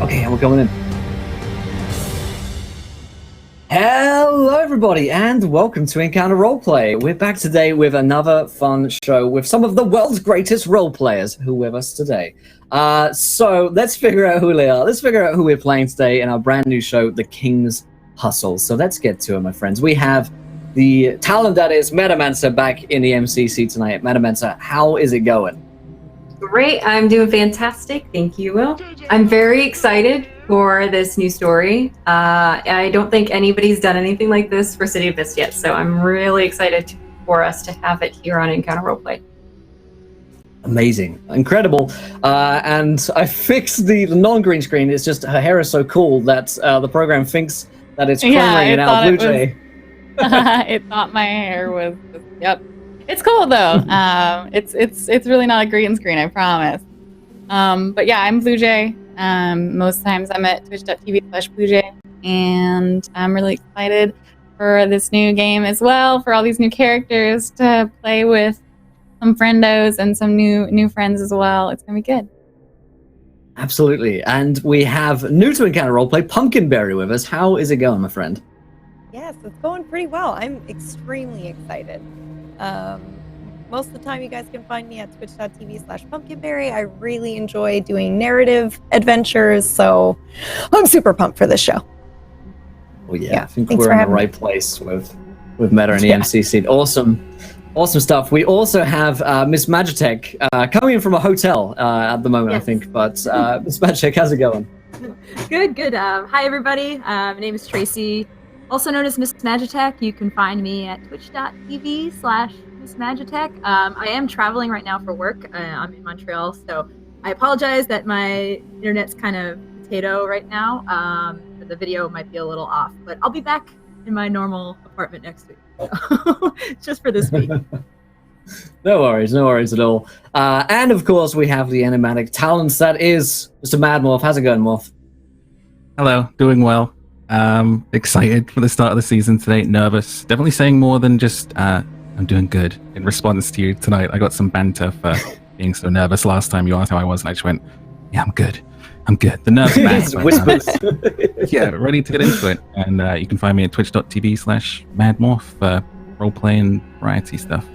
Okay, we're coming in. Hello, everybody, and welcome to Encounter Roleplay. We're back today with another fun show with some of the world's greatest role players who are with us today. So let's figure out who they are. Let's figure out who we're playing today in our brand new show, The King's Hustle. So let's get to it, my friends. We have the talent that is Metamancer back in the MCC tonight. Metamancer, how is it going? Great, I'm doing fantastic. Thank you, Will. I'm very excited for this new story. I don't think anybody's done anything like this for City of Mist yet, so I'm really excited for us to have it here on Encounter Roleplay. Amazing, incredible, and I fixed the non-green screen. It's just her hair is so cool that the program thinks that it's coloring it out Blue Jay. It thought my hair was. Yep, it's cool though. It's really not a green screen, I promise. But yeah, I'm Blue Jay. Most times I'm at twitch.tv/BlueJay, and I'm really excited for this new game as well, for all these new characters to play with, some friendos and some new friends as well. It's gonna be good. Absolutely, and we have new to Encounter Roleplay, Pumpkinberry, with us. How is it going, my friend? Yes, it's going pretty well. I'm extremely excited. Most of the time, you guys can find me at twitch.tv/Pumpkinberry. I really enjoy doing narrative adventures, so I'm super pumped for this show. Well, yeah, I think we're in the right place with Meta and the MCC. Awesome stuff. We also have Miss Magitech coming in from a hotel at the moment, yes. I think. But Miss Magitech, how's it going? Good. Hi, everybody. My name is Tracy, also known as Miss Magitech. You can find me at twitch.tv/Miss Magitech. I am traveling right now for work. I'm in Montreal, so I apologize that my internet's kind of potato right now. The video might be a little off, but I'll be back in my normal apartment next week. So, just for this week. No worries at all. And of course, we have the enigmatic talents that is Mr. Mad Morph. How's it going, Morph? Hello, doing well. Excited for the start of the season today. Nervous. Definitely saying more than just I'm doing good. In response to you tonight, I got some banter for being so nervous last time you asked how I was, and I just went, yeah, I'm good. The nerves back. Whispers. Yeah, ready to get into it. And you can find me at twitch.tv/madmorph for role-play and variety stuff.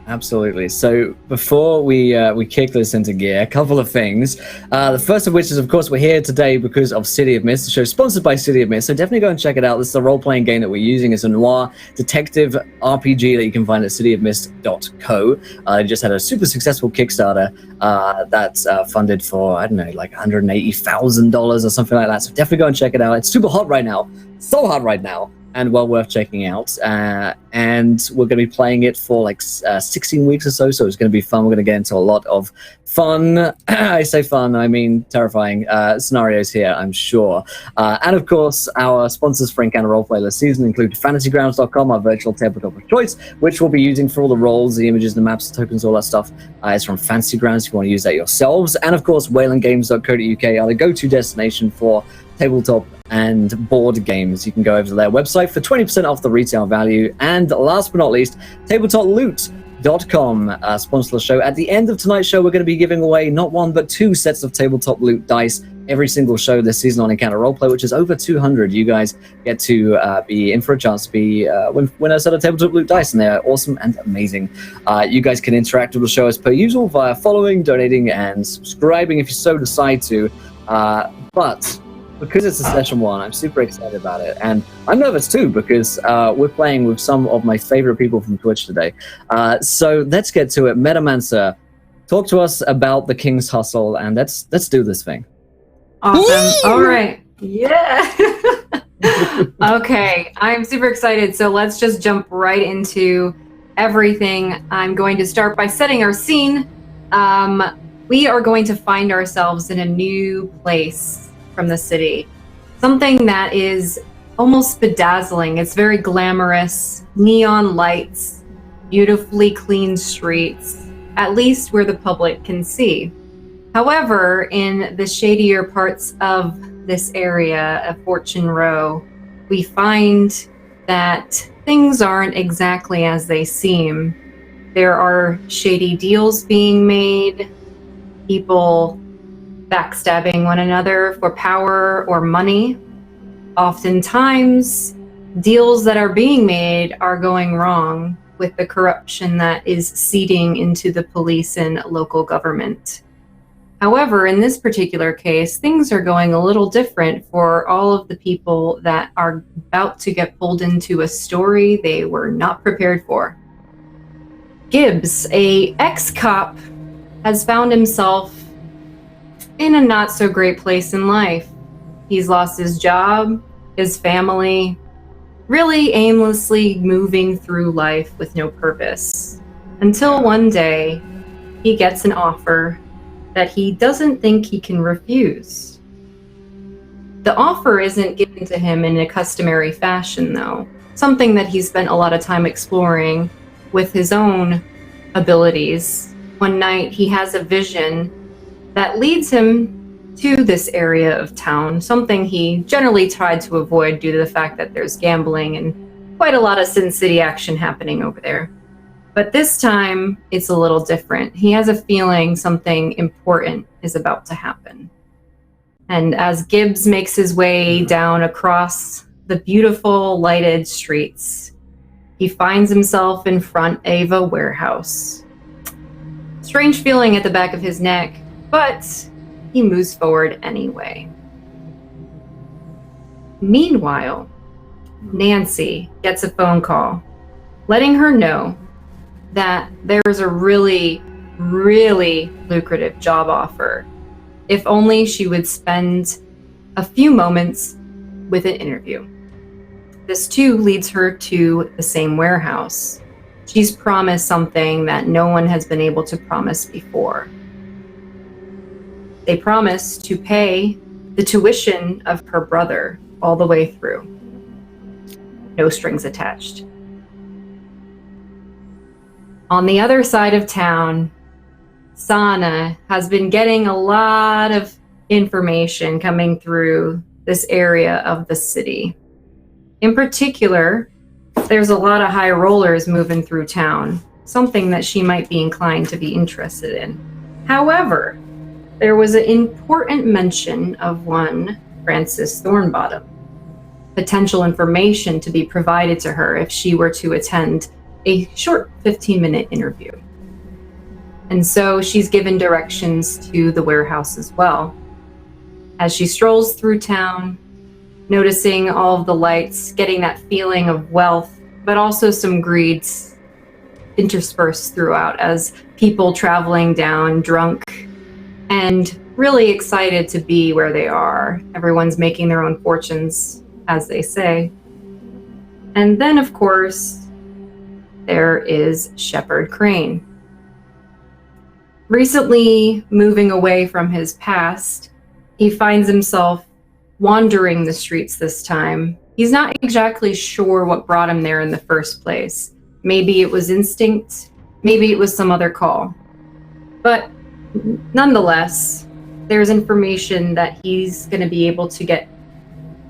Absolutely. So before we kick this into gear, a couple of things. The first of which is, of course, we're here today because of City of Mist, the show sponsored by City of Mist. So definitely go and check it out. This is a role-playing game that we're using. It's a noir detective RPG that you can find at cityofmist.co. They just had a super successful Kickstarter that's funded for, I don't know, like $180,000 or something like that. So definitely go and check it out. It's super hot right now. So hot right now. And well worth checking out. And we're going to be playing it for like 16 weeks or so it's going to be fun. We're going to get into a lot of fun, I say fun, I mean terrifying scenarios here, I'm sure. And of course, our sponsors for Encounter Roleplay this season include fantasygrounds.com, our virtual tabletop of choice, which we'll be using for all the roles, the images, the maps, the tokens, all that stuff. It's from Fantasy Grounds if you want to use that yourselves. And of course, whalengames.co.uk are the go-to destination for tabletop and board games. You can go over to their website for 20% off the retail value. And last but not least, tabletoploot.com sponsor the show. At the end of tonight's show, we're going to be giving away not one but two sets of tabletop loot dice every single show this season on Encounter Roleplay, which is over 200. You guys get to be in for a chance to be win a set of tabletop loot dice, and they're awesome and amazing. You guys can interact with the show as per usual via following, donating, and subscribing if you so decide to. But because it's a session one, I'm super excited about it. And I'm nervous too, because we're playing with some of my favorite people from Twitch today. So let's get to it. Metamancer, talk to us about the King's Hustle, and let's do this thing. Awesome. All right. Yeah. Okay. I'm super excited. So let's just jump right into everything. I'm going to start by setting our scene. We are going to find ourselves in a new place from the city, something that is almost bedazzling. It's very glamorous, neon lights, beautifully clean streets, at least where the public can see. However, in the shadier parts of this area of Fortune Row, we find that things aren't exactly as they seem. There are shady deals being made, people backstabbing one another for power or money. Oftentimes, deals that are being made are going wrong with the corruption that is seeding into the police and local government. However, in this particular case, things are going a little different for all of the people that are about to get pulled into a story they were not prepared for. Gibbs, a ex-cop, has found himself in a not so great place in life. He's lost his job, his family, really aimlessly moving through life with no purpose. Until one day, he gets an offer that he doesn't think he can refuse. The offer isn't given to him in a customary fashion, though, something that he's spent a lot of time exploring with his own abilities. One night, he has a vision that leads him to this area of town, something he generally tried to avoid due to the fact that there's gambling and quite a lot of Sin City action happening over there. But this time, it's a little different. He has a feeling something important is about to happen. And as Gibbs makes his way down across the beautiful lighted streets, he finds himself in front of a warehouse. Strange feeling at the back of his neck, but he moves forward anyway. Meanwhile, Nancy gets a phone call letting her know that there's a really, really lucrative job offer if only she would spend a few moments with an interview. This too leads her to the same warehouse. She's promised something that no one has been able to promise before. They promise to pay the tuition of her brother all the way through. No strings attached. On the other side of town, Sana has been getting a lot of information coming through this area of the city. In particular, there's a lot of high rollers moving through town, something that she might be inclined to be interested in. However, there was an important mention of one Francis Thornbottom, potential information to be provided to her if she were to attend a short 15-minute interview. And so she's given directions to the warehouse as well. As she strolls through town, noticing all of the lights, getting that feeling of wealth, but also some greed interspersed throughout as people traveling down drunk and really excited to be where they are. Everyone's making their own fortunes, as they say. And then, of course, there is Shepard Crane. Recently moving away from his past, he finds himself wandering the streets this time. He's not exactly sure what brought him there in the first place. Maybe it was instinct, maybe it was some other call. But nonetheless, there's information that he's going to be able to get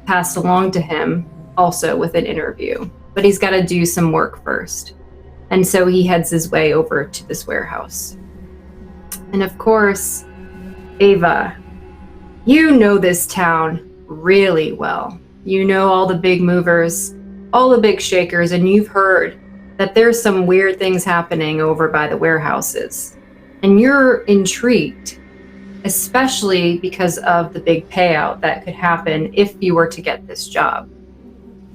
passed along to him also with an interview. But he's got to do some work first. And so he heads his way over to this warehouse. And of course, Ava, you know this town really well. You know all the big movers, all the big shakers, and you've heard that there's some weird things happening over by the warehouses. And you're intrigued, especially because of the big payout that could happen if you were to get this job.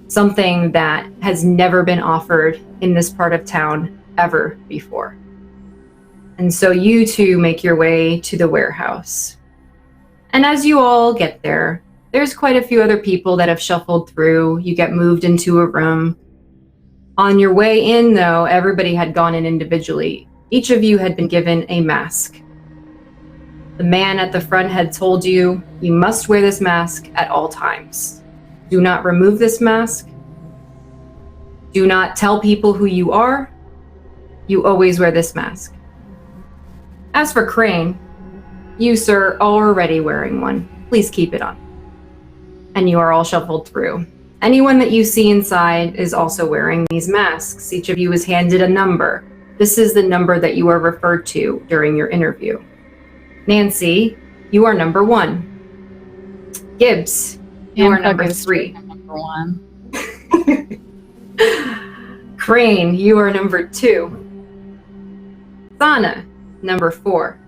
Something that has never been offered in this part of town ever before. And so you two make your way to the warehouse. And as you all get there, there's quite a few other people that have shuffled through. You get moved into a room. On your way in, though, everybody had gone in individually. Each of you had been given a mask. The man at the front had told you, you must wear this mask at all times. Do not remove this mask. Do not tell people who you are. You always wear this mask. As for Crane, you, sir, are already wearing one. Please keep it on. And you are all shuffled through. Anyone that you see inside is also wearing these masks. Each of you is handed a number. This is the number that you are referred to during your interview. Nancy, you are number 1. Gibbs, you are number 3. Number 1. Crane, you are number 2. Sana, number 4.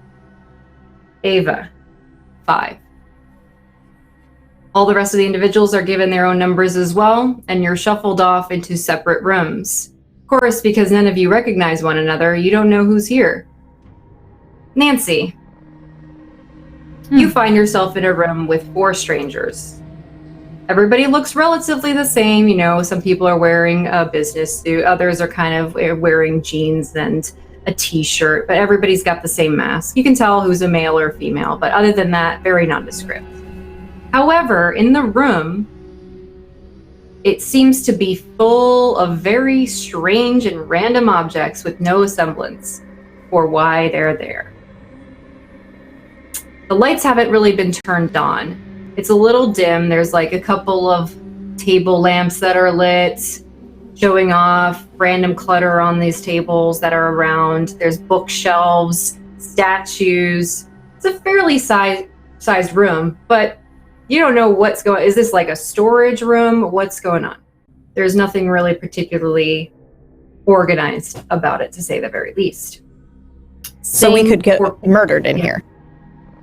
Ava, 5. All the rest of the individuals are given their own numbers as well, and you're shuffled off into separate rooms. Of course, because none of you recognize one another, you don't know who's here. Nancy, you find yourself in a room with 4 strangers. Everybody looks relatively the same. You know, some people are wearing a business suit, others are kind of wearing jeans and a t-shirt, but everybody's got the same mask. You can tell who's a male or female, but other than that, very nondescript. However, in the room, it seems to be full of very strange and random objects with no semblance for why they're there. The lights haven't really been turned on. It's a little dim. There's like a couple of table lamps that are lit, showing off random clutter on these tables that are around. There's bookshelves, statues. It's a fairly sized room, but you don't know what's going on. Is this like a storage room? What's going on? There's nothing really particularly organized about it, to say the very least. So we could get murdered in here.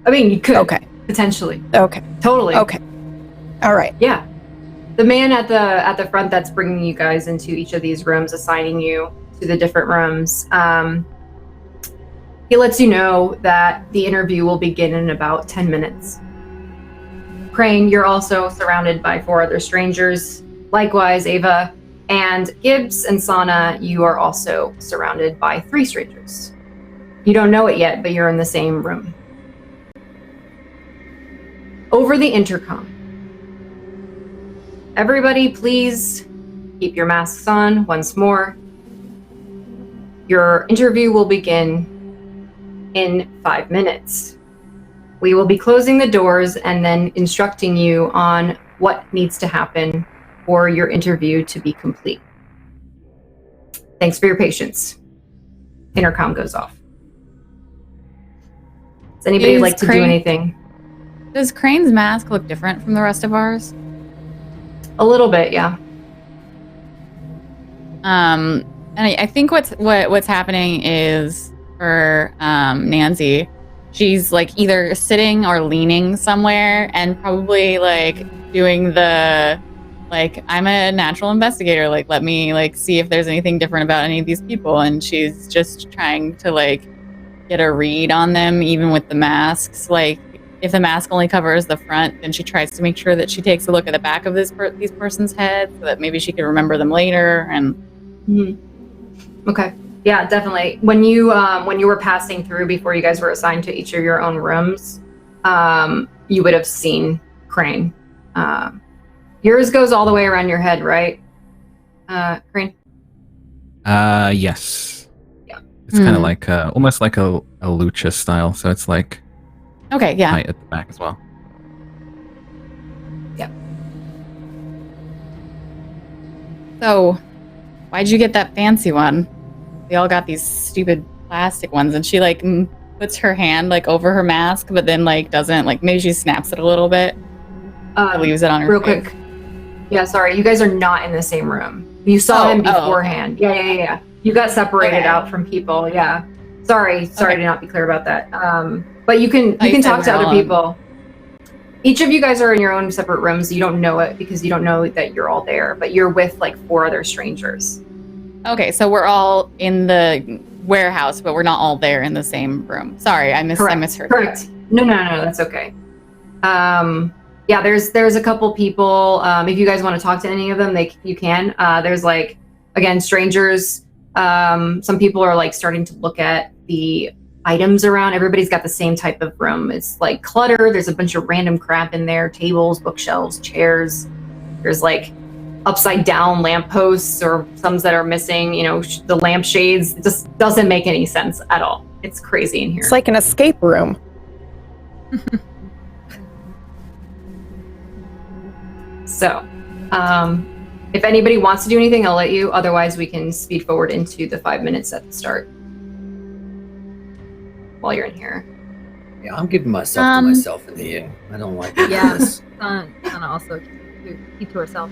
I mean, you could. Okay. Potentially. Okay. Totally. Okay. All right. Yeah. The man at the front that's bringing you guys into each of these rooms, assigning you to the different rooms, he lets you know that the interview will begin in about 10 minutes. Crane, you're also surrounded by 4 other strangers. Likewise, Ava and Gibbs and Sana, you are also surrounded by 3 strangers. You don't know it yet, but you're in the same room. Over the intercom. Everybody, please keep your masks on once more. Your interview will begin in 5 minutes. We will be closing the doors and then instructing you on what needs to happen for your interview to be complete. Thanks for your patience. Intercom goes off. Does anybody like to do anything? Does Crane's mask look different from the rest of ours? A little bit, yeah. And I think what's happening is for Nancy, she's like either sitting or leaning somewhere and probably like doing the like, I'm a natural investigator, like let me like see if there's anything different about any of these people, and she's just trying to like get a read on them even with the masks. Like if the mask only covers the front, then she tries to make sure that she takes a look at the back of these person's head so that maybe she can remember them later. And Okay. Yeah, definitely. When you were passing through before you guys were assigned to each of your own rooms, you would have seen Crane. Yours goes all the way around your head, right? Crane? Yes. Yeah. It's kind of like almost like a lucha style, so it's like okay, yeah. tight at the back as well. Yeah. So, why'd you get that fancy one? We all got these stupid plastic ones, and she like puts her hand like over her mask, but then like doesn't, like maybe she snaps it a little bit, leaves it on her real face. quick. Yeah, sorry, you guys are not in the same room. You saw him beforehand. Okay. Yeah. You got separated out from people. Yeah. Sorry to not be clear about that. But you can talk to other people. Each of you guys are in your own separate rooms. You don't know it because you don't know that you're all there, but you're with like 4 other strangers. Okay, so we're all in the warehouse, but we're not all there in the same room. Sorry, I misheard. Correct. No, that's okay. Yeah, there's a couple people. If you guys want to talk to any of them, you can. There's like, again, strangers. Some people are like starting to look at the items around. Everybody's got the same type of room. It's like clutter. There's a bunch of random crap in there: tables, bookshelves, chairs. There's like upside down lampposts or some that are missing. You know, the lampshades. It just doesn't make any sense at all. It's crazy in here. It's like an escape room. So, if anybody wants to do anything, I'll let you. Otherwise, we can speed forward into the 5 minutes at the start while you're in here. Yeah, I'm giving myself to myself in here. I don't like Yeah. this. Sana also keep to herself.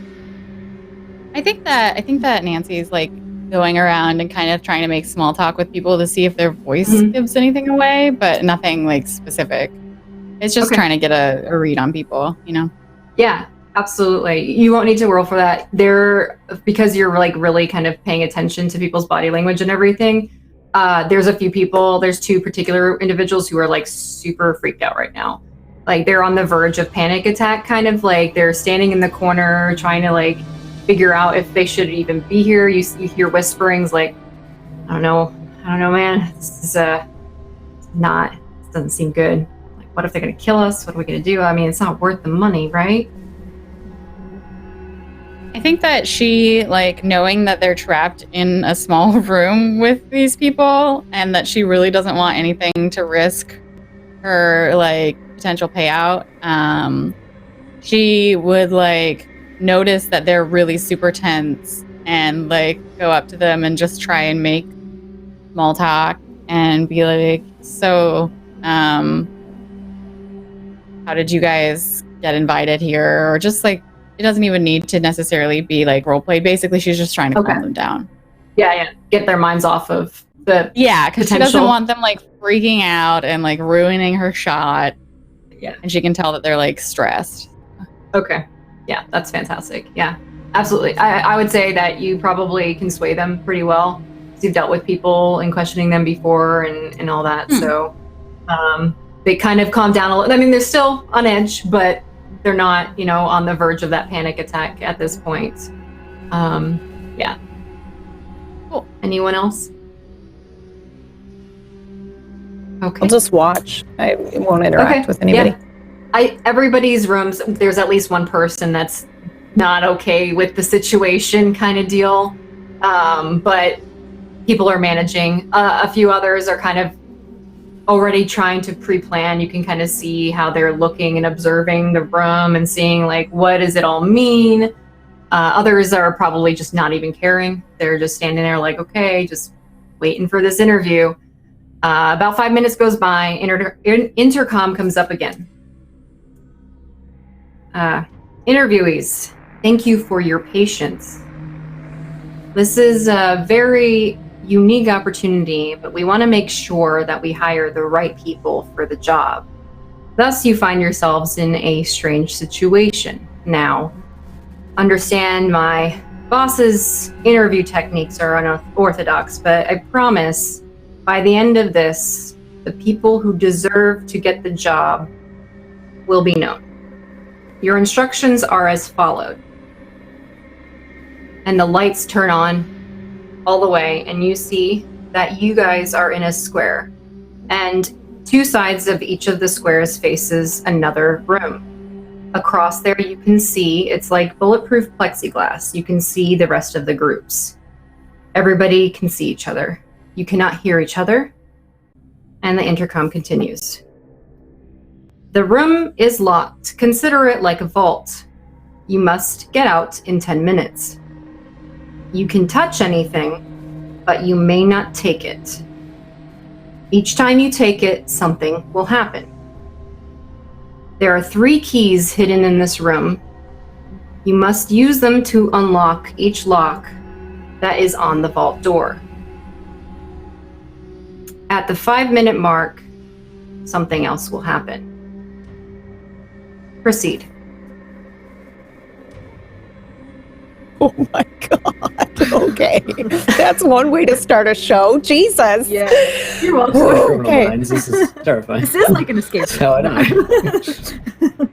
I think that Nancy's like going around and kind of trying to make small talk with people to see if their voice gives anything away, but nothing like specific. It's just trying to get a read on people, you know? Yeah, absolutely. You won't need to roll for that. Because you're like really kind of paying attention to people's body language and everything. There's a few people, there's two particular individuals who are like super freaked out right now. Like they're on the verge of panic attack, kind of like they're standing in the corner trying to like figure out if they should even be here. You hear whisperings like, I don't know, man. This is doesn't seem good. Like, what if they're gonna kill us? What are we gonna do? I mean, it's not worth the money, right? I think that she, like, knowing that they're trapped in a small room with these people and that she really doesn't want anything to risk her, like, potential payout, she would, like, notice that they're really super tense and, like, go up to them and just try and make small talk and be like, so, how did you guys get invited here? Or just, like, it doesn't even need to necessarily be like role play. Basically, she's just trying to calm them down. Yeah. Get their minds off of the because she doesn't want them like freaking out and like ruining her shot. Yeah, and she can tell that they're like stressed. Okay, yeah, that's fantastic. Yeah, absolutely. I would say that you probably can sway them pretty well. You've dealt with people and questioning them before and all that. So they kind of calm down a little. I mean, they're still on edge, but they're not, on the verge of that panic attack at this point. Yeah. Cool. Anyone else? Okay. I'll just watch. I won't interact with anybody. Yeah. Everybody's rooms, there's at least one person that's not okay with the situation kind of deal. But people are managing. A few others are kind of already trying to pre-plan. You can kind of see how they're looking and observing the room and seeing like, what does it all mean? Others are probably just not even caring. They're just standing there like, okay, just waiting for this interview. About 5 minutes goes by, intercom comes up again. Interviewees, thank you for your patience. This is a very unique opportunity, but we want to make sure that we hire the right people for the job. Thus, you find yourselves in a strange situation. Now, understand my boss's interview techniques are unorthodox, but I promise by the end of this, the people who deserve to get the job will be known. Your instructions are as followed. And the lights turn on all the way, and you see that you guys are in a square, and two sides of each of the squares faces another room. Across there you can see, it's like bulletproof plexiglass. You can see the rest of the groups. Everybody can see each other. You cannot hear each other, and the intercom continues. The room is locked. Consider it like a vault. You must get out in 10 minutes. You can touch anything, but you may not take it. Each time you take it, something will happen. There are 3 keys hidden in this room. You must use them to unlock each lock that is on the vault door. At the 5-minute mark, something else will happen. Proceed. Oh my God. Okay. That's one way to start a show. Jesus. Yeah. You're welcome. Okay. This is terrifying. This is like an escape. That's how I know.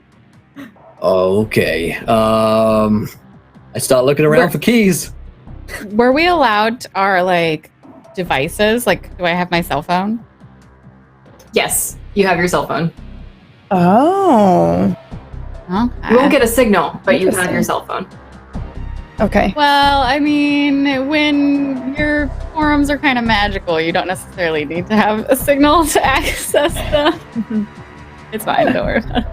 Okay. I start looking around for keys. Were we allowed our like devices? Like, do I have my cell phone? Yes, you have your cell phone. Oh. Okay. You won't get a signal, but you have Interesting. your cell phone. Okay. Well, I mean, when your forums are kind of magical, you don't necessarily need to have a signal to access them. It's fine, don't worry about it.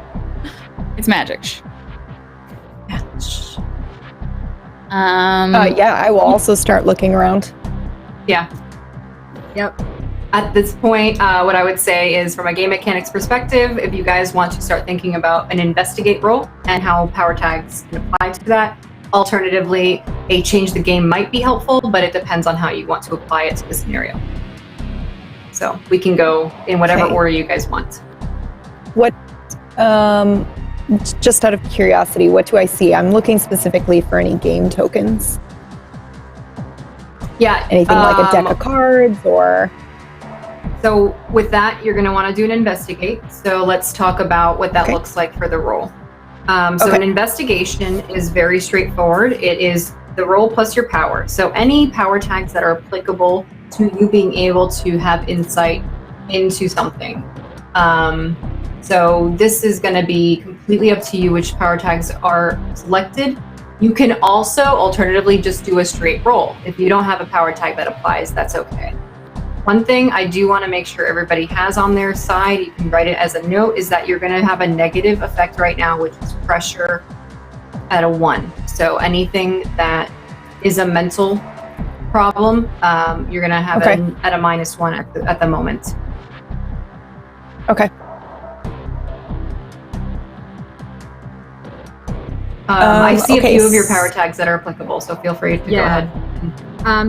It's magic. Yeah, I will also start looking around. Yeah. Yep. At this point, what I would say is from a game mechanics perspective, if you guys want to start thinking about an investigate roll and how power tags can apply to that, alternatively, a change the game might be helpful, but it depends on how you want to apply it to the scenario. So we can go in whatever order you guys want. What, just out of curiosity, what do I see? I'm looking specifically for any game tokens. Yeah. Anything like a deck of cards or... So with that, you're going to want to do an investigate. So let's talk about what that looks like for the roll. So an investigation is very straightforward. It is the roll plus your power. So any power tags that are applicable to you being able to have insight into something. So this is going to be completely up to you which power tags are selected. You can also alternatively just do a straight roll. If you don't have a power tag that applies, that's okay. One thing I do want to make sure everybody has on their side, you can write it as a note, is that you're going to have a negative effect right now, which is pressure at a 1. So anything that is a mental problem, you're going to have it at a -1 at the moment. Okay. I see a few of your power tags that are applicable, so feel free to go ahead.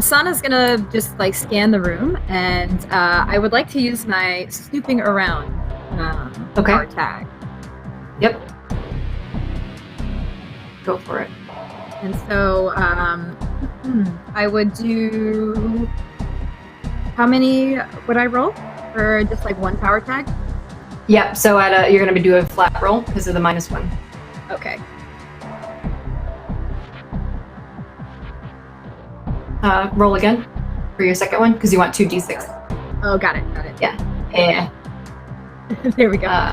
Sana's gonna just like scan the room, and I would like to use my snooping around power tag. Yep. Go for it. And so I would do. How many would I roll for just like one power tag? Yep. So you're gonna do a flat roll because of the -1. Okay. Roll again for your second one because you want 2d6. Oh, got it. Yeah. There we go.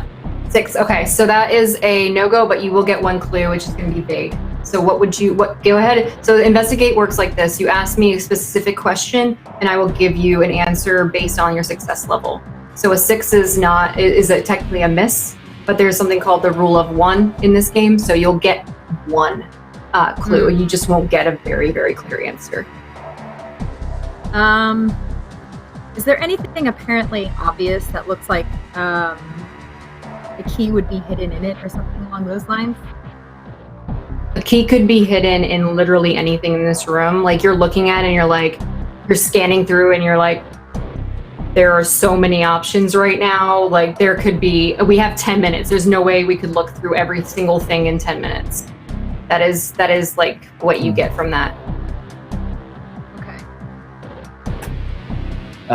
6. Okay, so that is a no-go, but you will get one clue, which is going to be vague. So go ahead. So investigate works like this. You ask me a specific question, and I will give you an answer based on your success level. So a 6 is technically a miss, but there's something called the rule of 1 in this game, so you'll get one clue. You just won't get a very, very clear answer. Is there anything apparently obvious that looks like the key would be hidden in it or something along those lines? A key could be hidden in literally anything in this room. Like you're looking at it and you're scanning through and you're like, there are so many options right now. Like we have 10 minutes. There's no way we could look through every single thing in 10 minutes. That is like what you get from that.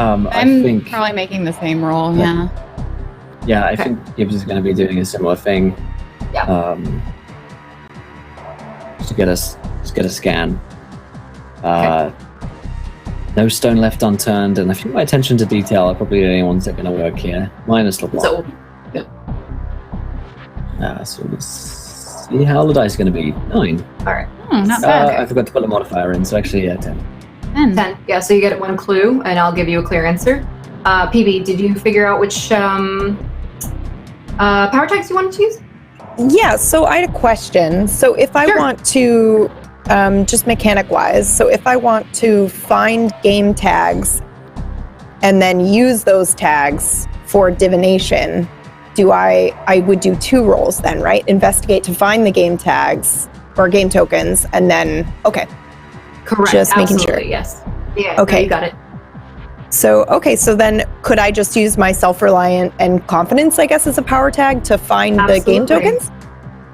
I think probably making the same roll. Yeah. Yeah, I think Gibbs is going to be doing a similar thing. Yeah. Just get a scan. No stone left unturned, and I think my attention to detail are probably the only ones that are going to work here. Minus the block. So let's see how the dice is going to be. 9. All right. Not bad. I forgot to put a modifier in, so actually, 10. 10. Yeah, so you get one clue, and I'll give you a clear answer. PB, did you figure out which power tags you wanted to use? Yeah, so I had a question. So if I want to, just mechanic-wise, so if I want to find game tags and then use those tags for divination, I would do 2 rolls then, right? Investigate to find the game tags or game tokens, and then, Correct. Just making Absolutely, sure. Yes. Yeah. Okay. No, you got it. So then could I just use my self-reliant and confidence, I guess, as a power tag to find the game tokens?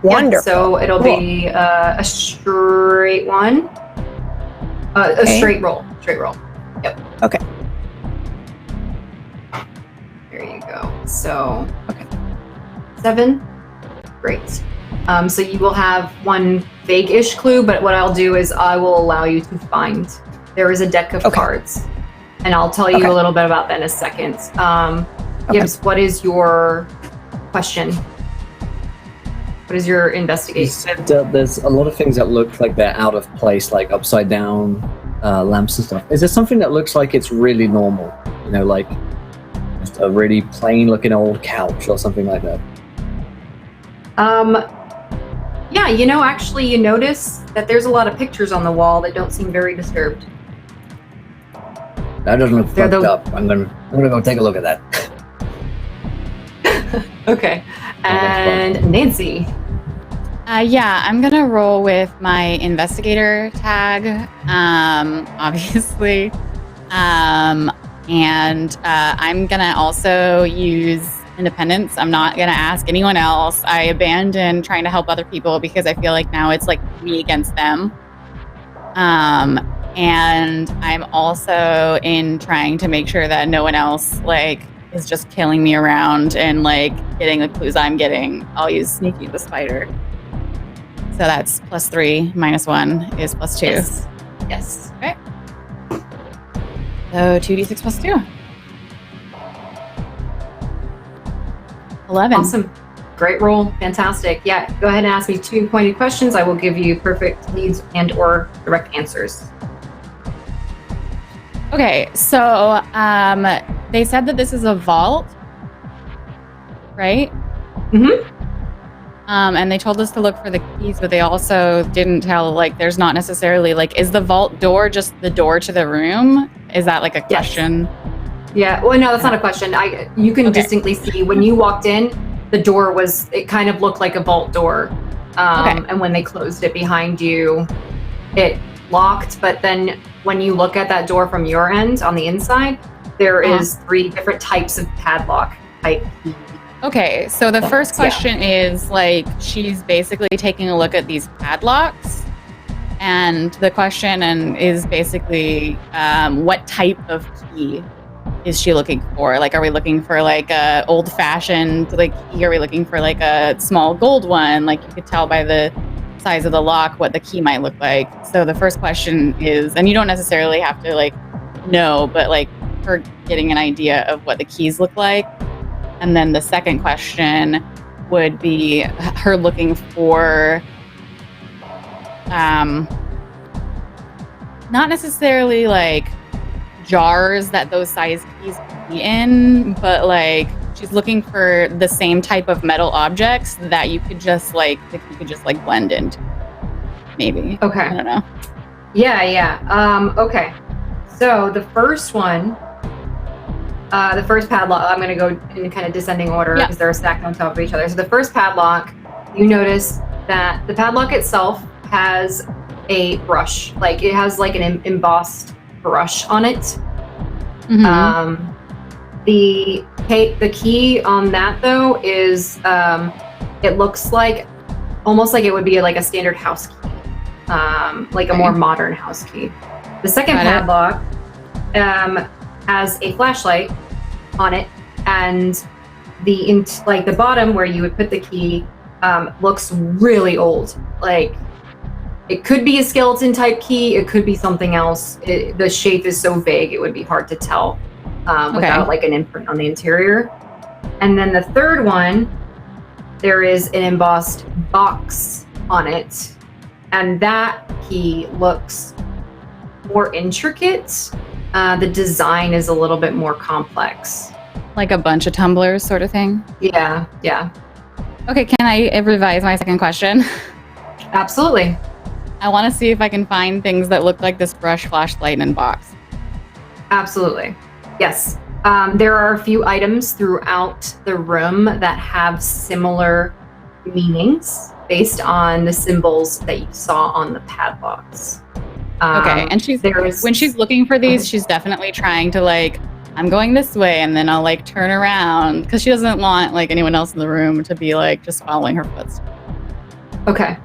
Wonderful. Yeah, so it'll be a straight one. A straight roll. Straight roll. Yep. Okay. There you go. So 7. Great. So you will have one vague-ish clue, but what I'll do is I will allow you to find. There is a deck of cards, and I'll tell you a little bit about that in a second. Gibbs, what is your question? What is your investigation? You said there's a lot of things that look like they're out of place, like upside down lamps and stuff. Is there something that looks like it's really normal? Like just a really plain looking old couch or something like that? Yeah, actually you notice that there's a lot of pictures on the wall that don't seem very disturbed. That doesn't look They're fucked the- up. I'm gonna go take a look at that. Okay. And Nancy. Yeah, I'm gonna roll with my investigator tag, obviously, and I'm gonna also use independence. I'm not gonna ask anyone else. I abandoned trying to help other people because I feel like now it's like me against them. And I'm also in trying to make sure that no one else like is just killing me around and like getting the clues I'm getting. I'll use Sneaky the Spider. So that's +3, -1 is +2. Yes. Yes. Okay. So 2d6 +2. 11. Awesome. Great roll. Fantastic. Yeah, go ahead and ask me 2 pointed questions. I will give you perfect leads and or direct answers. Okay, so they said that this is a vault, right? Mm-hmm. And they told us to look for the keys, but they also didn't tell, like, there's not necessarily, like, is the vault door just the door to the room? Is that, like, a question? Yeah. Well, no, that's not a question. You can Okay. distinctly see when you walked in, the door was, it kind of looked like a vault door. Okay. And when they closed it behind you, it locked. But then when you look at that door from your end on the inside, there is 3 different types of padlock type key. Okay, so the first question is, like, she's basically taking a look at these padlocks. And the question is basically, what type of key is she looking for? Like, are we looking for, like, a old-fashioned, like, key? Are we looking for, like, a small gold one? Like, you could tell by the size of the lock what the key might look like. So the first question is, and you don't necessarily have to, like, know, but, like, her getting an idea of what the keys look like. And then the second question would be her looking for, not necessarily like jars that those size keys could be in, but like she's looking for the same type of metal objects that you could just like blend into. Maybe. Okay. I don't know. Yeah. Okay. So the first one, the first padlock, I'm going to go in kind of descending order because they're stacked on top of each other. So the first padlock, you notice that the padlock itself has a brush. Like it has like an embossed brush on it. Mhm. The key on that though is it looks like almost like it would be like a standard house key, like a more modern house key. The second padlock has a flashlight on it, and the bottom where you would put the key looks really old. Like it could be a skeleton type key, it could be something else. The shape is so vague it would be hard to tell without like an imprint on the interior. And then the third one, there is an embossed box on it, and that key looks more intricate. The design is a little bit more complex. Like a bunch of tumblers sort of thing? Yeah. Okay, can I revise my second question? Absolutely. I want to see if I can find things that look like this brush, flashlight, and box. Absolutely. Yes. There are a few items throughout the room that have similar meanings based on the symbols that you saw on the padlocks. Okay, and when she's looking for these, she's definitely trying to like, I'm going this way, and then I'll like turn around because she doesn't want like anyone else in the room to be like just following her footsteps. Okay.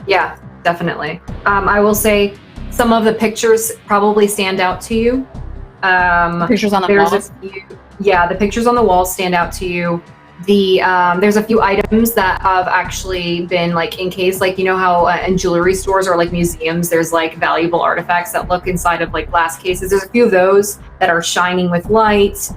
Yeah, definitely. I will say some of the pictures probably stand out to you. Pictures on the walls? The pictures on the walls stand out to you. There's a few items that have actually been like encased, like you know how in jewelry stores or like museums there's like valuable artifacts that look inside of like glass cases. There's a few of those that are shining with light.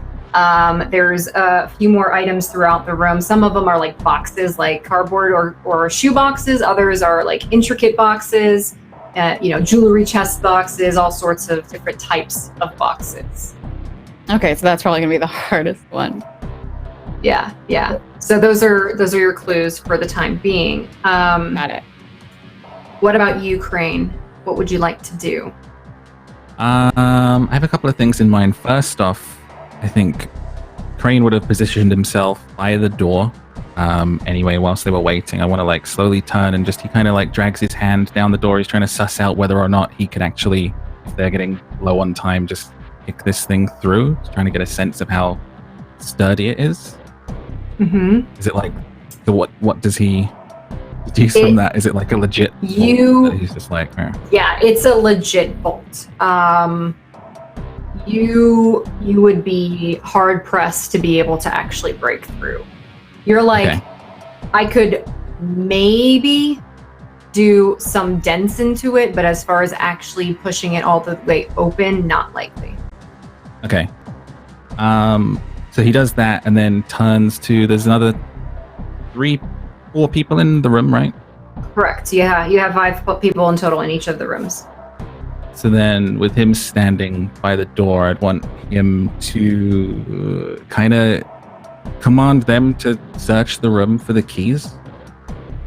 There's a few more items throughout the room. Some of them are like boxes, like cardboard or shoe boxes. Others are like intricate boxes, jewelry chest boxes, all sorts of different types of boxes. Okay, so that's probably gonna be the hardest one. Yeah. So those are your clues for the time being. Got it. What about you, Crane? What would you like to do? I have a couple of things in mind. First off, I think Crane would have positioned himself by the door. Anyway, whilst they were waiting, I want to like slowly turn and just he kind of like drags his hand down the door. He's trying to suss out whether or not he can actually, if they're getting low on time, just kick this thing through. He's trying to get a sense of how sturdy it is. Mm-hmm. Is it like, so what does he deduce from that? Is it like a legit bolt that he's just like, Yeah, it's a legit bolt. You would be hard pressed to be able to actually break through. You're like, okay. I could maybe do some dents into it, but as far as actually pushing it all the way open, not likely. Okay. So he does that and then turns to, there's another 4 people in the room, right? Correct. Yeah, you have 5 people in total in each of the rooms. So then with him standing by the door, I'd want him to kind of command them to search the room for the keys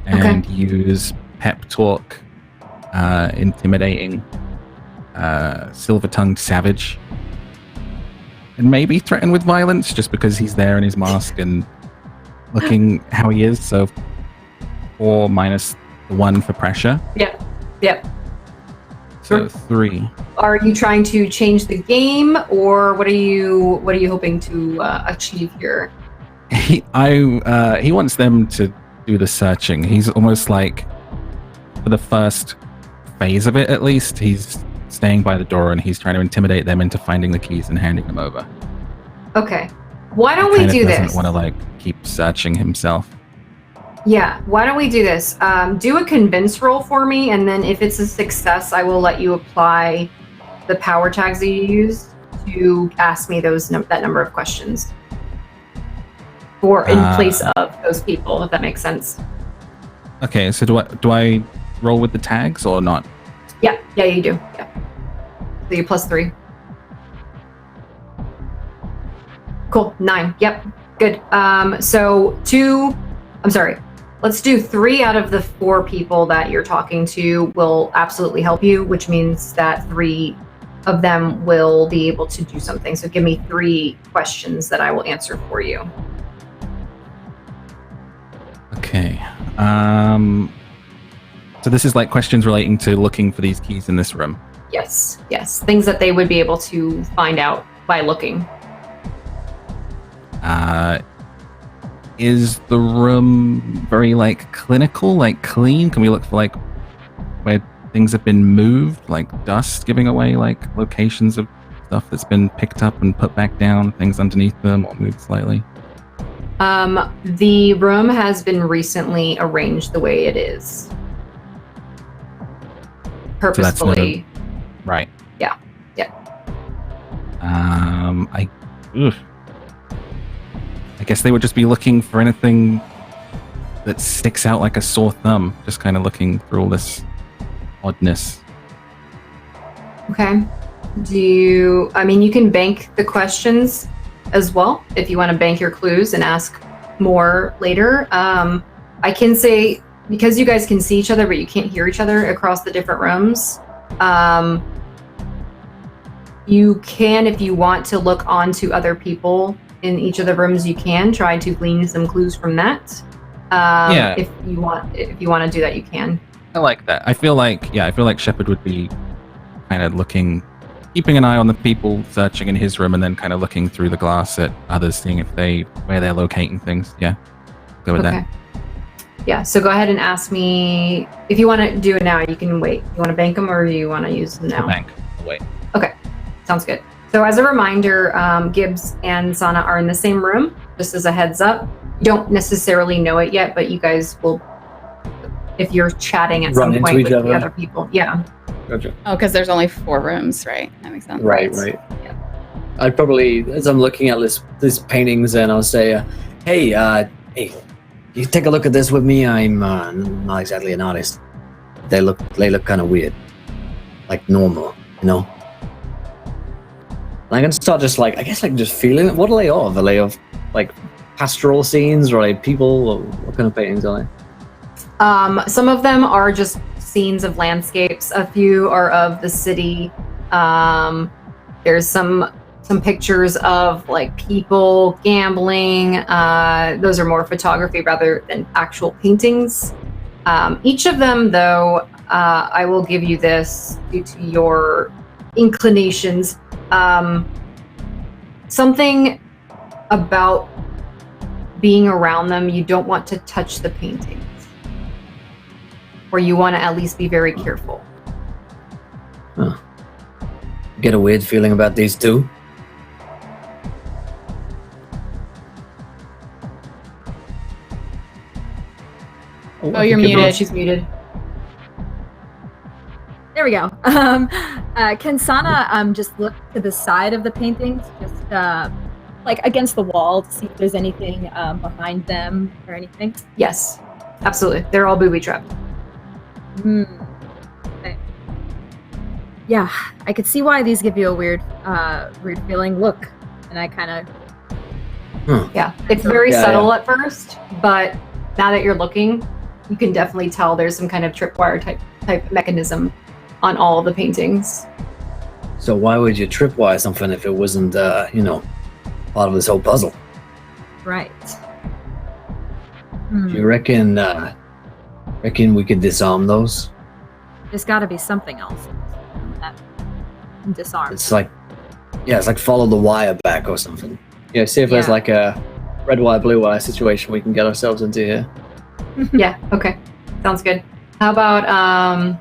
and use pep talk, intimidating, silver-tongued savage, and maybe threaten with violence just because he's there in his mask and looking how he is. So 4 minus the 1 for pressure. Yep. So 3. Are you trying to change the game, or what are you hoping to achieve here? He wants them to do the searching. He's almost like, for the first phase of it at least, he's staying by the door and he's trying to intimidate them into finding the keys and handing them over. Okay. Why don't we do this? Doesn't want to like keep searching himself. Yeah, why don't we do this? Do a convince roll for me, and then if it's a success, I will let you apply the power tags that you used to ask me that number of questions. Or in place of those people, if that makes sense. Okay, so do I roll with the tags or not? Yeah, you do. Yeah. So you +3. Cool, 9. Yep, good. Let's do 3 out of the 4 people that you're talking to will absolutely help you, which means that 3 of them will be able to do something. So give me 3 questions that I will answer for you. Okay. So this is like questions relating to looking for these keys in this room. Yes. Things that they would be able to find out by looking. Is the room very like clinical, like clean? Can we look for like where things have been moved, like dust giving away like locations of stuff that's been picked up and put back down, things underneath them or moved slightly? The room has been recently arranged the way it is. Purposefully. Right. Yeah. I guess they would just be looking for anything that sticks out like a sore thumb, just kind of looking through all this oddness. Okay. You can bank the questions as well if you want to bank your clues and ask more later. I can say, because you guys can see each other but you can't hear each other across the different rooms, you can, if you want to look onto other people in each of the rooms, you can try to glean some clues from that. If you want to do that, you can. I like that. I feel like Shepard would be kind of looking, keeping an eye on the people searching in his room and then kind of looking through the glass at others, seeing where they're locating things. Yeah. Go with that. Yeah, so go ahead and ask me. If you want to do it now, you can wait. You want to bank them or do you want to use them now? I'll wait. Okay, sounds good. So as a reminder, Gibbs and Sana are in the same room, just as a heads up. You don't necessarily know it yet, but you guys will, if you're chatting at some point with the other people. Yeah. Gotcha. Oh, because there's only 4 rooms, right? That makes sense. Right. Yeah. I'd probably, as I'm looking at these paintings, and I'll say, hey, you take a look at this with me. I'm not exactly an artist. They look kind of weird, like normal, you know. And I can start just just feeling it. What are they of? Are they of like pastoral scenes, or are they people? Or what kind of paintings are they? Some of them are just scenes of landscapes. A few are of the city. There's some pictures of like people gambling. Those are more photography rather than actual paintings. Each of them, though, I will give you this due to your inclinations. Something about being around them, you don't want to touch the paintings, or you want to at least be very careful. Huh. Get a weird feeling about these two. Oh, you're I think muted. She's muted. There we go. Can Sana just look to the side of the paintings, just like against the wall, to see if there's anything behind them or anything? Yes, absolutely. They're all booby trapped. Okay. Yeah, I could see why these give you a weird feeling. Look, and I kind of. Yeah, it's very Yeah, subtle at first, but now that you're looking, you can definitely tell there's some kind of tripwire type mechanism on all of the paintings. So why would you tripwire something if it wasn't, part of this whole puzzle? Right. Do you reckon we could disarm those? There's got to be something else that can disarm. It's like follow the wire back or something. Yeah, see if there's Yeah. like a red wire, blue wire situation we can get ourselves into here. Yeah, okay. Sounds good. How about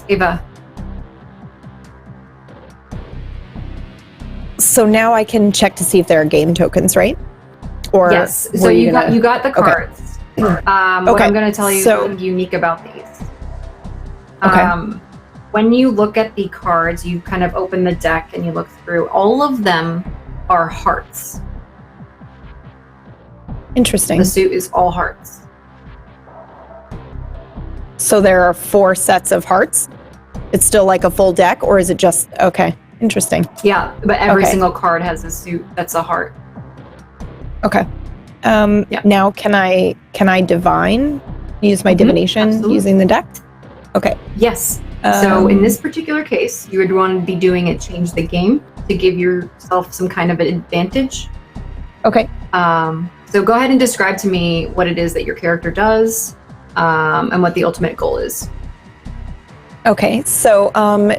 Ava? So now I can check to see if there are game tokens, right? Or Yes. So were you gonna- got the Okay. cards. What Okay, I'm going to tell you so- is unique about these. Okay. When you look at the cards, you kind of open the deck and you look through. All of them are hearts. Interesting. The suit is all hearts. So there are 4 sets of hearts. It's still like a full deck, or is it just okay? Interesting. Yeah, but every Okay. single card has a suit that's a heart. Okay. Yeah. Now can I divine? Use my divination absolutely. using the deck? Okay. Yes. So in Um, this particular case, you would want to be doing it change the game to give yourself some kind of an advantage. Okay. So go ahead and describe to me what it is that your character does, and what the ultimate goal is. Okay. So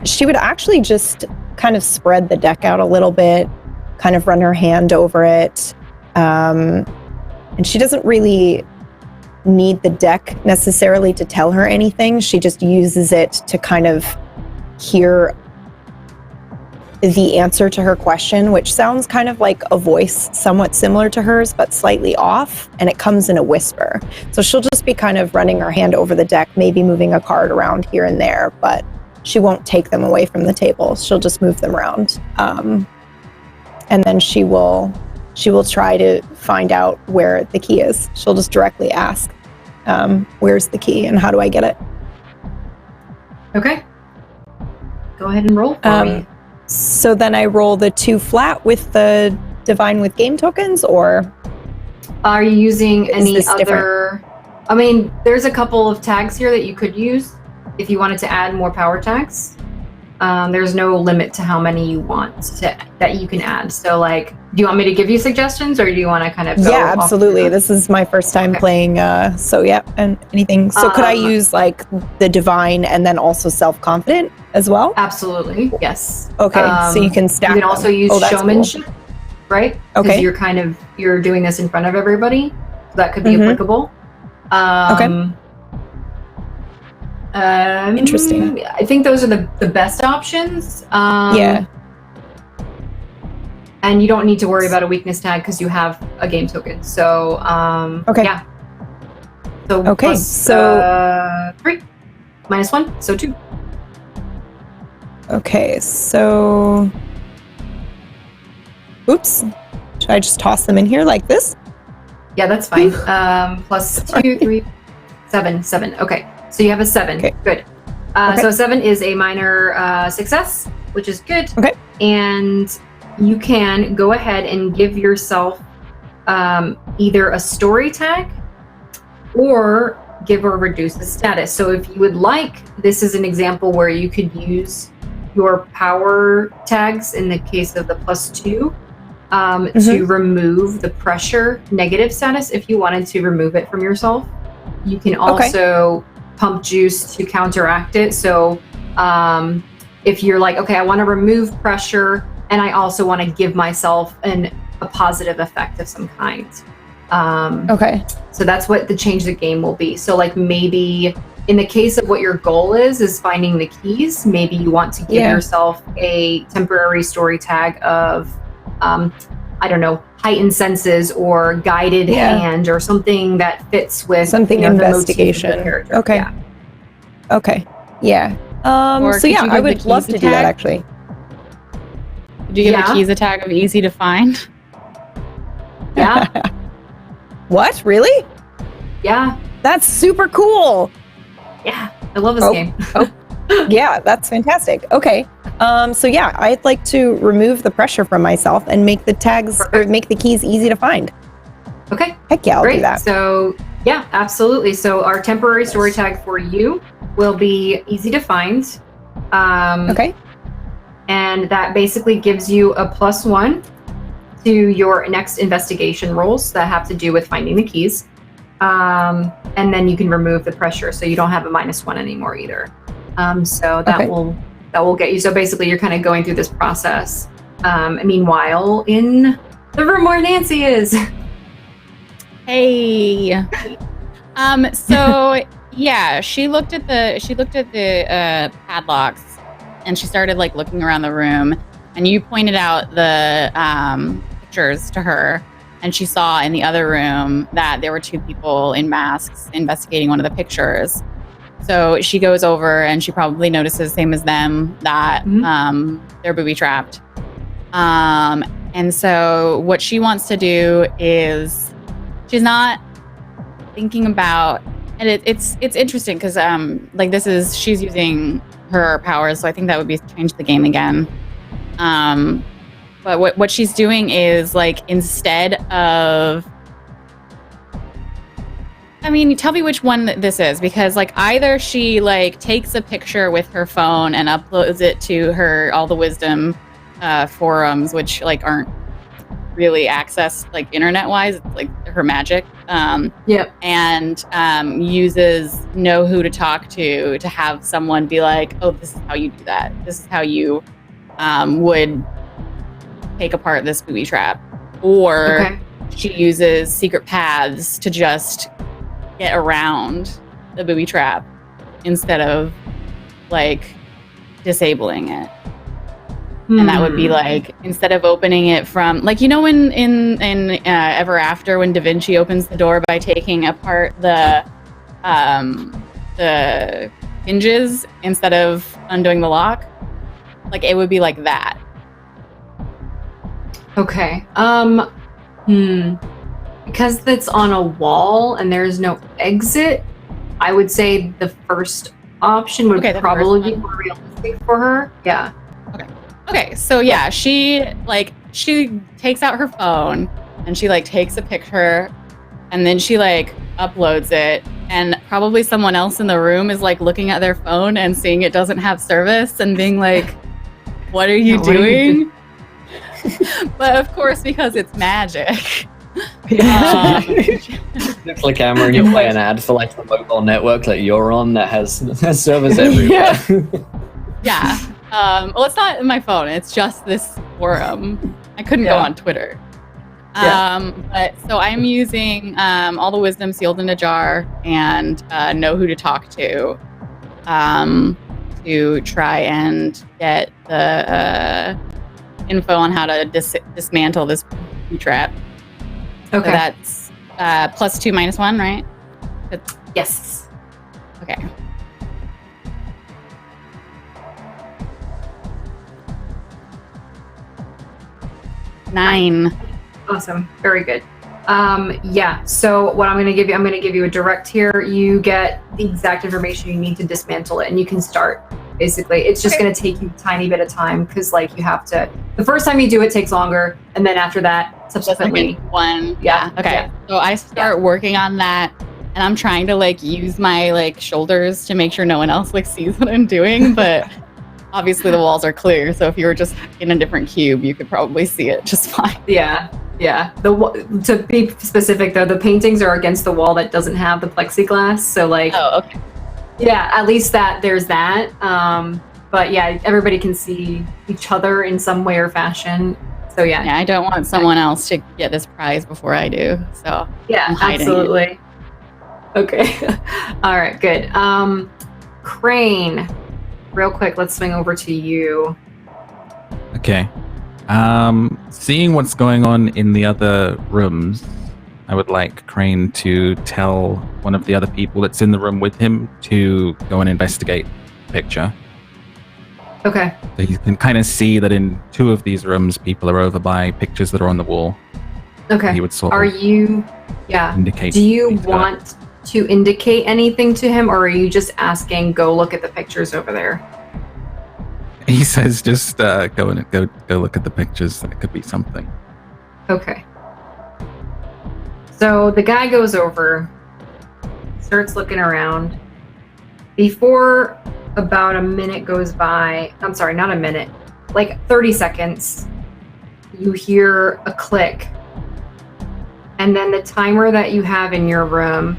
she would actually just kind of spread the deck out a little bit, kind of run her hand over it. And she doesn't really need the deck necessarily to tell her anything. She just uses it to kind of hear the answer to her question, which sounds kind of like a voice somewhat similar to hers, but slightly off, and it comes in a whisper. So she'll just be kind of running her hand over the deck, maybe moving a card around here and there, but she won't take them away from the table. She'll just move them around. And then she will try to find out where the key is. She'll just directly ask, where's the key and how do I get it? Okay. Go ahead and roll for me. So then I roll the 2 flat with the divine with game tokens, or Are you using Is any this other? I mean, there's a couple of tags here that you could use if you wanted to add more power tags. There's no limit to how many you want that you can add. So, like, do you want me to give you suggestions, or do you want to kind of go yeah, off absolutely. the- This is my first time Okay. playing. So yeah, and anything. So could I Um, use like the divine and then also self-confident as well? Absolutely, yes. Okay, so you can stack You can them. also use Oh, that's cool. showmanship, right? 'Cause Okay. you're doing this in front of everybody, so that could be Mhm. applicable. Interesting. I think those are the best options. Yeah. And you don't need to worry about a weakness tag because you have a game token. So, Okay. yeah. So, Okay, plus, so- 3 minus 1, so 2. Okay, so oops. Should I just toss them in here like this? Yeah, that's fine. Plus 2, 3, 7. Okay, so you have a 7. Okay. Good. Okay. So 7 is a minor success, which is good. Okay. And you can go ahead and give yourself either a story tag or give or reduce the status. So if you would like, this is an example where you could use your power tags in the case of the +2 to remove the pressure negative status if you wanted to remove it from yourself. You can also pump juice to counteract it. So if you're like, okay, I want to remove pressure and I also want to give myself a positive effect of some kind. So that's what the change the game will be. So like maybe in the case of what your goal is finding the keys, maybe you want to give yourself a temporary story tag of, I don't know, heightened senses or guided hand or something that fits with something investigation. The motif of the character. Okay. Yeah. Okay. Yeah. Or So could yeah, you I give would the love keys to a do that tag? actually. Did you give the keys a tag of easy to find? Yeah. What? Really? Yeah. That's super cool. Yeah. I love this game. Yeah, that's fantastic. Okay. So yeah, I'd like to remove the pressure from myself and make the tags or make the keys easy to find. Okay. Heck yeah, I'll Great. do that. So yeah, absolutely. So our temporary story tag for you will be easy to find. Okay. And that basically gives you a +1 to your next investigation rolls that have to do with finding the keys. And then you can remove the pressure, so you don't have a -1 anymore either. So that will get you. So basically, you're kind of going through this process. Meanwhile, in the room where Nancy is. Hey. So yeah, she looked at the padlocks, and she started like looking around the room. And you pointed out the pictures to her, and she saw in the other room that there were 2 people in masks investigating one of the pictures. So she goes over and she probably notices, same as them, that they're booby trapped. And so what she wants to do is, she's not thinking about, and it's interesting because she's using her powers, so I think that would be change the game again. But what she's doing is like, instead of, I mean, tell me which one this is, because like either she like takes a picture with her phone and uploads it to her all the wisdom forums, which like aren't really accessed like internet wise, it's like her magic. And uses know who to talk to have someone be like, oh, this is how you do that. This is how you would take apart this booby trap. Or she uses secret paths to just get around the booby trap instead of like disabling it. And that would be like, instead of opening it from, like, you know, in Ever After, when Da Vinci opens the door by taking apart the hinges instead of undoing the lock, like it would be like that. Okay. Because it's on a wall and there's no exit, I would say the first option would probably be more realistic for her. Yeah. Okay, so yeah, she takes out her phone and she like takes a picture and then she like uploads it, and probably someone else in the room is like looking at their phone and seeing it doesn't have service and being like, what are you doing? But of course, because it's magic. Looks like camera and you play an ad for like the mobile network that you're on that has servers everywhere. Yeah. Well, it's not my phone. It's just this forum. I couldn't go on Twitter. But so I'm using all the wisdom sealed in a jar and know who to talk to try and get the info on how to dismantle this trap. Okay. So that's +2 -1, right? Yes. Okay. Nine. Awesome. Very good. So what I'm going to give you a direct here. You get the exact information you need to dismantle it, and you can start. Basically, it's just going to take you a tiny bit of time because, like, you have to. The first time you do it takes longer, and then after that, subsequently, one. Yeah. Okay. Yeah. So I start working on that, and I'm trying to like use my like shoulders to make sure no one else like sees what I'm doing, but obviously the walls are clear, so if you were just in a different cube, you could probably see it just fine. Yeah. To be specific, though, the paintings are against the wall that doesn't have the plexiglass. So, like, Oh, okay. yeah, at least there's that. But yeah, everybody can see each other in some way or fashion. So yeah. Yeah, I don't want someone else to get this prize before I do. So Yeah, I'm hiding absolutely. Okay. All right, good. Crane, real quick, let's swing over to you. Okay. Seeing what's going on in the other rooms, I would like Crane to tell one of the other people that's in the room with him to go and investigate the picture. Okay. So you can kind of see that in 2 of these rooms, people are over by pictures that are on the wall. Okay. He would sort Are of you, indicate. do you these want to indicate anything to him, or are you just asking, go look at the pictures over there? He says, just go look at the pictures. It could be something. Okay. So the guy goes over, starts looking around. Before about a minute goes by, I'm sorry, not a minute, like 30 seconds, you hear a click. And then the timer that you have in your room,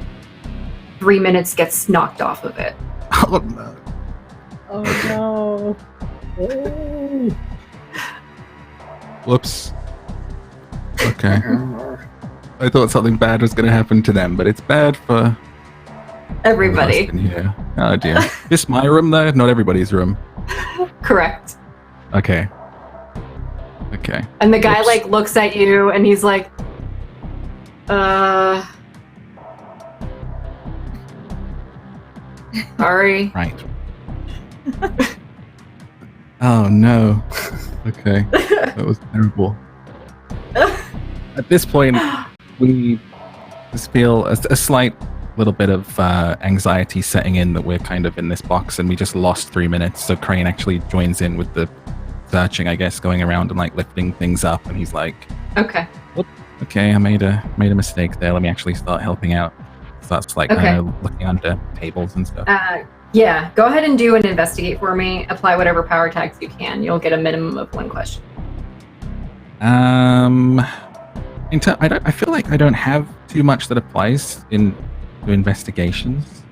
3 minutes gets knocked off of it. Oh no. Oh no. Whoops. Okay. I thought something bad was going to happen to them, but it's bad for Everybody. in here. Oh dear. This my room though, not everybody's room. Correct. Okay. Okay. And the guy Whoops. like looks at you and he's like, sorry. Right. Oh no. Okay. That was terrible. At this point, we just feel a slight little bit of anxiety setting in that we're kind of in this box and we just lost 3 minutes. So Crane actually joins in with the searching, I guess, going around and like lifting things up. And he's like, Okay. okay, I made a mistake there. Let me actually start helping out. Starts like Okay. kind of looking under tables and stuff. Yeah, go ahead and do an investigate for me. Apply whatever power tags you can. You'll get a minimum of 1 question. I feel like I don't have too much that applies to investigations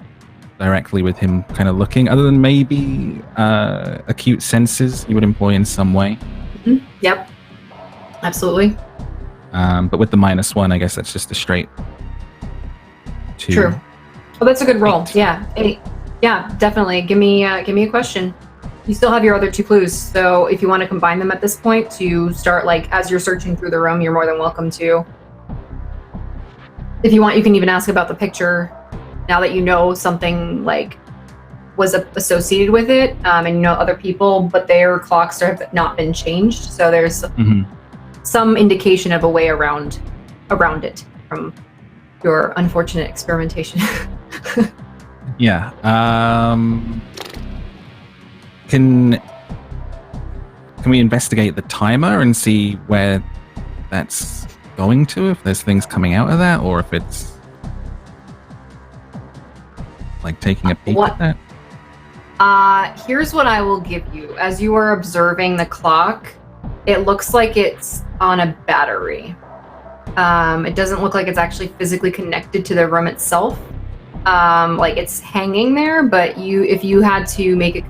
directly with him kind of looking, other than maybe acute senses he would employ in some way. Mm-hmm. Yep. Absolutely. But with the -1, I guess that's just a straight 2. True. Well, that's a good roll. 8. Yeah. 8. Yeah, definitely. Give me a question. You still have your other 2 clues, so if you want to combine them at this point to start, like, as you're searching through the room, you're more than welcome to. If you want, you can even ask about the picture now that you know something, like, was associated with it, and you know other people, but their clocks have not been changed, so there's some indication of a way around it from your unfortunate experimentation. Yeah. Can we investigate the timer and see where that's going to? If there's things coming out of that, or if it's like taking a peek at that? Here's what I will give you. As you are observing the clock, it looks like it's on a battery. It doesn't look like it's actually physically connected to the room itself. Like it's hanging there, but if you had to make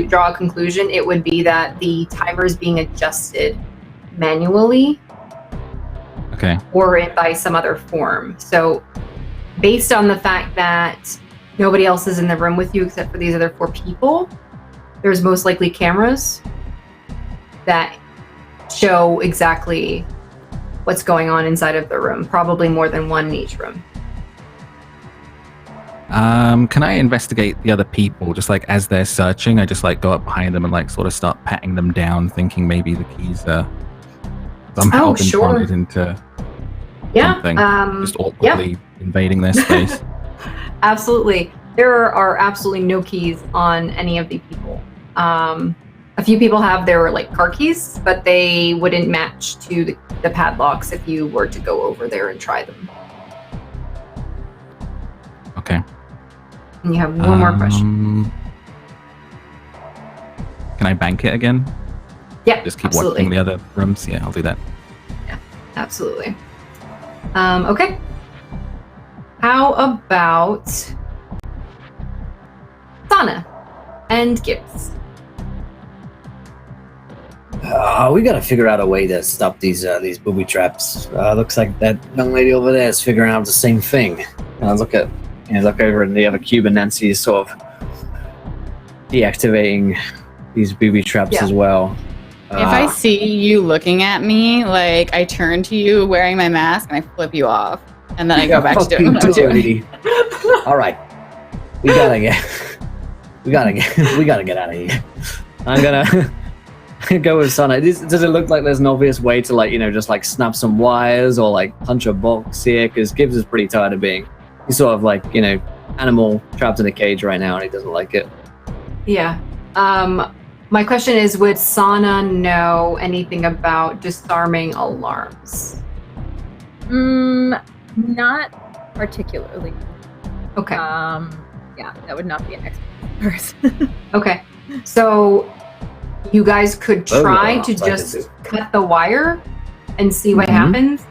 draw a conclusion, it would be that the timer is being adjusted manually. Okay. Or by some other form. So based on the fact that nobody else is in the room with you except for these other 4 people, there's most likely cameras that show exactly what's going on inside of the room, probably more than 1 in each room. Can I investigate the other people? Just like as they're searching, I just like go up behind them and like sort of start patting them down, thinking maybe the keys are somehow been planted into something. Just awkwardly invading their space. Absolutely. There are absolutely no keys on any of the people. A few people have their like car keys, but they wouldn't match to the padlocks if you were to go over there and try them. Okay. And you have one more question. Can I I bank it again? Yeah, Just keep absolutely. watching the other rooms? Yeah, I'll do that. Absolutely. Okay. How about Sana and Gibbs? We gotta figure out a way to stop these booby traps. Looks like that young lady over there is figuring out the same thing. Look over in the other cube, and Nancy is sort of deactivating these booby traps as well. If I see you looking at me, like I turn to you wearing my mask and I flip you off, and then I go back to doing what I'm doing. All right, we gotta get out of here. I'm gonna go with Sana. Does it look like there's an obvious way to just like snap some wires or like punch a box here? Because Gibbs is pretty tired of being he's sort of like animal trapped in a cage right now, and he doesn't like it. Yeah. My question is, would Sana know anything about disarming alarms? Not particularly. Okay. Yeah, that would not be an expert. Okay. So you guys could try to alarms, I just can do. cut the wire and see what happens.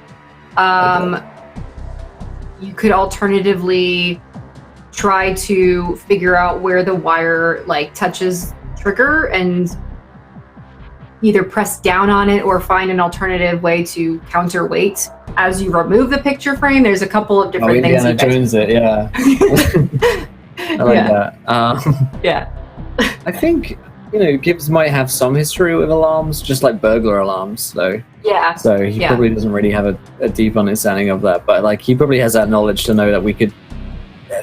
You could alternatively try to figure out where the wire like touches trigger and either press down on it or find an alternative way to counterweight as you remove the picture frame. There's a couple of different things. Indiana Jones it, yeah. I like that. Yeah. I think Gibbs might have some history with alarms, just like burglar alarms, though. Yeah. So he probably doesn't really have a deep understanding of that, but like he probably has that knowledge to know that we could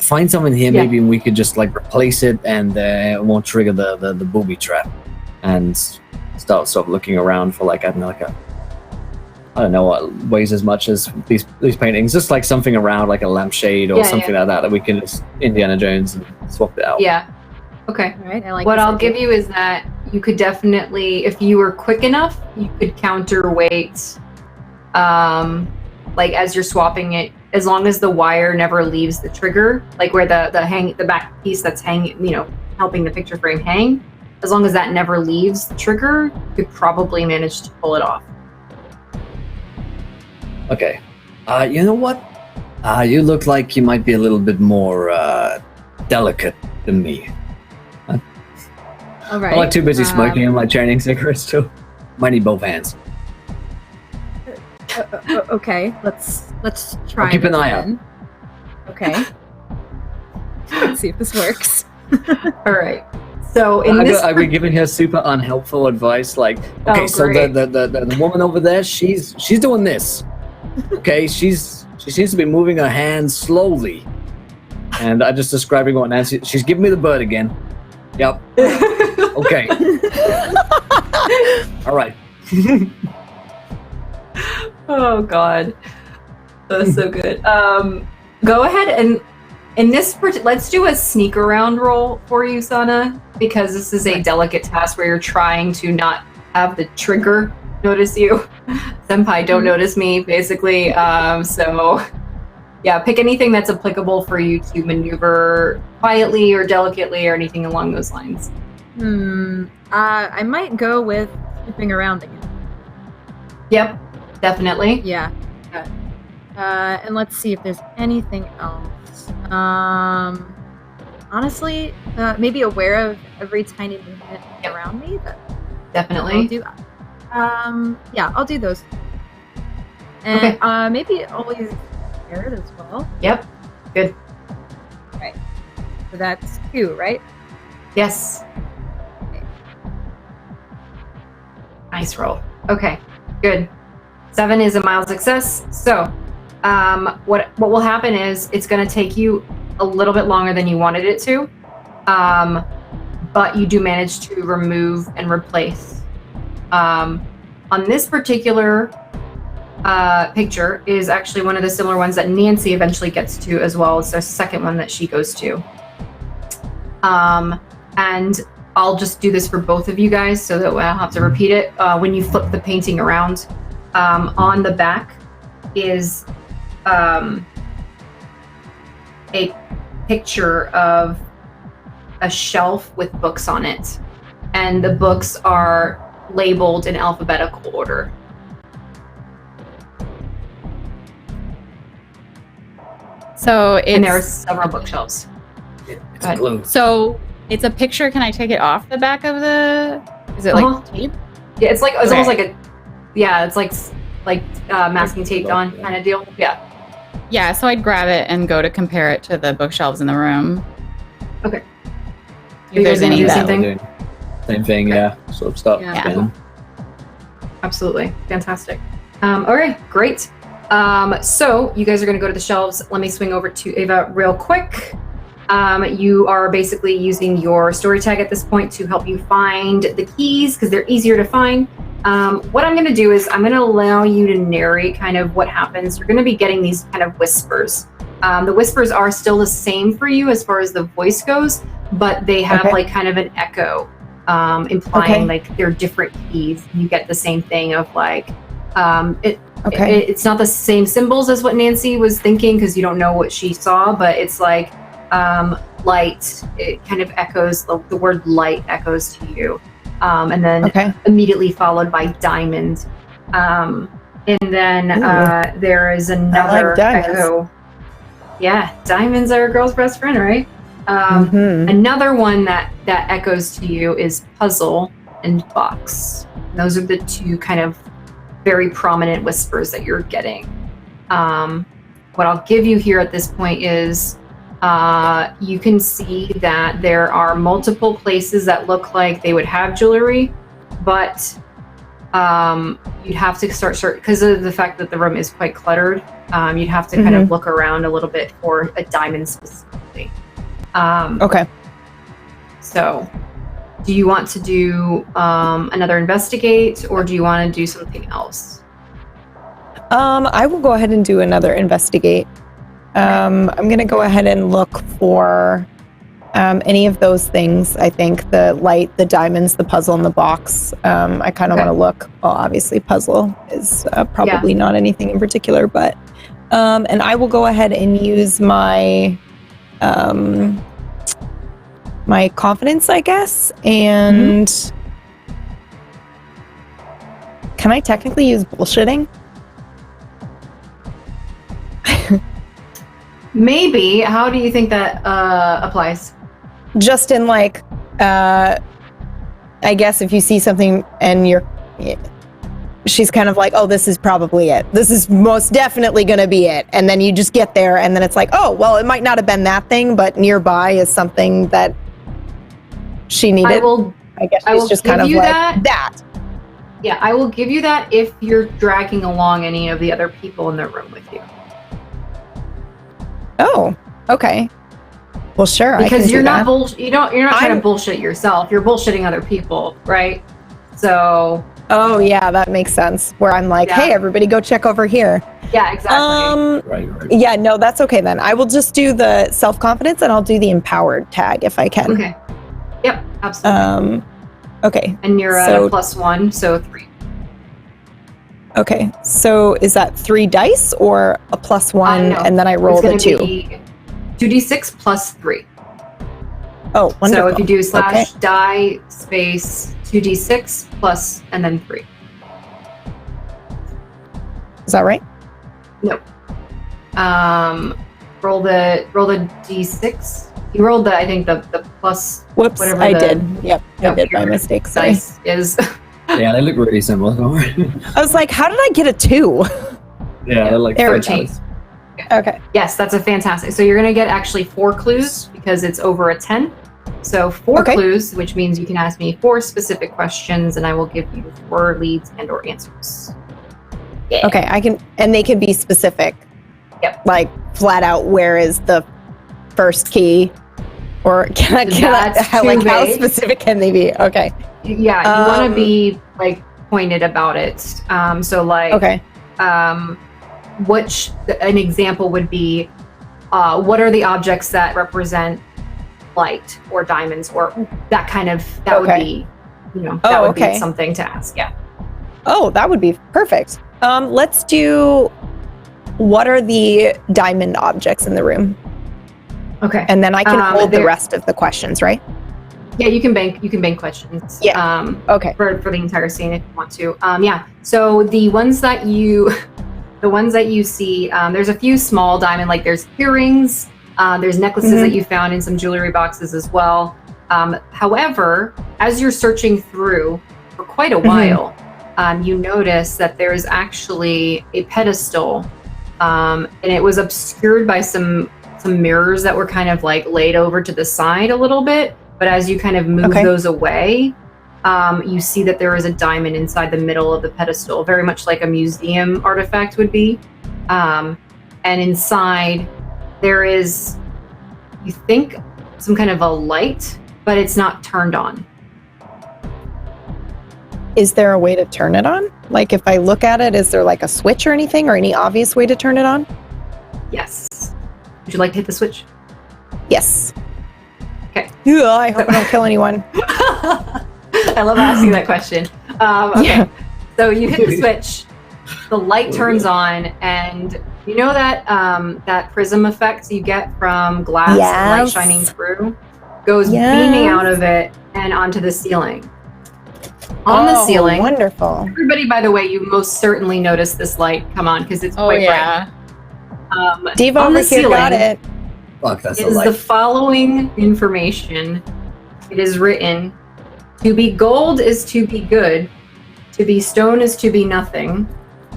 find something here, maybe, and we could just like replace it, and it won't trigger the booby trap, and start sort of looking around for like I don't know what weighs as much as these paintings, just like something around like a lampshade or something like that we can just Indiana Jones and swap it out. Yeah. Okay. All right, I like what this I'll idea. give you is that you could definitely, if you were quick enough, you could counterweight, like as you're swapping it, as long as the wire never leaves the trigger, like where the back piece that's hanging, helping the picture frame hang, as long as that never leaves the trigger, you could probably manage to pull it off. Okay. You know what? You look like you might be a little bit more delicate than me. All right. I'm like too busy smoking. I'm like chaining cigarettes too. Might need both hands. Okay, let's try. I'll keep an this eye out. then. Okay. Let's see if this works. All right. So Are we giving her super unhelpful advice? Like, okay, so great. the woman over there, she's doing this. Okay, she seems to be moving her hands slowly, and I just describing what Nancy. She's giving me the bird again. Yep. Okay. All right. Oh God, that's so good. Go ahead and in this let's do a sneak around roll for you, Sana, because this is a delicate task where you're trying to not have the trigger notice you. Senpai, don't notice me, basically. So yeah, pick anything that's applicable for you to maneuver quietly or delicately or anything along those lines. I might go with snooping around again. Yep, definitely. Yeah. And let's see if there's anything else. Honestly, maybe aware of every tiny movement around me. Definitely. I'll do those. And maybe always prepared as well. Yep. Good. Right. So that's 2, right? Yes. Okay. Nice roll. Okay. Good. 7 is a mild success. So, what will happen is it's going to take you a little bit longer than you wanted it to, but you do manage to remove and replace. On this particular picture is actually one of the similar ones that Nancy eventually gets to as well. It's the second one that she goes to. And I'll just do this for both of you guys so that I'll have to repeat it. When you flip the painting around, on the back is a picture of a shelf with books on it. and the books are labeled in alphabetical order. So it's, And there are several bookshelves. It's Go ahead. glue. so it's a picture. Can I take it off the back of the? Is it Uh-huh. like tape? Yeah, it's Okay. almost like it's like masking taped on kind of deal. Yeah. Yeah. So I'd grab it and go to compare it to the bookshelves in the room. Okay. If there's gonna any do the that. same thing? Same thing, yeah. Sort of start Yeah. again. Absolutely. Fantastic. All right, great. So you guys are going to go to the shelves. Let me swing over to Ava real quick. You are basically using your story tag at this point to help you find the keys because they're easier to find. What I'm going to do is I'm going to allow you to narrate kind of what happens. You're going to be getting these kind of whispers. The whispers are still the same for you as far as the voice goes, but they have Okay. like kind of an echo, implying like they're different keys. You get the same thing of like, it's not the same symbols as what Nancy was thinking because you don't know what she saw, but it's like light. It kind of echoes, the word light echoes to you. And then immediately followed by diamond. And then there is another echo. Yeah, diamonds are a girl's best friend, right? Another one that echoes to you is puzzle and box. Those are the two kind of very prominent whispers that you're getting. What I'll give you here at this point is you can see that there are multiple places that look like they would have jewelry, but you'd have to start because of the fact that the room is quite cluttered. You'd have to kind of look around a little bit for a diamond specifically. So do you want to do another investigate, or do you want to do something else? I will go ahead and do another investigate. I'm going to go ahead and look for any of those things. I think the light, the diamonds, the puzzle, and the box. I kind of want to look. Well, obviously, puzzle is probably not anything in particular, but and I will go ahead and use my my confidence, I guess. And can I technically use bullshitting? Maybe. How do you think that applies? Just in like, I guess if you see something and she's kind of like, oh, this is probably it. This is most definitely going to be it. And then you just get there and then it's like, oh, well, it might not have been that thing, but nearby is something that she needed. I guess she's just kind of like that. Yeah, I will give you that if you're dragging along any of the other people in the room with you. Oh, okay. Well, sure. Because you're not you're not trying to bullshit yourself. You're bullshitting other people, right? So. Oh yeah, that makes sense. Where I'm like, hey, everybody, go check over here. Yeah, exactly. Right. Yeah, no, that's okay then. I will just do the self-confidence and I'll do the empowered tag if I can. Okay. Yep, absolutely. Okay. And you're at a +1, so 3. Okay, so is that 3 dice or a +1 no. and then I roll the 2? 2d6 plus 3. Oh, wonderful. So if you do / die space 2d6 plus and then 3. Is that right? No. Roll the d6. You rolled the plus. Whoops, whatever I did. Yep, I did by mistake. Sorry. Dice is. Yeah, they look really similar. Don't worry. I was like, how did I get a 2? Yeah, they're like There we 13. go. Okay. Yes, that's a fantastic. So you're going to get actually 4 clues because it's over a 10. So 4 clues, which means you can ask me 4 specific questions and I will give you 4 leads and or answers. Yeah. Okay, I can, and they can be specific. Yep. Like flat out, where is the first key? Or can I like how specific can they be? Okay. Yeah, you want to be like pointed about it. So like, which an example would be, what are the objects that represent light or diamonds or that kind of, that would be, that would be something to ask. Yeah. Oh, that would be perfect. Let's do, what are the diamond objects in the room? Okay. And then I can hold the rest of the questions, right? Yeah, you can bank questions. Yeah. Okay. For the entire scene if you want to. Yeah. So the ones that you see, there's a few small diamond, like there's earrings, there's necklaces that you found in some jewelry boxes as well. However, as you're searching through for quite a while, you notice that there's actually a pedestal, and it was obscured by some mirrors that were kind of like laid over to the side a little bit. But as you kind of move those away, you see that there is a diamond inside the middle of the pedestal, very much like a museum artifact would be. And inside there is, you think, some kind of a light, but it's not turned on. Is there a way to turn it on? Like if I look at it, is there like a switch or anything, or any obvious way to turn it on? Yes. Would you like to hit the switch? Yes. Okay. Yeah, I hope I don't kill anyone. I love asking that question. Okay. Yeah. So you hit the switch, the light turns on, and you know that that prism effect you get from glass light shining through goes beaming out of it and onto the ceiling. On the ceiling. Wonderful. Everybody, by the way, you most certainly noticed this light come on because it's quite bright. Diva over here got it. Fuck, that's is the following information. It is written: to be gold is to be good, to be stone is to be nothing,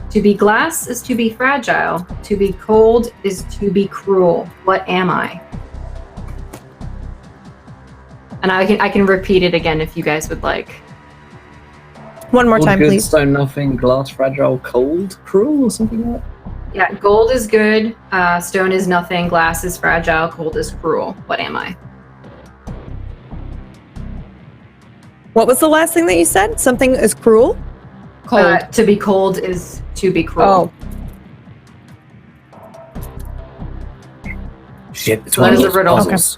to be glass is to be fragile, to be cold is to be cruel. What am I? And I can repeat it again if you guys would like. One more time, good, please. Stone, nothing, glass, fragile, cold, cruel, or something like that. Yeah, gold is good, stone is nothing, glass is fragile, cold is cruel. What am I? What was the last thing that you said? Something is cruel? Cold. To be cold is to be cruel. Shit, it's one of those puzzles.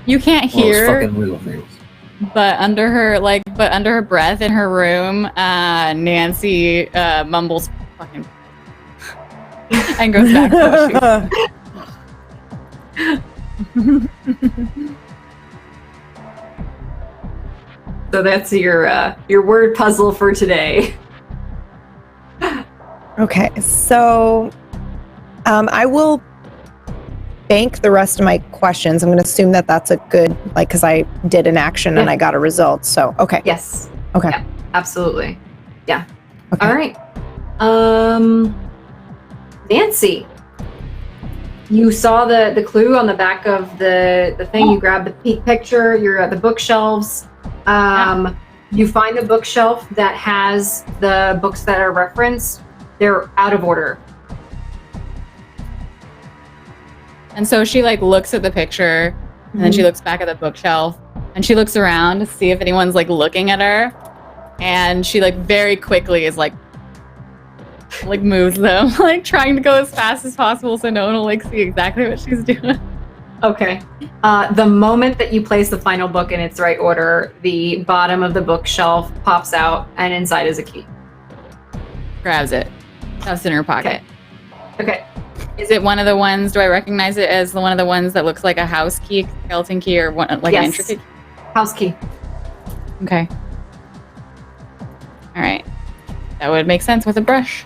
You can't hear, fucking real things. but under her breath in her room, Nancy mumbles fucking and goes back to what she So that's your word puzzle for today. Okay, so I will bank the rest of my questions. I'm going to assume that that's a good, like, because I did an action and I got a result. So, okay. Yes. Okay. Yeah, absolutely. Yeah. Okay. All right. Nancy, you saw the clue on the back of the thing. You grabbed the picture. You're at the bookshelves. You find the bookshelf that has the books that are referenced. They're out of order. And so she like looks at the picture and then she looks back at the bookshelf and she looks around to see if anyone's like looking at her. And she like very quickly is like moves them, like trying to go as fast as possible so no one will like see exactly what she's doing. Okay. The moment that you place the final book in its right order, the bottom of the bookshelf pops out and inside is a key. Grabs it. That's in her pocket. Okay. Is it one of the ones, do I recognize it as one of the ones that looks like a house key, skeleton key, or one, like an intricate key? House key. Okay. All right. That would make sense with a brush.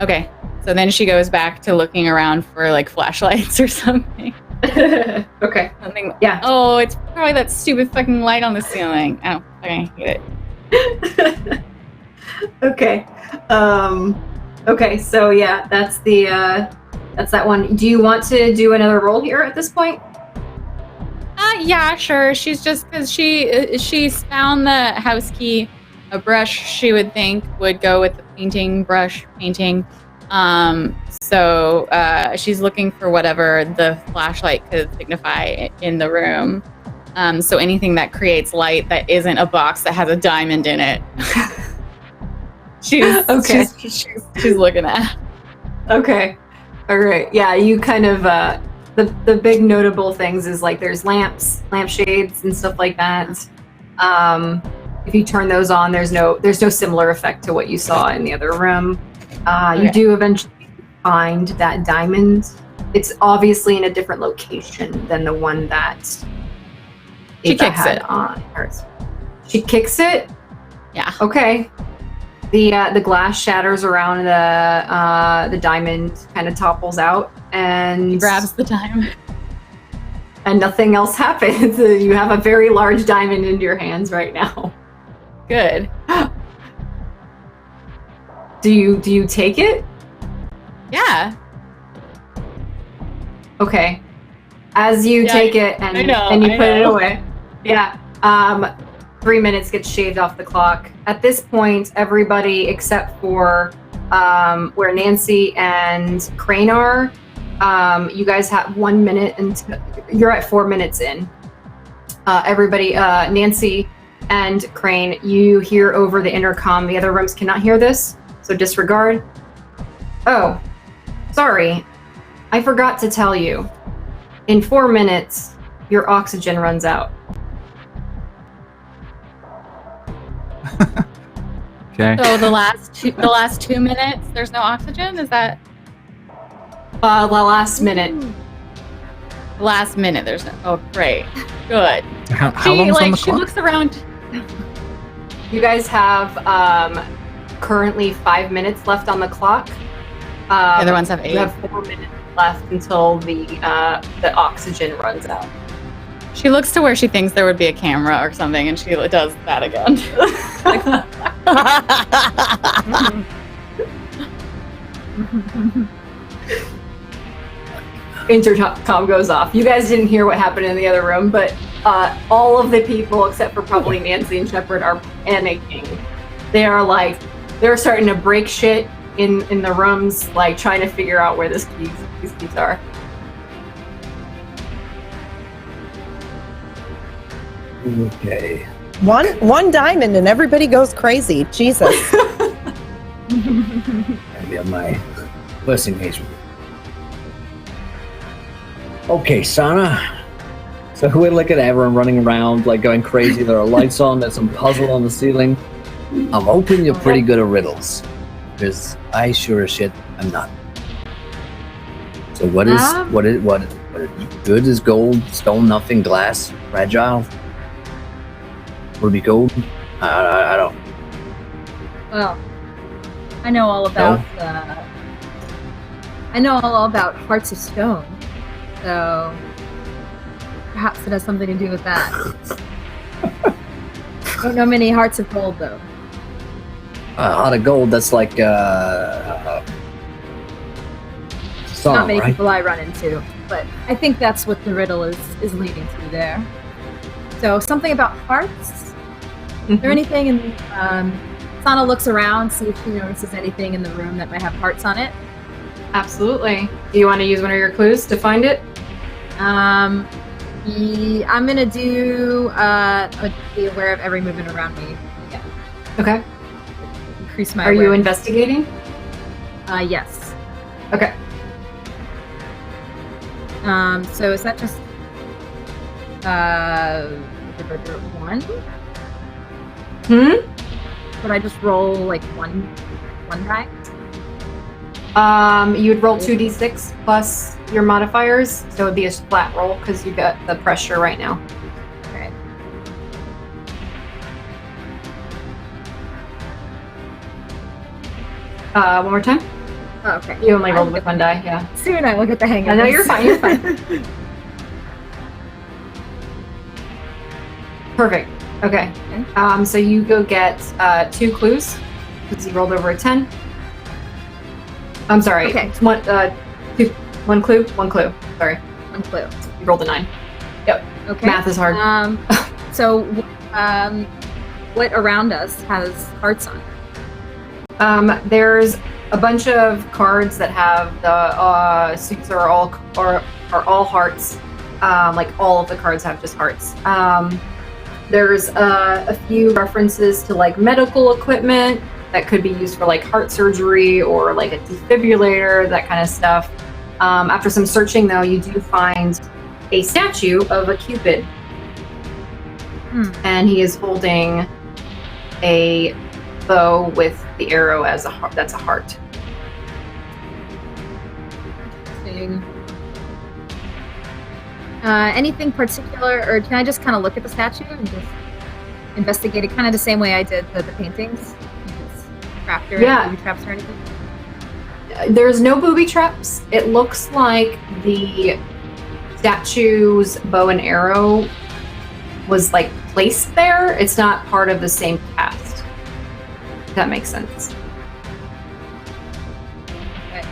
Okay. So then she goes back to looking around for like flashlights or something. Okay. Something. Yeah. Oh, it's probably that stupid fucking light on the ceiling. Oh, I hate it. Okay. Okay, so yeah, that's that one. Do you want to do another roll here at this point? Yeah, sure. She's just because she's found the house key, a brush she would think would go with the painting. So she's looking for whatever the flashlight could signify in the room. So anything that creates light that isn't a box that has a diamond in it. She's looking at. Okay. All right. Yeah, you kind of the big notable things is like there's lampshades and stuff like that. If you turn those on, there's no similar effect to what you saw in the other room. You do eventually find that diamond. It's obviously in a different location than the one that She Ava kicks had it. on hers. She kicks it. Yeah. Okay. The glass shatters around the diamond, kind of topples out, and He grabs the diamond. and nothing else happens. You have a very large diamond in your hands right now. Good. Do you take it? Yeah. Okay. As you Yeah, take it and I know, and you I put it know. away. Yeah. 3 minutes gets shaved off the clock. At this point, everybody except for where Nancy and Crane are, you guys have 1 minute and you're at 4 minutes in. Everybody, Nancy and Crane, you hear over the intercom. The other rooms cannot hear this, so disregard. Oh, sorry. I forgot to tell you. In 4 minutes, your oxygen runs out. Okay. So the last 2 minutes, there's no oxygen. Is that The last minute. the last minute? There's no. Oh, great. Good. How long's on the She clock? looks around. You guys have currently 5 minutes left on the clock. The other ones have 8. You have 4 minutes left until the oxygen runs out. She looks to where she thinks there would be a camera or something, and she does that again. Intercom goes off. You guys didn't hear what happened in the other room, but all of the people except for probably Nancy and Shepard are panicking. They're starting to break shit in the rooms, like trying to figure out where these keys are. Okay. One diamond and everybody goes crazy. Jesus. Maybe on my first engagement. Okay, Sana. So we're looking at everyone running around, like going crazy. There are lights on. There's some puzzle on the ceiling. I'm hoping you're pretty good at riddles, because I sure as shit am not. So what good is gold? Stone, nothing. Glass, fragile. Would it be gold? I don't. Well, I know all about hearts of stone, so perhaps it has something to do with that. Don't know many hearts of gold though. Heart of gold. That's like song, Not many right? people I run into, but I think that's what the riddle is leading to there. So something about hearts. Is there anything in? Sana looks around, see if she notices anything in the room that might have hearts on it. Absolutely. Do you want to use one of your clues to find it? I'm gonna do be aware of every movement around me. Yeah. Okay. Increase my. Are you awareness. investigating? Yes. Okay. So is that just one? Would I just roll like one die? You would roll 2d6 plus your modifiers, so it would be a flat roll because you got the pressure right now. Okay. One more time. Oh, okay. You only rolled with one die, yeah. Soon I will get the hang of I know this. you're fine. You're fine. Perfect. Okay. So you go get 2 clues because you rolled over a 10. I'm sorry. Okay. One clue. Sorry, One clue. you rolled a 9. Yep. Okay. Math is hard. So, what around us has hearts on? There's a bunch of cards that have the suits are all hearts. Like all of the cards have just hearts. There's a few references to like medical equipment that could be used for like heart surgery or like a defibrillator, that kind of stuff. After some searching though, you do find a statue of a Cupid. And he is holding a bow with the arrow as a heart. That's a heart. Interesting. Anything particular, or can I just kind of look at the statue and just investigate it kind of the same way I did the paintings? Trapped or Yeah. booby traps or anything? There's no booby traps. It looks like the statue's bow and arrow was like placed there. It's not part of the same cast. If that makes sense. Okay.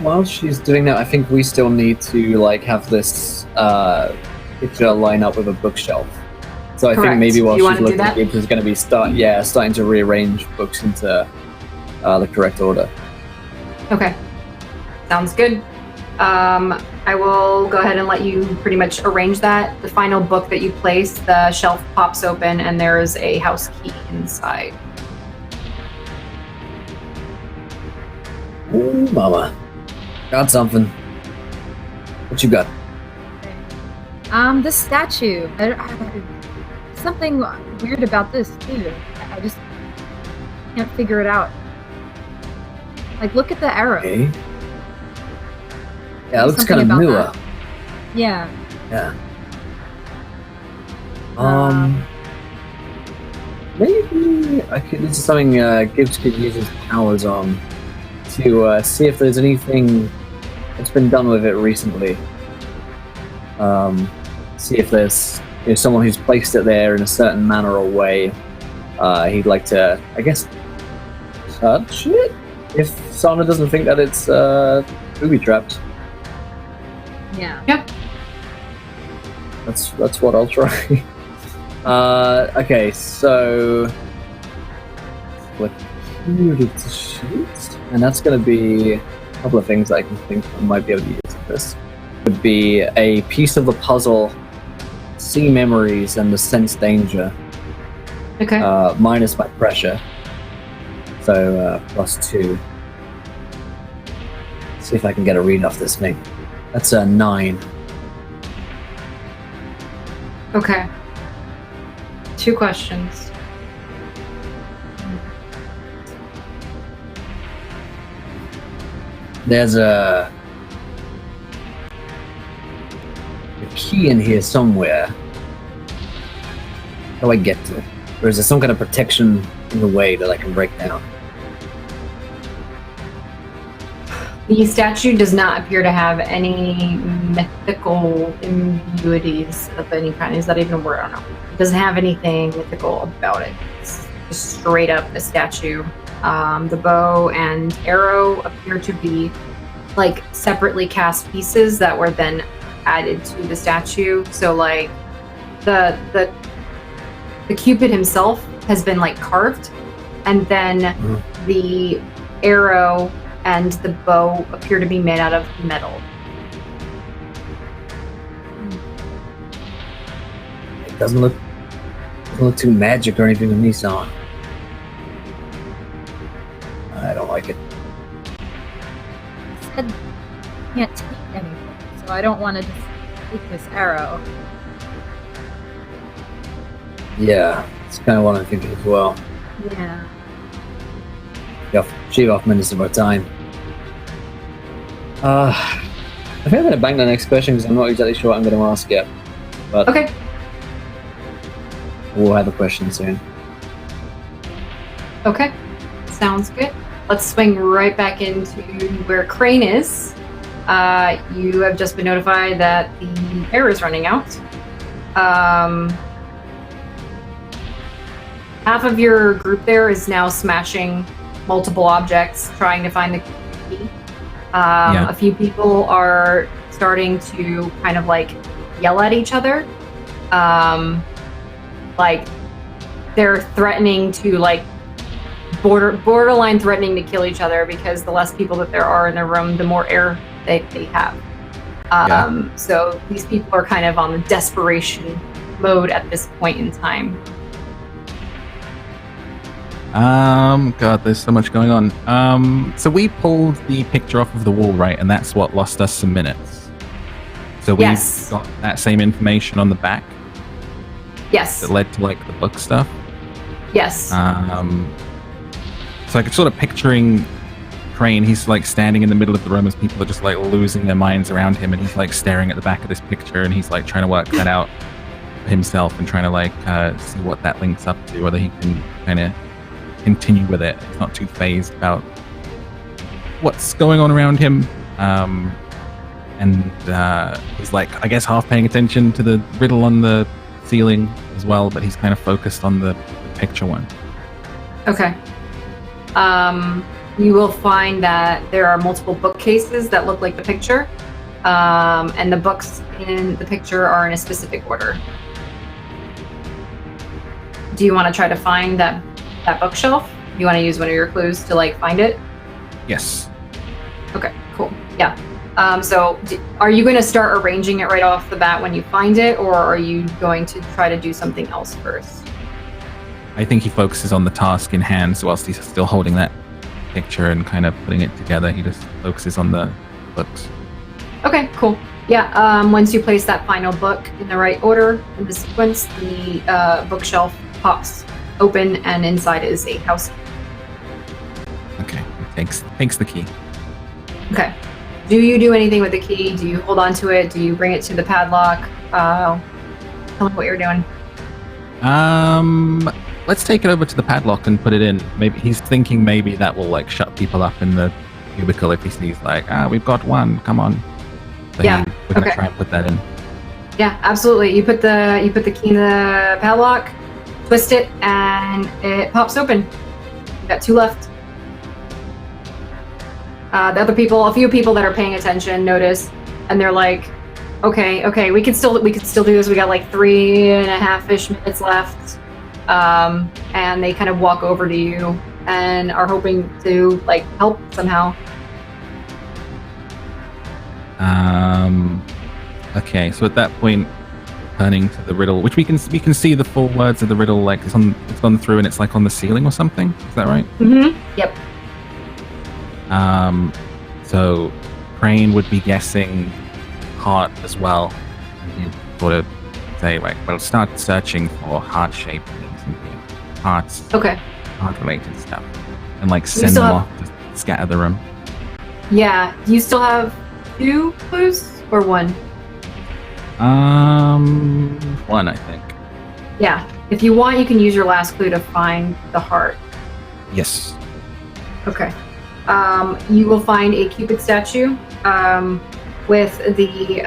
While she's doing that, I think we still need to like have this picture line up with a bookshelf. So I Correct. think maybe while You she's wanna do looking, that? it's going to be starting to rearrange books into the correct order. Okay. Sounds good. I will go ahead and let you pretty much arrange that. The final book that you place, the shelf pops open and there is a house key inside. Ooh, mama. Got something. What you got? This statue. Something weird about this too. I just can't figure it out. Like, look at the arrow. Okay. Yeah, it looks Something kind of about newer. that. Yeah. Yeah. Maybe this is something Gibbs could use his powers on to see if there's anything that's been done with it recently. See if there's someone who's placed it there in a certain manner or way. He'd like to, I guess, touch it if Sana doesn't think that it's booby trapped. Yeah. Yep. That's what I'll try. Okay, so click here to shoot, and that's going to be a couple of things I can think I might be able to use with this. Would be a piece of the puzzle, see memories, and the sense danger. Okay. Minus my pressure, so +2. See if I can get a read off this thing. That's a 9. Okay. 2 questions. There's a key in here somewhere. How do I get to it? Or is there some kind of protection in the way that I can break down? The statue does not appear to have any mythical imbuities of any kind. Is that even a word? I don't know. It doesn't have anything mythical about it. It's just straight up a statue. The bow and arrow appear to be like separately cast pieces that were then added to the statue. So like the Cupid himself has been like carved, and then the arrow and the bow appear to be made out of metal. It doesn't look too magic or anything to me, son. I don't like it. Said can't take anything, so I don't want to just take this arrow. Yeah, it's kind of what I'm thinking as well. Yeah. Shave off minutes of our time. I think I'm going to bang the next question because I'm not exactly sure what I'm going to ask yet. But Okay. we'll have a question soon. Okay. Sounds good. Let's swing right back into where Crane is. You have just been notified that the air is running out. Half of your group there is now smashing multiple objects, trying to find the key. A few people are starting to kind of like yell at each other. Like they're threatening to like borderline threatening to kill each other because the less people that there are in the room, the more air they have. So these people are kind of on the desperation mode at this point in time. God, there's so much going on. So we pulled the picture off of the wall, right? And that's what lost us some minutes. So we Yes. got that same information on the back Yes. that led to like the book stuff. Yes. So I could sort of picturing Crane, he's like standing in the middle of the room as people are just like losing their minds around him, and he's like staring at the back of this picture, and he's like trying to work that out for himself and trying to like see what that links up to, whether he can kind of continue with it. He's not too fazed about what's going on around him, and he's like, I guess, half paying attention to the riddle on the ceiling as well, but he's kind of focused on the picture one. Okay. You will find that there are multiple bookcases that look like the picture, and the books in the picture are in a specific order. Do you want to try to find that bookshelf? You want to use one of your clues to like find it? Yes. Okay, cool. Yeah. So are you going to start arranging it right off the bat when you find it, or are you going to try to do something else first? I think he focuses on the task in hand, so whilst he's still holding that picture and kind of putting it together, he just focuses on the books. Okay, cool. Yeah, once you place that final book in the right order in the sequence, the bookshelf pops open, and inside is a house. Okay, he takes the key. Okay. Do you do anything with the key? Do you hold on to it? Do you bring it to the padlock? Tell me what you're doing. Let's take it over to the padlock and put it in. Maybe he's thinking maybe that will like shut people up in the cubicle if he sees like, we've got one, come on. So Yeah, we're gonna okay. try and put that in. Yeah, absolutely. You put the key in the padlock, twist it, and it pops open. You got 2 left. A few people that are paying attention notice, and they're like, okay, we could still do this. We got like 3.5-ish minutes left. And they kind of walk over to you and are hoping to like help somehow. Okay, so at that point, turning to the riddle, which we can see the full words of the riddle, like it's gone through and it's like on the ceiling or something. Is that right? Mm-hmm. Yep. So Crane would be guessing heart as well, and he'd sort of say like, well, start searching for heart-shaped things and hearts, Okay. heart-related stuff, and like send them off to scatter the room. Yeah. Do you still have 2 clues or 1? 1, I think. Yeah. If you want, you can use your last clue to find the heart. Yes. Okay. You will find a Cupid statue with the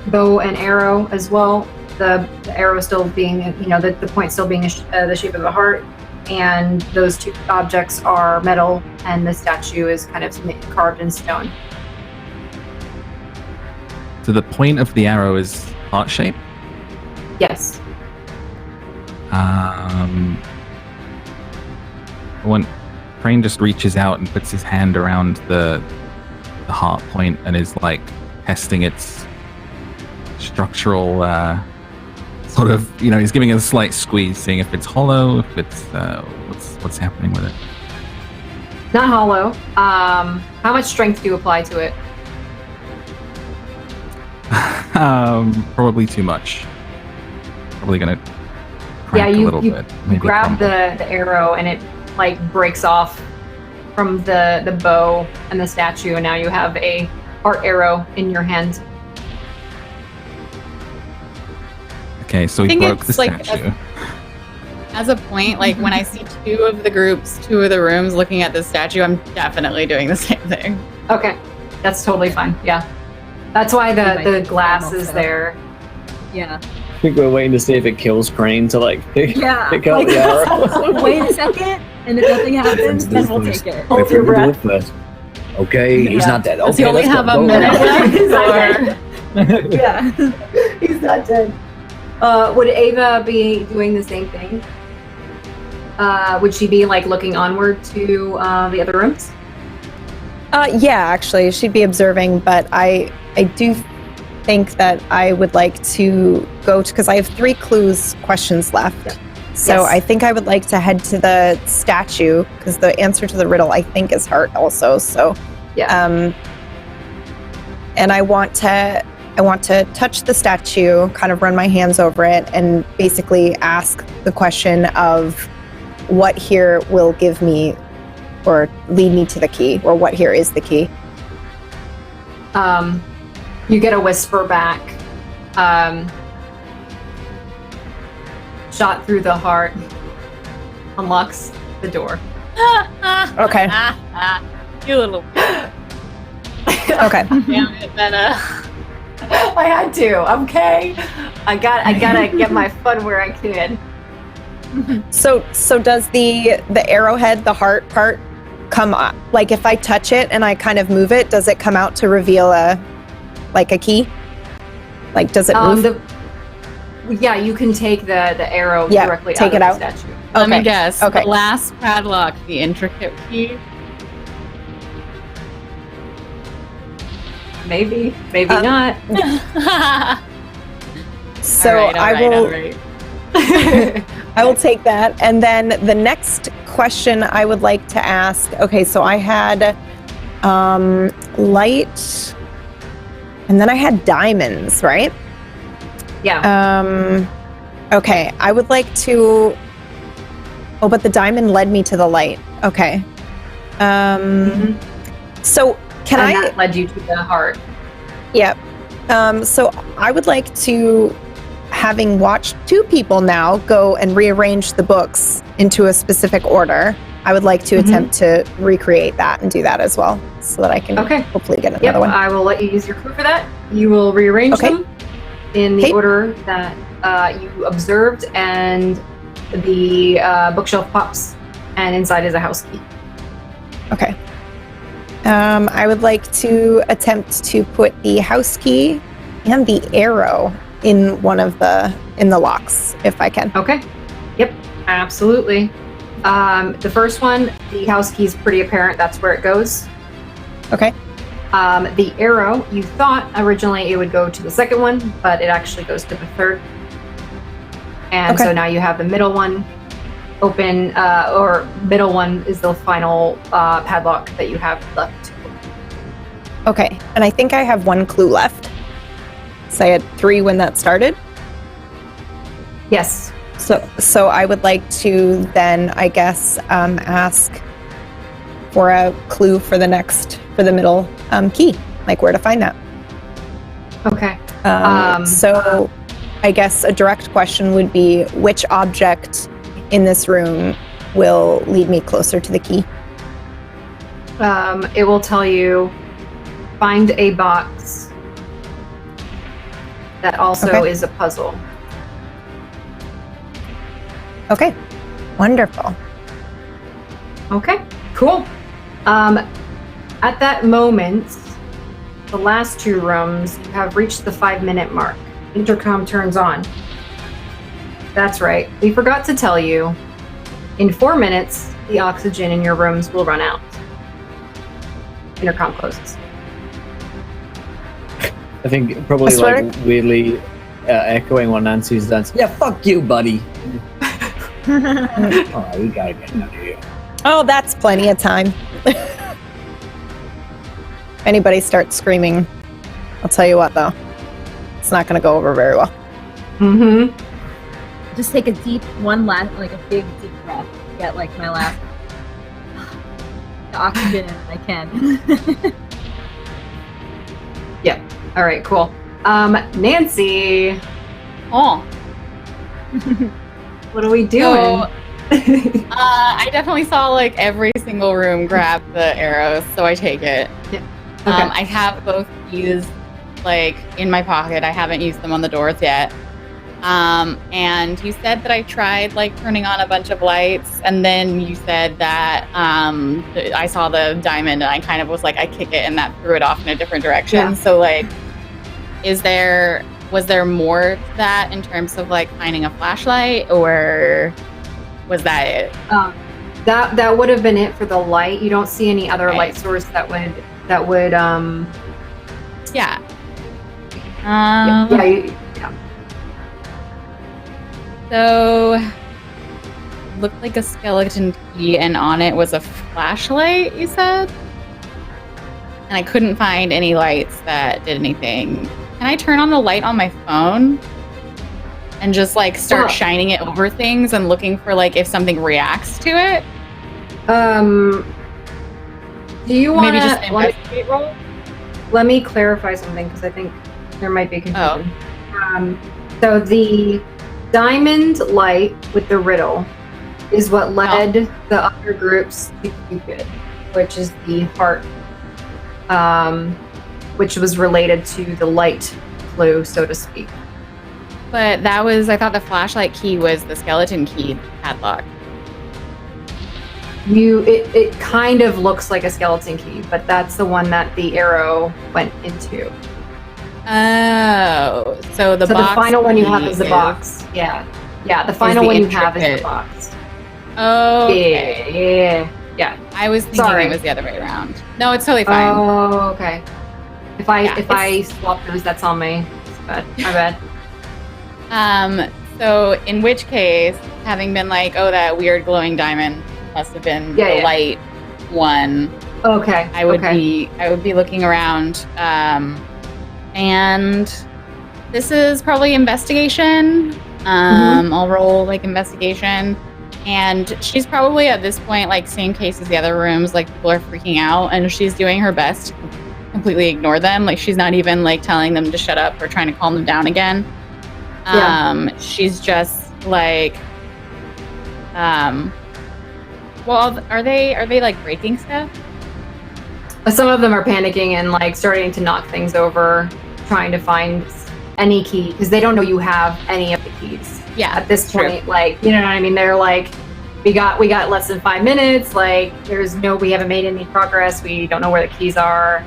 bow and arrow as well. The arrow still being, the point still being the shape of a heart. And those 2 objects are metal, and the statue is kind of carved in stone. So the point of the arrow is heart-shaped? Yes. Crane just reaches out and puts his hand around the heart point and is like testing its structural sort of, he's giving it a slight squeeze, seeing if it's hollow, if it's what's happening with it. Not hollow. How much strength do you apply to it? Probably too much. Probably gonna crack a little bit. Maybe grab crumble. the arrow, and it like breaks off from the bow and the statue, and now you have a heart arrow in your hand. Okay, so I he think broke the it's like statue. As a point, like when I see 2 of the groups, 2 of the rooms looking at the statue, I'm definitely doing the same thing. Okay, that's totally fine. Yeah, that's why the glass is there. Yeah. I think we're waiting to see if it kills Crane to like pick up the arrow. Wait a second, and if nothing happens, then we'll take it. Wait for him to do it first. Okay, he's not dead. Does Okay, he only let's have go. a minute left? Or... Yeah, he's not dead. Would Ava be doing the same thing? Would she be like looking onward to the other rooms? Yeah, actually, she'd be observing, but I do think that I would like to go to, because I have 3 questions left. So Yes. I think I would like to head to the statue, because the answer to the riddle, I think, is heart also. So, Yeah. and I want to touch the statue, kind of run my hands over it, and basically ask the question of what here will give me or lead me to the key, or what here is the key. You get a whisper back. Shot through the heart unlocks the door. Okay. You little. Okay. Damn it, Benna. I had to. Okay. I gotta get my fun where I can. So does the arrowhead, the heart part, come up? Like if I touch it and I kind of move it, does it come out to reveal a key? Like does it move? Yeah, you can take the arrow directly take out it of out. the statue. Let me guess. Okay. The last padlock, the intricate key. Maybe not. So All right. I will take that. And then the next question I would like to ask. Okay, so I had light, and then I had diamonds, right? Yeah. Okay, I would like to. Oh, but the diamond led me to the light. Okay. So can that led you to the heart. Yep. So I would like to, having watched two people now go and rearrange the books into a specific order, I would like to attempt to recreate that and do that as well, so that I can hopefully get another one. I will let you use your clue for that. You will rearrange them in the order that you observed, and the bookshelf pops, and inside is a house key. Okay. I would like to attempt to put the house key and the arrow in one of the locks, if I can. Okay. Yep. Absolutely. The first one, the house key is pretty apparent. That's where it goes. Okay. The arrow, you thought originally it would go to the second one, but it actually goes to the third. And so now you have the middle one open, or middle one is the final padlock that you have left. Okay, and I think I have one clue left. So I had 3 when that started. Yes. So I would like to then, I guess, ask for a clue for the middle key, like where to find that. Okay. So I guess a direct question would be, which object in this room will lead me closer to the key? It will tell you, find a box that also is a puzzle. Okay, wonderful. Okay, cool. At that moment, the last 2 rooms, you have reached the 5-minute mark. Intercom turns on. That's right. We forgot to tell you. In 4 minutes, the oxygen in your rooms will run out. Intercom closes. I think probably like weirdly echoing what Nancy's done. Yeah, fuck you, buddy. Oh, we gotta get out of here. Oh, that's plenty of time. If anybody starts screaming, I'll tell you what, though. It's not going to go over very well. Just take a big deep breath. Get like my last oxygen in I can. Yep. All right, cool. Nancy. Oh. What are we doing? So, I definitely saw like every single room grab the arrows, so I take it. Yeah. Okay. I have both keys like in my pocket. I haven't used them on the doors yet. And you said that I tried like turning on a bunch of lights, and then you said that I saw the diamond and I kind of was like, I kick it, and that threw it off in a different direction. Yeah. So like, was there more to that in terms of like finding a flashlight, or was that it? That would have been it for the light. You don't see any other light source that would yeah. yeah. So looked like a skeleton key, and on it was a flashlight, you said? And I couldn't find any lights that did anything. Can I turn on the light on my phone and just like start shining it over things and looking for like if something reacts to it? Do you want Maybe just to investigate roll? let me clarify something because I think there might be confusion. So the diamond light with the riddle is what led the other groups to Cupid, which is the heart, which was related to the light clue, so to speak. But that was, I thought the flashlight key was the skeleton key padlock. It kind of looks like a skeleton key, but that's the one that the arrow went into. Oh, so the final one you have key is the box. Yeah, the final one you have is the box. Okay. Yeah. I was thinking it was the other way around. No, it's totally fine. Oh, okay. If I swap those, that's on me. But my bad. So in which case, having been like, oh, that weird glowing diamond must have been the light one. Okay. I would be looking around, and this is probably investigation. I'll roll like investigation, and she's probably at this point like same case as the other rooms. Like people are freaking out, and she's doing her best to completely ignore them. Like she's not even like telling them to shut up or trying to calm them down again. She's just like, well, are they like breaking stuff? Some of them are panicking and like starting to knock things over, trying to find any key because they don't know you have any of the keys. Yeah, at this point, like, you know what I mean? They're like, we got less than 5 minutes. Like, we haven't made any progress. We don't know where the keys are.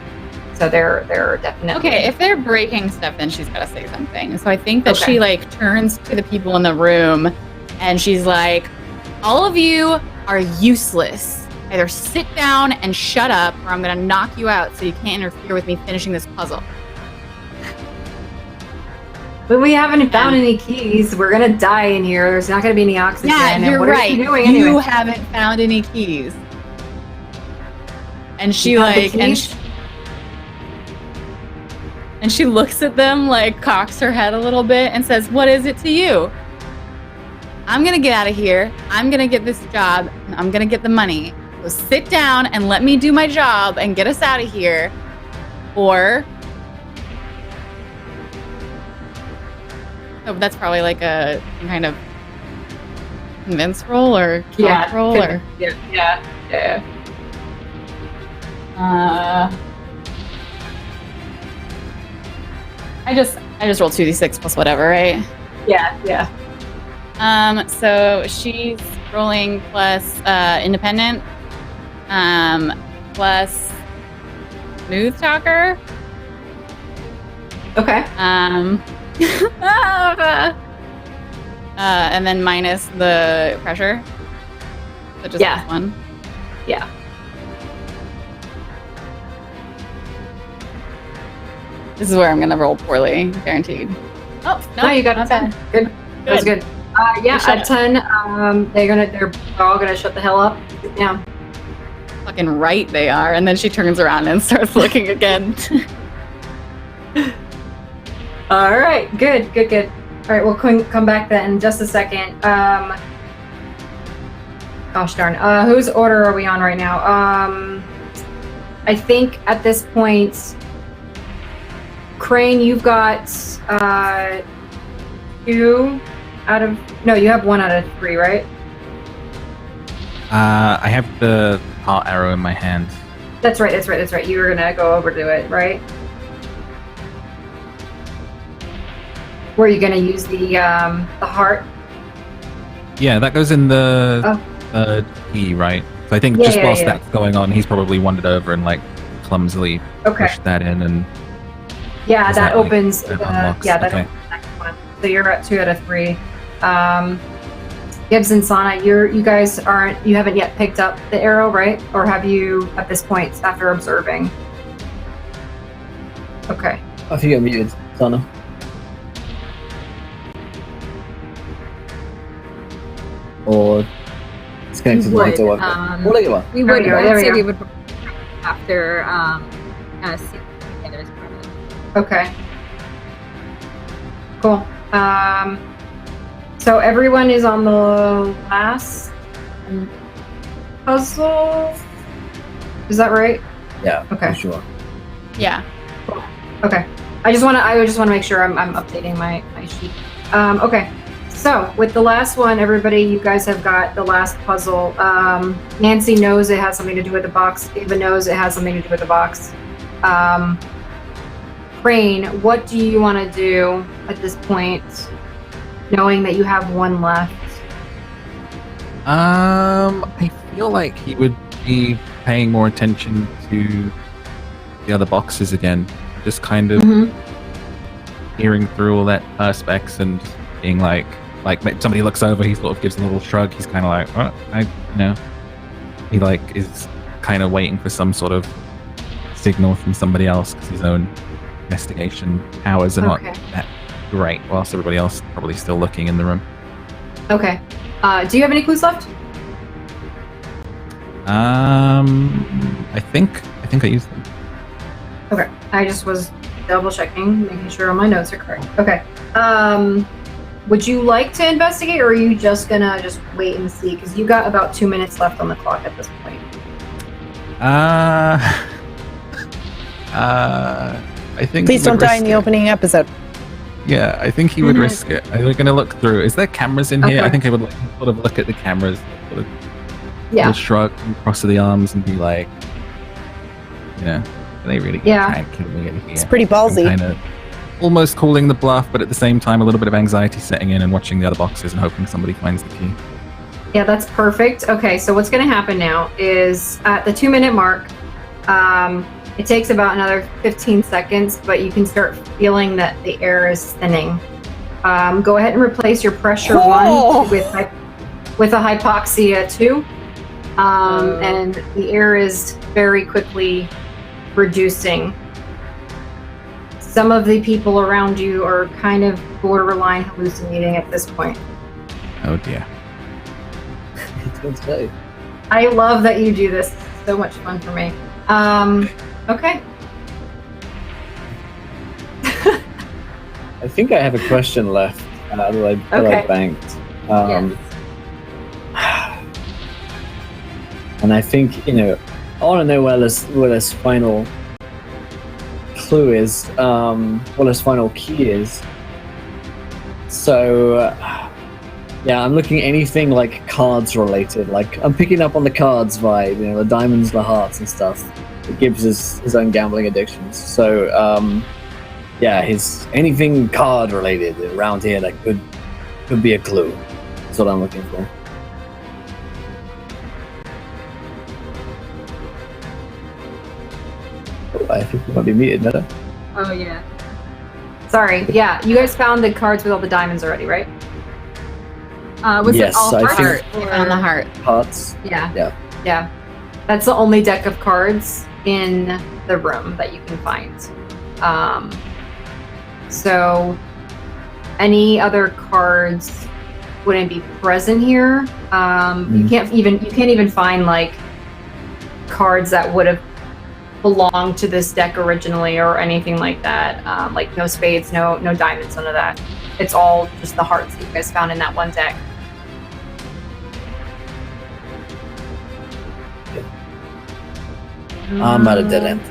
So they're definitely okay. If they're breaking stuff, then she's got to say something. So I think that she like turns to the people in the room, and she's like, "All of you are useless. Either sit down and shut up, or I'm gonna knock you out so you can't interfere with me finishing this puzzle." But we haven't found any keys. We're gonna die in here. There's not gonna be any oxygen. Yeah, you're what right. Are you doing anyway? You haven't found any keys. And she and she looks at them, like cocks her head a little bit and says, "What is it to you? I'm gonna get out of here. I'm gonna get this job. And I'm gonna get the money. So sit down and let me do my job and get us out of here. Or..." Oh, that's probably like a kind of convince roll or roll or yeah. I just rolled 2d6 plus whatever, right? Yeah. So she's rolling plus independent, plus smooth talker. Okay. And then minus the pressure. So just this one. Yeah. This is where I'm gonna roll poorly, guaranteed. Oh no, you got not 10. bad. Good. That was good. At 10, they're all gonna shut the hell up. Sit down. Fucking right they are. And then she turns around and starts looking again. All right, good. All right, we'll come back to that in just a second. Gosh darn. Whose order are we on right now? I think at this point, Crane, you've got 2 out of... No, you have 1 out of 3, right? I have the heart arrow in my hand. That's right. You were gonna go over to it, right? Were you gonna use the heart? Yeah, that goes in the key, right? So I think whilst that's going on, he's probably wandered over and like clumsily pushed that in, and that opens. Unlocks. That opens the next one. So you're at 2 out of 3. Gibbs and Sana, you guys you haven't yet picked up the arrow, right? Or have you at this point after observing? Okay. I think you're muted, Sana. Or it's connected to the network. We would say we would after see together as part of it. Okay. Cool. So everyone is on the last puzzle. Is that right? Yeah. Okay. For sure. Yeah. Okay. I just want to make sure I'm updating my sheet. Okay. So with the last one, everybody, you guys have got the last puzzle. Nancy knows it has something to do with the box. Ava knows it has something to do with the box. Crane, what do you want to do at this point, knowing that you have one left? I feel like he would be paying more attention to the other boxes again. Just kind of hearing through all that perspex and being like somebody looks over, he sort of gives a little shrug. He's kind of like, he like is kind of waiting for some sort of signal from somebody else because his own investigation powers are not that great, whilst everybody else probably still looking in the room. Okay. Do you have any clues left? I think I used them. Okay. I just was double checking, making sure all my notes are correct. Okay. Would you like to investigate, or are you just gonna wait and see? Because you got about 2 minutes left on the clock at this point. I think. Please don't die in the opening episode. Yeah, I think he would risk it. I'm going to look through. Is there cameras in here? Okay. I think I would sort of look at the cameras, sort of Yeah. shrug and cross the arms and be like, are they really going to try and kill me in here? It's pretty ballsy. Kind of almost calling the bluff, but at the same time, a little bit of anxiety setting in and watching the other boxes and hoping somebody finds the key. Yeah, that's perfect. Okay, so what's going to happen now is at the 2 minute mark, it takes about another 15 seconds, but you can start feeling that the air is thinning. Go ahead and replace your pressure 1 with a hypoxia 2. And the air is very quickly reducing. Some of the people around you are kind of borderline hallucinating at this point. Oh dear. I love that you do this. It's so much fun for me. Okay. I think I have a question left that I banked. Yes. And I think, I want to know where this final clue is, what this final key is. So, I'm looking at anything like cards related. Like, I'm picking up on the cards vibe, the diamonds, the hearts and stuff. It gives his own gambling addictions. So, his anything card related around here that could be a clue. That's what I'm looking for. Oh, I think we might be muted, Meta. Oh yeah. Sorry. Yeah, you guys found the cards with all the diamonds already, right? Was Yes, it all I heart? think- On the heart. Hearts. Yeah. That's the only deck of cards in the room that you can find. So any other cards wouldn't be present here. You can't even find like cards that would have belonged to this deck originally or anything like that. Like no spades, no diamonds, none of that. It's all just the hearts that you guys found in that one deck. I'm at a dead end.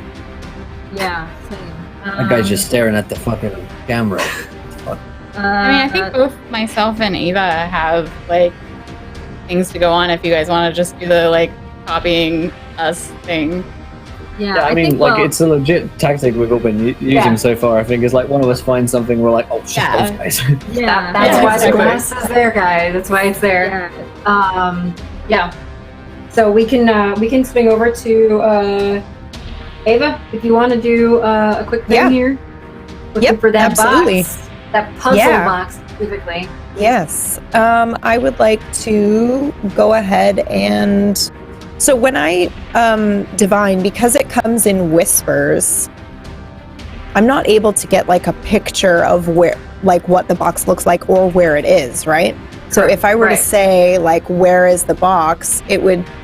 Yeah, same. That guy's just staring at the fucking camera. I think both myself and Ava have like things to go on if you guys want to just do the like copying us thing. Yeah, I mean, think, like, it's a legit tactic we've all been using so far. I think it's like one of us finds something, we're like, oh shit, those guys. Yeah, That's why the exactly. glass is there, guys. That's why it's there. Yeah. So we can swing over to Ava if you want to do a quick thing here. Looking for that absolutely. box, that puzzle box specifically. Yes. I would like to go ahead and... So when I divine, because it comes in whispers, I'm not able to get like a picture of where, like what the box looks like or where it is, right? So if I were to say like, where is the box?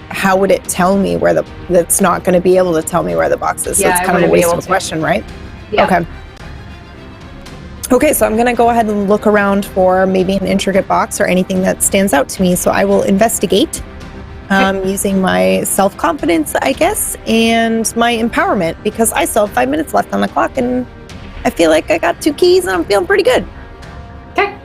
How would it tell me where that's not going to be able to tell me where the box is. So it's kind of a waste of a question, right? Yeah. Okay, so I'm going to go ahead and look around for maybe an intricate box or anything that stands out to me. So I will investigate. using my self-confidence, I guess, and my empowerment, because I still have 5 minutes left on the clock, and I feel like I got 2 keys, and I'm feeling pretty good. Okay.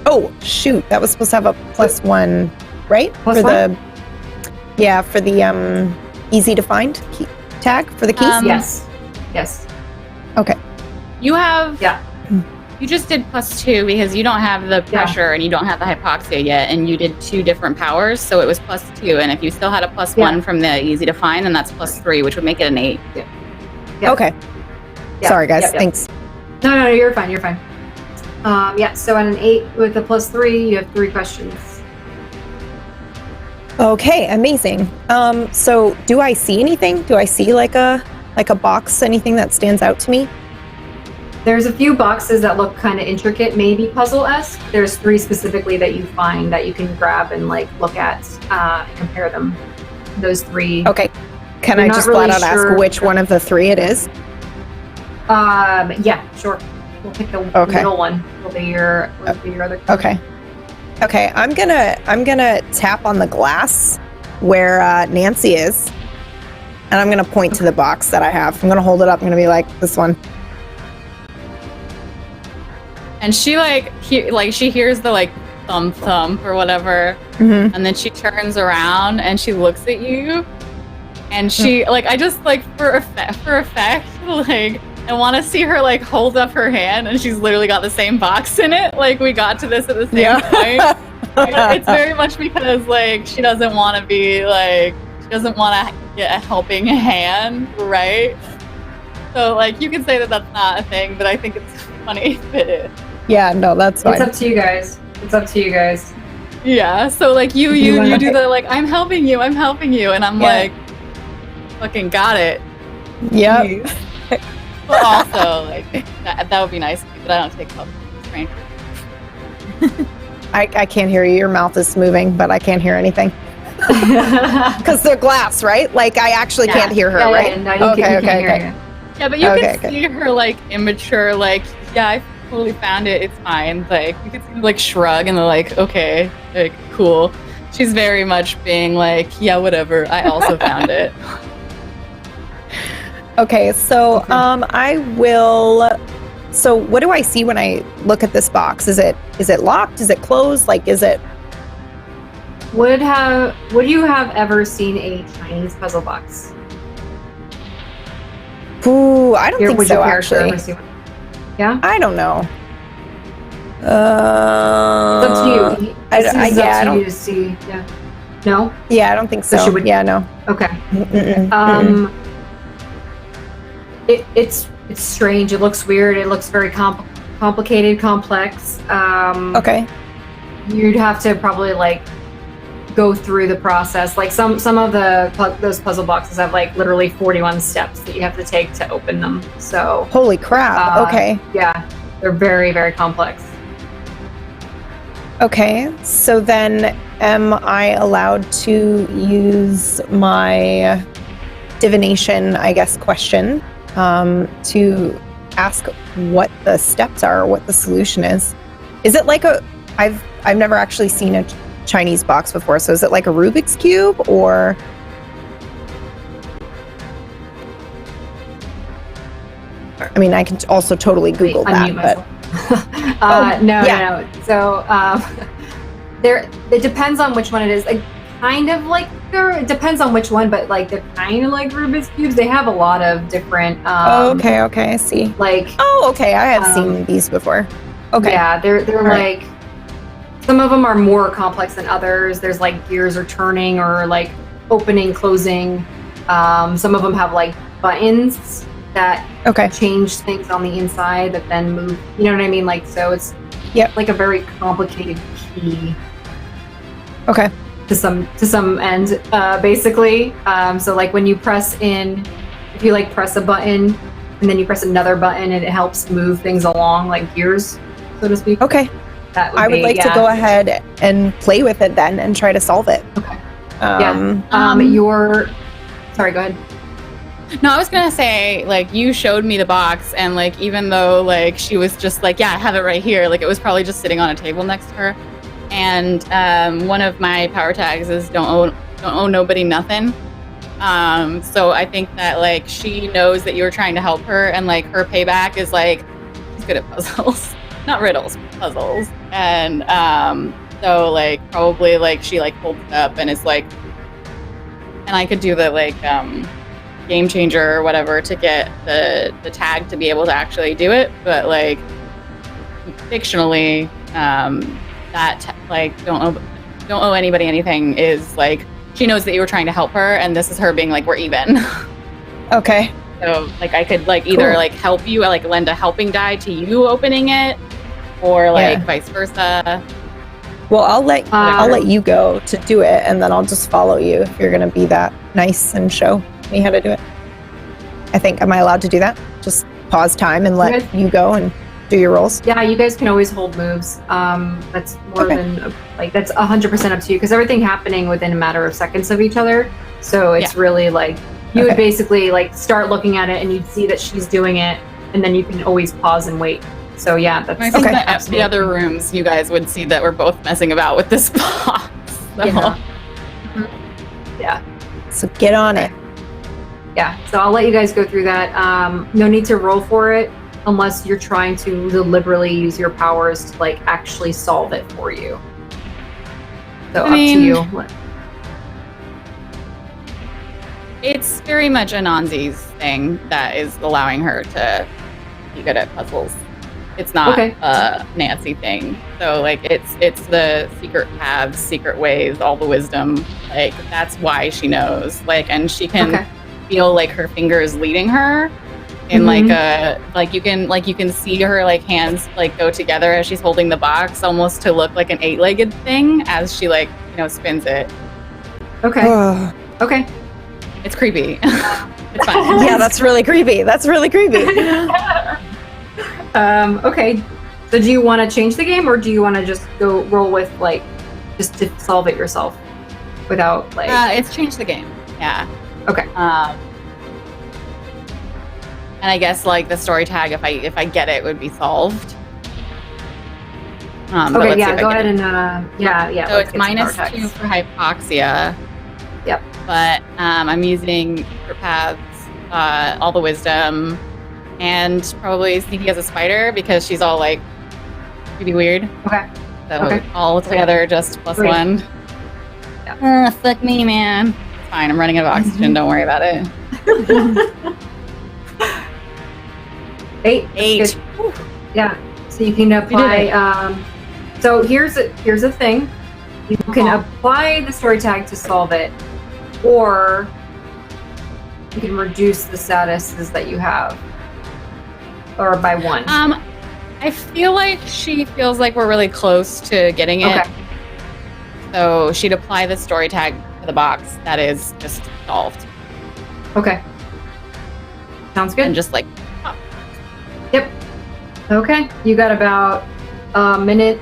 Oh, shoot. That was supposed to have a +1, right? Plus for one? for the easy to find key tag for the keys? Yes. Okay. You have. Yeah. You just did +2 because you don't have the pressure and you don't have the hypoxia yet, and you did 2 different powers, so it was +2. And if you still had a +1 from the easy to find, then that's +3, which would make it an 8. Yeah. Okay. Yeah. Sorry, guys. Yeah. Thanks. No, you're fine. You're fine. So at an 8 with a +3, you have 3 questions. Okay, amazing. So do I see anything? Do I see like a box, anything that stands out to me? There's a few boxes that look kind of intricate, maybe puzzle-esque. There's 3 specifically that you find that you can grab and like look at and compare them. Those 3. Okay. Can You're I not just really flat out sure. ask which one of the 3 it is? Yeah, sure. We'll pick the middle one. Will be your other. Okay. Okay, I'm gonna tap on the glass where Nancy is, and I'm gonna point to the box that I have. I'm gonna hold it up. I'm gonna be like, this one. And she she hears the like thump or whatever, Mm-hmm. and then she turns around and she looks at you, and she like I just like for effect like I want to see her like hold up her hand, and she's literally got the same box in it. Like we got to this at the same point. It's very much because like she doesn't want to be like she doesn't want to get a helping hand, right? So like you can say that that's not a thing, but I think it's funny if it is. Yeah, no, that's fine. It's up to you guys. Yeah. So like you do the like I'm helping you, and I'm like fucking got it. Yep. But also like that would be nice, but I don't take help from strangers. I can't hear you. Your mouth is moving, but I can't hear anything. Because they're glass, right? Like I actually can't hear her, right? Yeah, no, you can't hear you. Yeah, but you can see her like immature, like I totally found it. It's fine. Like you could see her, like shrug and they're like, okay, like cool. She's very much being like, yeah, whatever. I also found it. Okay, so I will. So what do I see when I look at this box? Is it locked? Is it closed? Like, is it? Would you have ever seen a Chinese puzzle box? Ooh, I don't think Would so. your character Actually, ever see one? Yeah. I don't know. It's up to you. I It's don't. up to you to see. Yeah. No. Yeah, I don't think so. So she would- Yeah, no. Okay. Mm-mm. It's strange. It looks weird. It looks very complicated, complex. Okay. You'd have to probably like go through the process. Like some of those puzzle boxes have like literally 41 steps that you have to take to open them. So Holy crap. Okay. yeah, they're very, very complex. Okay. So then, am I allowed to use my divination, I guess, question to ask what the steps are, or what the solution is? Is it like I've never actually seen a Chinese box before, so is it like a Rubik's Cube, or? I mean, I can also totally Google that, but. No. So it depends on which one it is. Like, kind of like it depends on which one, but like they're kind of like Rubik's cubes. They have a lot of different. Okay, I see. Like. Oh, okay, I have seen these before. Okay. Yeah, they're right. like. Some of them are more complex than others. There's like gears are turning or like opening, closing. Some of them have like buttons that change things on the inside that then move. You know what I mean? Like, so it's like a very complicated key. Okay. To some end, basically. So like when you press in, if you like press a button and then you press another button, and it helps move things along like gears, so to speak. Okay. I would like to go ahead and play with it then and try to solve it. Okay. Sorry, Sorry, go ahead. No, I was gonna say, like, you showed me the box, and like, even though like she was just like, yeah, I have it right here, like it was probably just sitting on a table next to her. And one of my power tags is don't owe nobody nothing. So I think that like she knows that you were trying to help her, and like her payback is like she's good at puzzles, not riddles, puzzles. And so like probably like she like holds it up and is like, and I could do the like game changer or whatever to get the tag to be able to actually do it, but like fictionally that like don't owe anybody anything is like she knows that you were trying to help her, and this is her being like, we're even. Okay. So like I could like either like help you, like lend a helping die to you opening it, or like vice versa. Well, I'll let you go to do it, and then I'll just follow you if you're gonna be that nice and show me how to do it. I think, am I allowed to do that? Just pause time and let you go and do your rolls? Yeah, you guys can always hold moves. That's more than like that's 100% up to you, because everything happening within a matter of seconds of each other. So it's really like you would basically like start looking at it and you'd see that she's doing it, and then you can always pause and wait. So yeah, that's I think that the other rooms you guys would see that we're both messing about with this box. So. Yeah. So get on it. Yeah. So I'll let you guys go through that. No need to roll for it unless you're trying to deliberately use your powers to like actually solve it for you. So up to you. It's very much Anansi's thing that is allowing her to be good at puzzles. It's not a Nancy thing. So like it's the secret paths, secret ways, all the wisdom. Like that's why she knows. Like, and she can feel like her fingers leading her in like a you can see her like hands like go together as she's holding the box, almost to look like an 8-legged thing as she like spins it. Okay. Okay. It's creepy. It's fine. Yeah, that's really creepy. That's really creepy. Okay. So do you want to change the game, or do you want to just go roll with like just to solve it yourself without like? It's changed the game. Yeah. Okay. And I guess like the story tag, if I get it, would be solved. Okay. Yeah. Go ahead and yeah. So it's -2 for hypoxia. Yep. But I'm using secret paths, all the wisdom, and probably sneaky as a spider because she's all like pretty weird. Okay. So all together, just +1. Yeah. Fuck me, man. It's fine. I'm running out of oxygen. Don't worry about it. 8. Yeah. So you can apply. So here's a thing. You can apply the story tag to solve it, or you can reduce the statuses that you have, or by 1. I feel like she feels like we're really close to getting it. Okay. So she'd apply the story tag to the box that is just solved. Okay. Sounds good. And just like. Yep. Okay. You got about a minute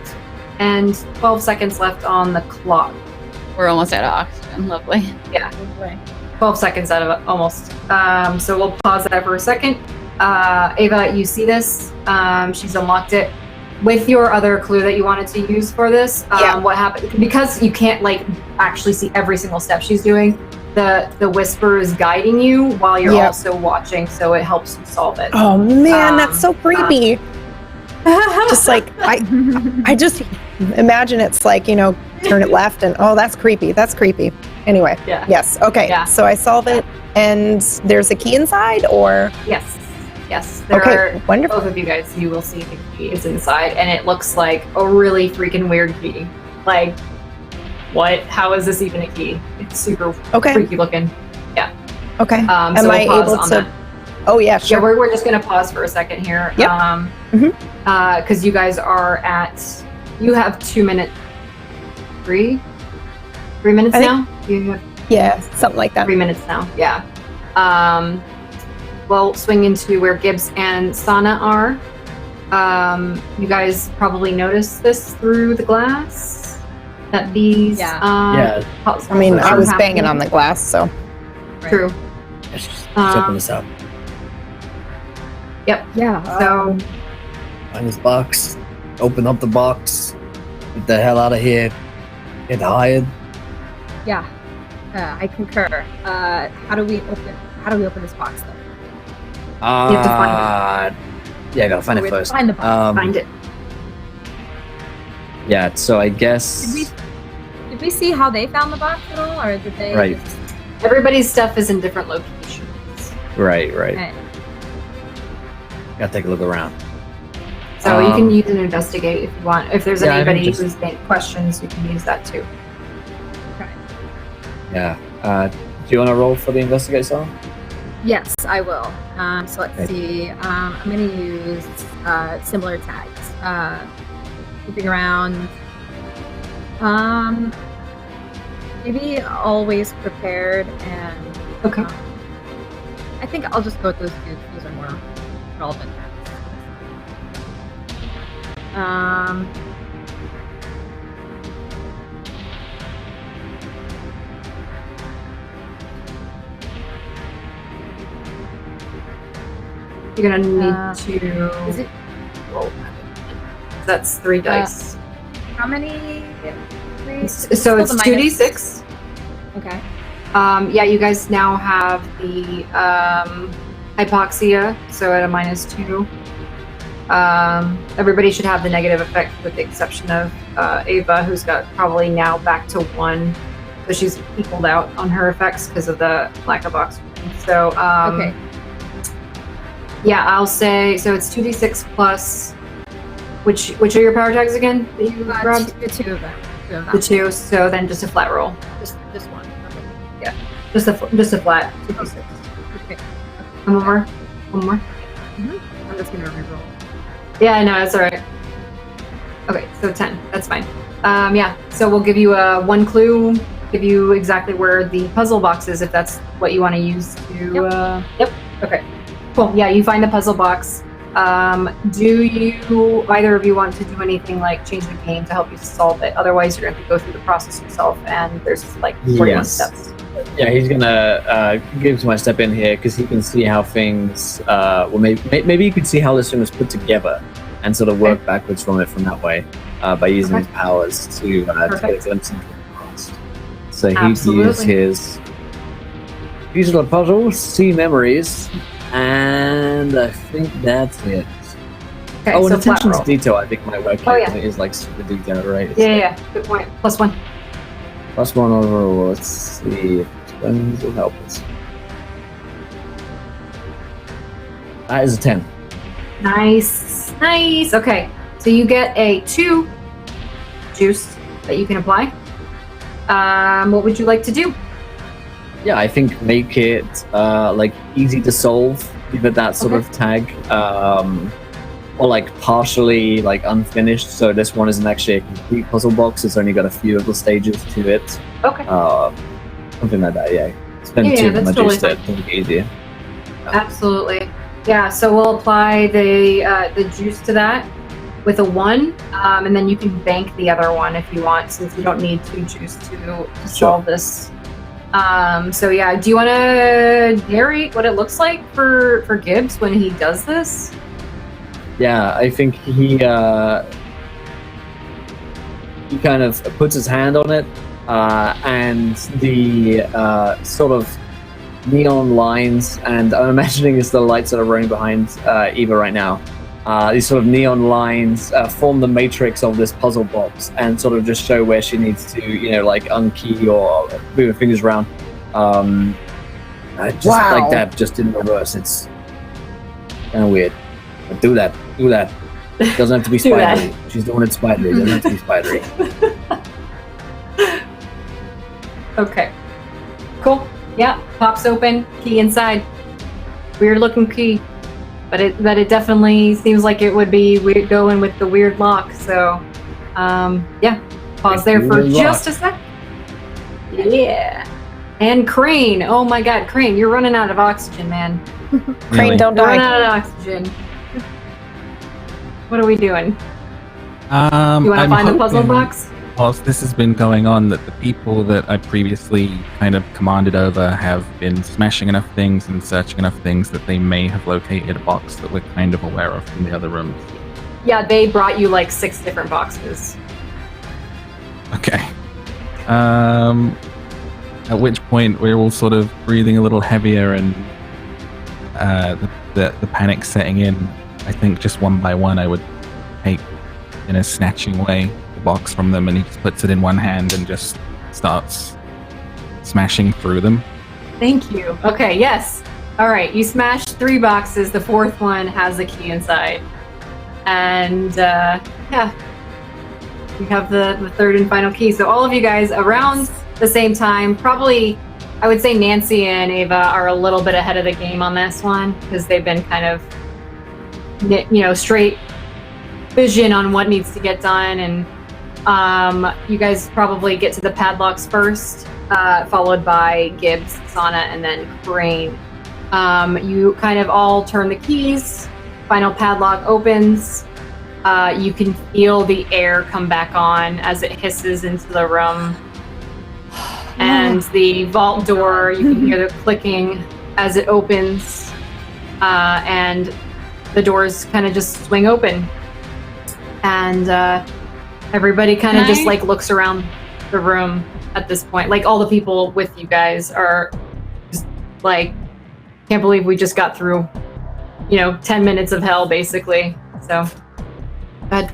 and 12 seconds left on the clock. We're almost out of oxygen. Lovely. Yeah. 12 seconds out of it, almost. So we'll pause that for a second. Ava, you see this? She's unlocked it. With your other clue that you wanted to use for this, what happened? Because you can't like actually see every single step she's doing, the whisper is guiding you while you're also watching, so it helps you solve it. Oh man, that's so creepy. Just like I just imagine it's like turn it left and that's creepy. That's creepy. Anyway. Yeah. Yes. Okay. Yeah. So I solve it, and there's a key inside, or Yes. There are wonderful. both of you guys. You will see the key is inside, and it looks like a really freaking weird key. Like, what? How is this even a key? It's super freaky looking. Yeah. Okay. Am I able to? That. Oh yeah, sure. Yeah, we're just gonna pause for a second here. Yep. Because you guys are you have 2 minutes. 3 minutes now? You have something like that. 3 minutes now. Yeah. We'll swing into where Gibbs and Sana are. You guys probably noticed this through the glass. That these I mean, I was banging on the glass, so True. Let's open this up. Yep. Yeah. So Find this box. Open up the box. Get the hell out of here. Get hired. Yeah. I concur. How do we open this box though? You have to find Yeah, I gotta find We it have to first. find the box. find it. Yeah, so I guess. Did we see how they found the box at all, or did they? Right. Just... Everybody's stuff is in different locations. Right. Okay. Gotta take a look around. So you can use an investigate if you want. If there's Yeah, I anybody think just- who's got questions, you can use that too. Okay. Yeah. Do you want to roll for the investigate song? Yes, I will. So let's Okay. see. I'm going to use similar tags. Moving around. Maybe always prepared and. Okay. I think I'll just go with those two. Those are more relevant tags. You're gonna need Is to it roll that. That's 3 dice. how many? Three? So Still it's the 2d6. Okay. Yeah, you guys now have the hypoxia, so at a -2. Everybody should have the negative effect with the exception of Ava, who's got probably now back to 1. So she's equaled out on her effects because of the lack of oxygen. So, Okay. yeah, I'll say, so it's 2d6 plus, which are your power tags again that you grabbed? The two of them. The 2, so then just a flat roll. Just one. Okay. Just a flat 2d6. Okay. One more. I'm just gonna reroll. Yeah, no, that's all right. Okay, so 10. That's fine. Yeah, so we'll give you one clue, give you exactly where the puzzle box is, if that's what you want to use to. Yep. Okay. Cool. Yeah, you find the puzzle box. Do you either of you want to do anything like change the game to help you solve it? Otherwise, you're going to go through the process yourself, and there's like 41 Yes. steps. Yeah, he's gonna give my step in here because he can see how things. Well, maybe you could see how this thing was put together and sort of work backwards from it from that way by using Okay. his powers to get a Perfect. glimpse into the past. So he'd use Absolutely. his use the puzzle, see memories, and I think that's it. Okay, Oh, so and flat attention to roll. detail I think might work Oh, here yeah. 'cause it is like super detailed, right? It's Yeah. Good point. +1. +1 overall. Let's see if this will help us. That is a 10. Nice. Okay, so you get a 2 juice that you can apply. What would you like to do? Yeah, I think make it like easy to solve. Give it that sort of tag, or like partially like unfinished. So this one isn't actually a complete puzzle box. It's only got a few little stages to it. Okay. Something like that. Yeah. Spend Yeah, 2 that's on my totally juice to make it easier. Absolutely. Yeah, so we'll apply the juice to that with a 1, and then you can bank the other one if you want, since you don't need 2 juice to solve this. So yeah, do you want to narrate what it looks like for Gibbs when he does this? Yeah, I think he kind of puts his hand on it, and the sort of neon lines, and I'm imagining it's the lights that are running behind Eva right now. These sort of neon lines form the matrix of this puzzle box and sort of just show where she needs to, like unkey or move her fingers around. Just like that, just in reverse. It's kind of weird. But do that. Doesn't have to be Do that. spidery. She's doing it spidery. Doesn't have to be spidery. Okay. Cool. Yeah, pops open, key inside. Weird looking key. But it definitely seems like it would be weird going with the weird lock. So, yeah, pause there for Weird lock. just a sec. Yeah. And Crane. Oh my God, Crane, you're running out of oxygen, man. Crane, don't You're running die. out of oxygen. What are we doing? I'm You want to find the puzzle hoping- box? whilst this has been going on, that the people that I previously kind of commanded over have been smashing enough things and searching enough things that they may have located a box that we're kind of aware of from the other rooms. Yeah, they brought you like 6 different boxes. Okay. At which point we're all sort of breathing a little heavier and the panic setting in. I think just one by one I would take, in a snatching way, the box from them, and he just puts it in one hand and just starts smashing through them. Thank you. Okay, yes. All right, you smashed 3 boxes. The 4th one has a key inside. And yeah, we have the 3rd and final key. So all of you guys around the same time, probably, I would say Nancy and Ava are a little bit ahead of the game on this one because they've been kind of, straight vision on what needs to get done. And you guys probably get to the padlocks first, followed by Gibbs, Sana, and then Crane. You kind of all turn the keys. Final padlock opens. You can feel the air come back on as it hisses into the room. And the vault door, you can hear the clicking as it opens. And the doors kind of just swing open. And everybody kind of just like looks around the room at this point. Like all the people with you guys are just like, can't believe we just got through 10 minutes of hell, basically. So, but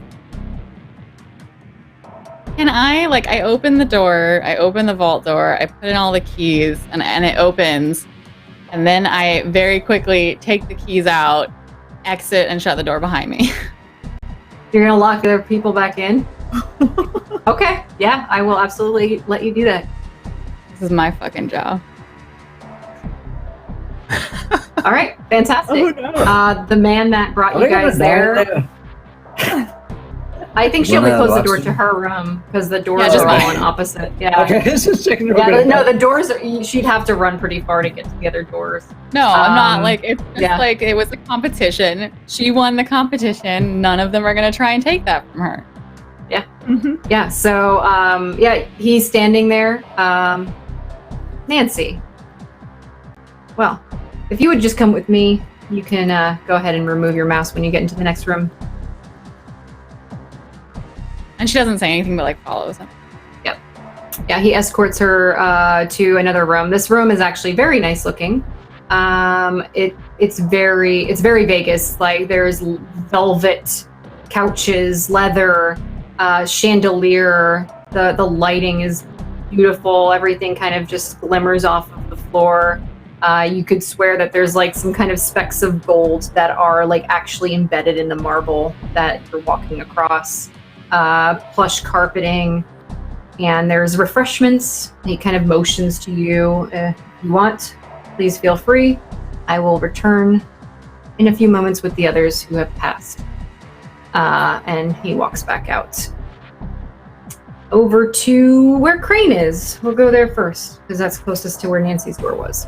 Can I open the door, I open the vault door, I put in all the keys, and it opens. And then I very quickly take the keys out, exit, and shut the door behind me. You're going to lock the people back in? Okay. Yeah, I will absolutely let you do that. This is my fucking job. All right. Fantastic. Oh, no. The man that brought you guys there. I think she only closed the door to her room because the doors just are all mine. on opposite. Yeah. Okay, just checking. The doors are. She'd have to run pretty far to get to the other doors. No, I'm not. It's just yeah. it was a competition. She won the competition. None of them are going to try and take that from her. Yeah. Mm-hmm. Yeah. So, he's standing there. Nancy. Well, if you would just come with me, you can go ahead and remove your mask when you get into the next room. And she doesn't say anything but follows him. Yep. Yeah, he escorts her to another room. This room is actually very nice looking. It's very Vegas. Like there's velvet couches, leather, chandelier. The lighting is beautiful. Everything kind of just glimmers off of the floor. You could swear that there's some kind of specks of gold that are actually embedded in the marble that you're walking across. Plush carpeting, and there's refreshments. He kind of motions to you. If you want, please feel free. I will return in a few moments with the others who have passed. And he walks back out. Over to where Crane is. We'll go there first, because that's closest to where Nancy's door was.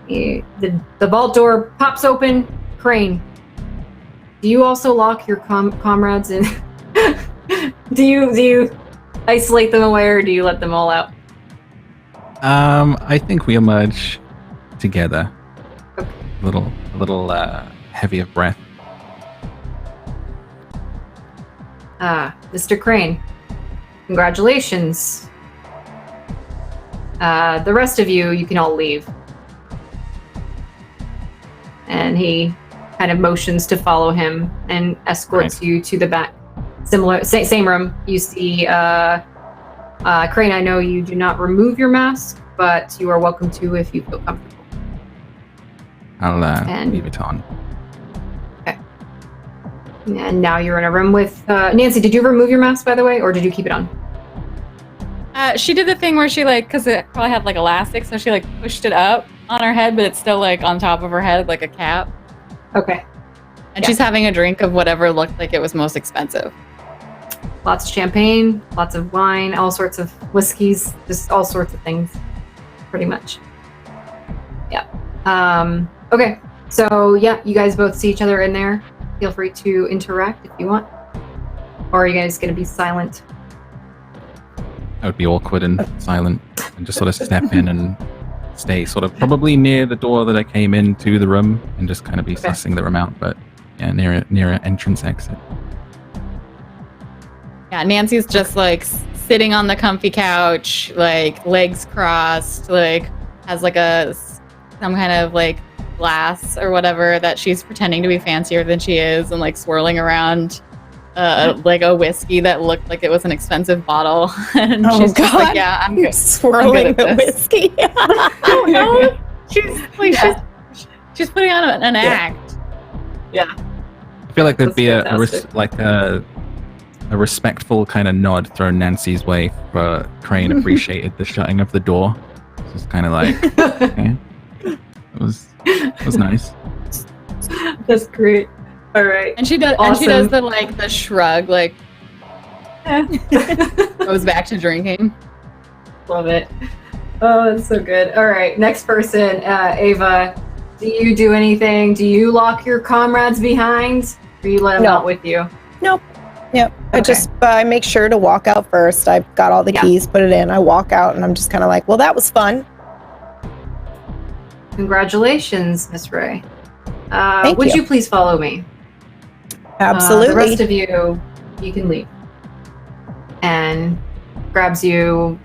The vault door pops open. Crane, do you also lock your comrades in? Do you isolate them away, or do you let them all out? I think we emerge together. Okay. A little heavy of breath. Mr. Crane, congratulations. The rest of you can all leave. And he kind of motions to follow him and escorts you to the back. Same room. You see, Crane, I know you do not remove your mask, but you are welcome to if you feel comfortable. I'll leave it on. Okay. And now you're in a room with Nancy. Did you remove your mask, by the way, or did you keep it on? She did the thing where she because it probably had elastic, so she pushed it up on her head, but it's still on top of her head like a cap. Okay. And she's having a drink of whatever looked like it was most expensive. Lots of champagne, lots of wine, all sorts of whiskeys, just all sorts of things, pretty much. Yeah. Okay. So yeah, you guys both see each other in there. Feel free to interact if you want. Or are you guys going to be silent? I would be awkward and silent and just sort of step in and stay sort of probably near the door that I came into the room and just kind of be sussing the room out, but yeah, near an entrance exit. Yeah, Nancy's just like sitting on the comfy couch, like legs crossed, like has like some kind of like glass or whatever that she's pretending to be fancier than she is, and like swirling around like a whiskey that looked like it was an expensive bottle. And she's just like, yeah, I'm good. Swirling the whiskey. Oh no, she's like she's putting on an act. Yeah. I feel like there'd be a fantastic. respectful kind of nod thrown Nancy's way for Crane appreciated the shutting of the door. It's just kind of like, okay. It was nice. That's great. All right. And she does the shrug, like goes back to drinking. Love it. Oh, that's so good. All right, next person, Ava. Do you do anything? Do you lock your comrades behind, or you let them out with you? Nope. Yep. Okay. I make sure to walk out first. I've got all the keys, put it in. I walk out, and I'm just kind of like, well, that was fun. Congratulations, Miss Ray. Thank you please follow me? Absolutely. The rest of you can leave. And grabs you,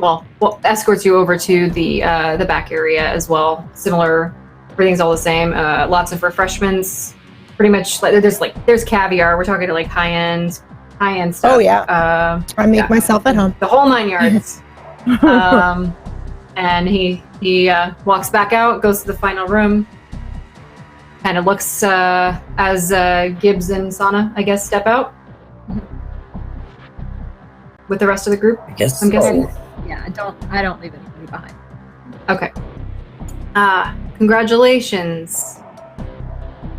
escorts you over to the back area as well. Similar, everything's all the same. Lots of refreshments. Pretty much, there's caviar. We're talking to like high-end stuff. Oh yeah. I make myself at home. The whole 9 yards. And he walks back out, goes to the final room. Kind of looks as Gibbs and Sana, I guess, step out with the rest of the group. I guess I'm guessing. Yeah, I don't leave anybody behind. Okay. Congratulations.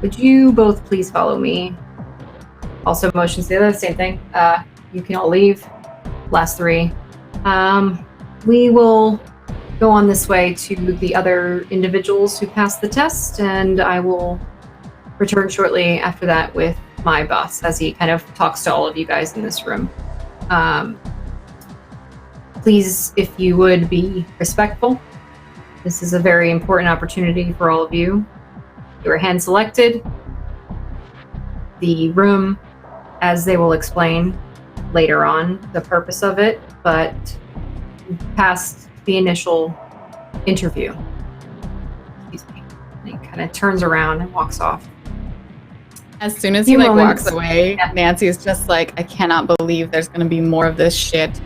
Would you both please follow me? Also, motions the other, same thing. You can all leave. Last three. We will go on this way to the other individuals who passed the test, and I will return shortly after that with my boss as he kind of talks to all of you guys in this room. Please, if you would, be respectful. This is a very important opportunity for all of you. You were hand selected. The room, as they will explain later on, the purpose of it, but past the initial interview. Excuse me. And he kind of turns around and walks off. As soon as he walks away, Nancy's just like, I cannot believe there's gonna be more of this shit.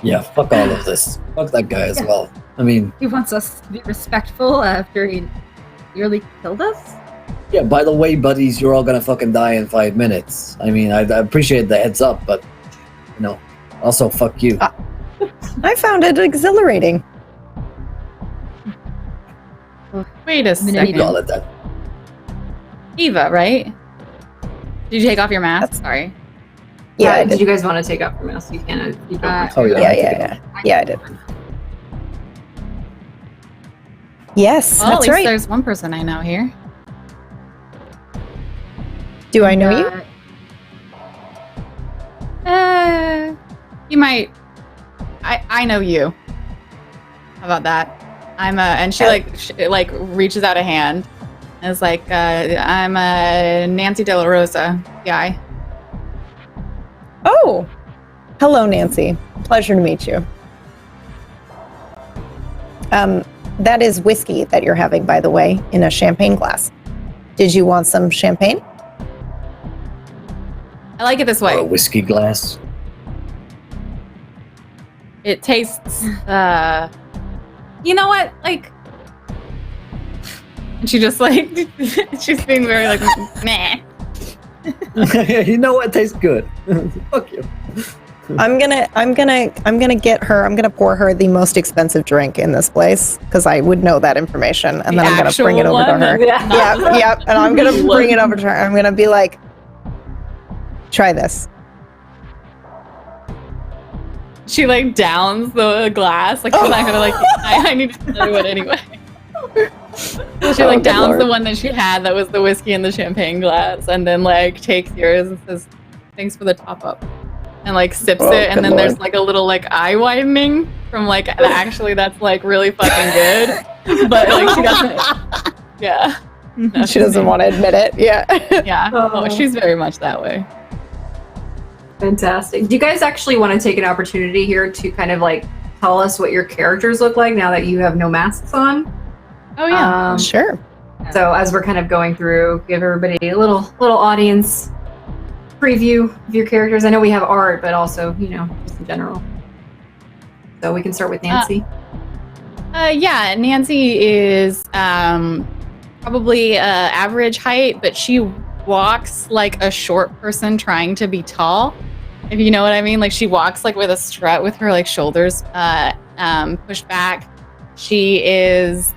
Yeah, fuck all of this. Fuck that guy as well. I mean, He wants us to be respectful after he nearly killed us? yeah, by the way, buddies, you're all gonna fucking die in 5 minutes. I mean, I appreciate the heads up, but, also fuck you. I found it exhilarating. Wait a You second. call it that. Eva, right? Did you take off your mask? Sorry. Yeah, I Did did. you guys want to take off your mask? You can. You don't. Oh, yeah. Yeah, I did. Yes, Well, at that's least right. there's one person I know here. Do I know you? You might. I know you. How about that? I'm and she like reaches out a hand and is like, I'm a Nancy De La Rosa guy. Oh, hello, Nancy. Pleasure to meet you. That is whiskey that you're having, by the way, in a champagne glass. Did you want some champagne? I like it this Or a way. whiskey glass. It tastes. You know what? Like. And she just like she's being very like meh. You know what? Tastes good. Fuck you. I'm gonna get her. I'm gonna pour her the most expensive drink in this place because I would know that information, and then I'm gonna bring it over to her. Yep. And I'm gonna bring it over to her. I'm gonna be like, try this. She like downs the glass. Like she's not gonna like. I need to do it anyway. She like downs the one that she had that was the whiskey in the champagne glass, and then like takes yours and says, "Thanks for the top up." and like sips Oh, it, and good then there's lord. like a little like eye widening from like actually that's like really fucking good, but like she doesn't. Yeah. She doesn't want to admit it. Yeah. Yeah. Oh, she's very much that way. Fantastic. Do you guys actually want to take an opportunity here to kind of like tell us what your characters look like now that you have no masks on? Oh yeah. Sure. So as we're kind of going through, give everybody a little audience preview of your characters. I know we have art, but also, you know, just in general. So we can start with Nancy. Yeah, Nancy is probably average height, but she walks like a short person trying to be tall. If you know what I mean, like she walks like with a strut with her like shoulders pushed back. She is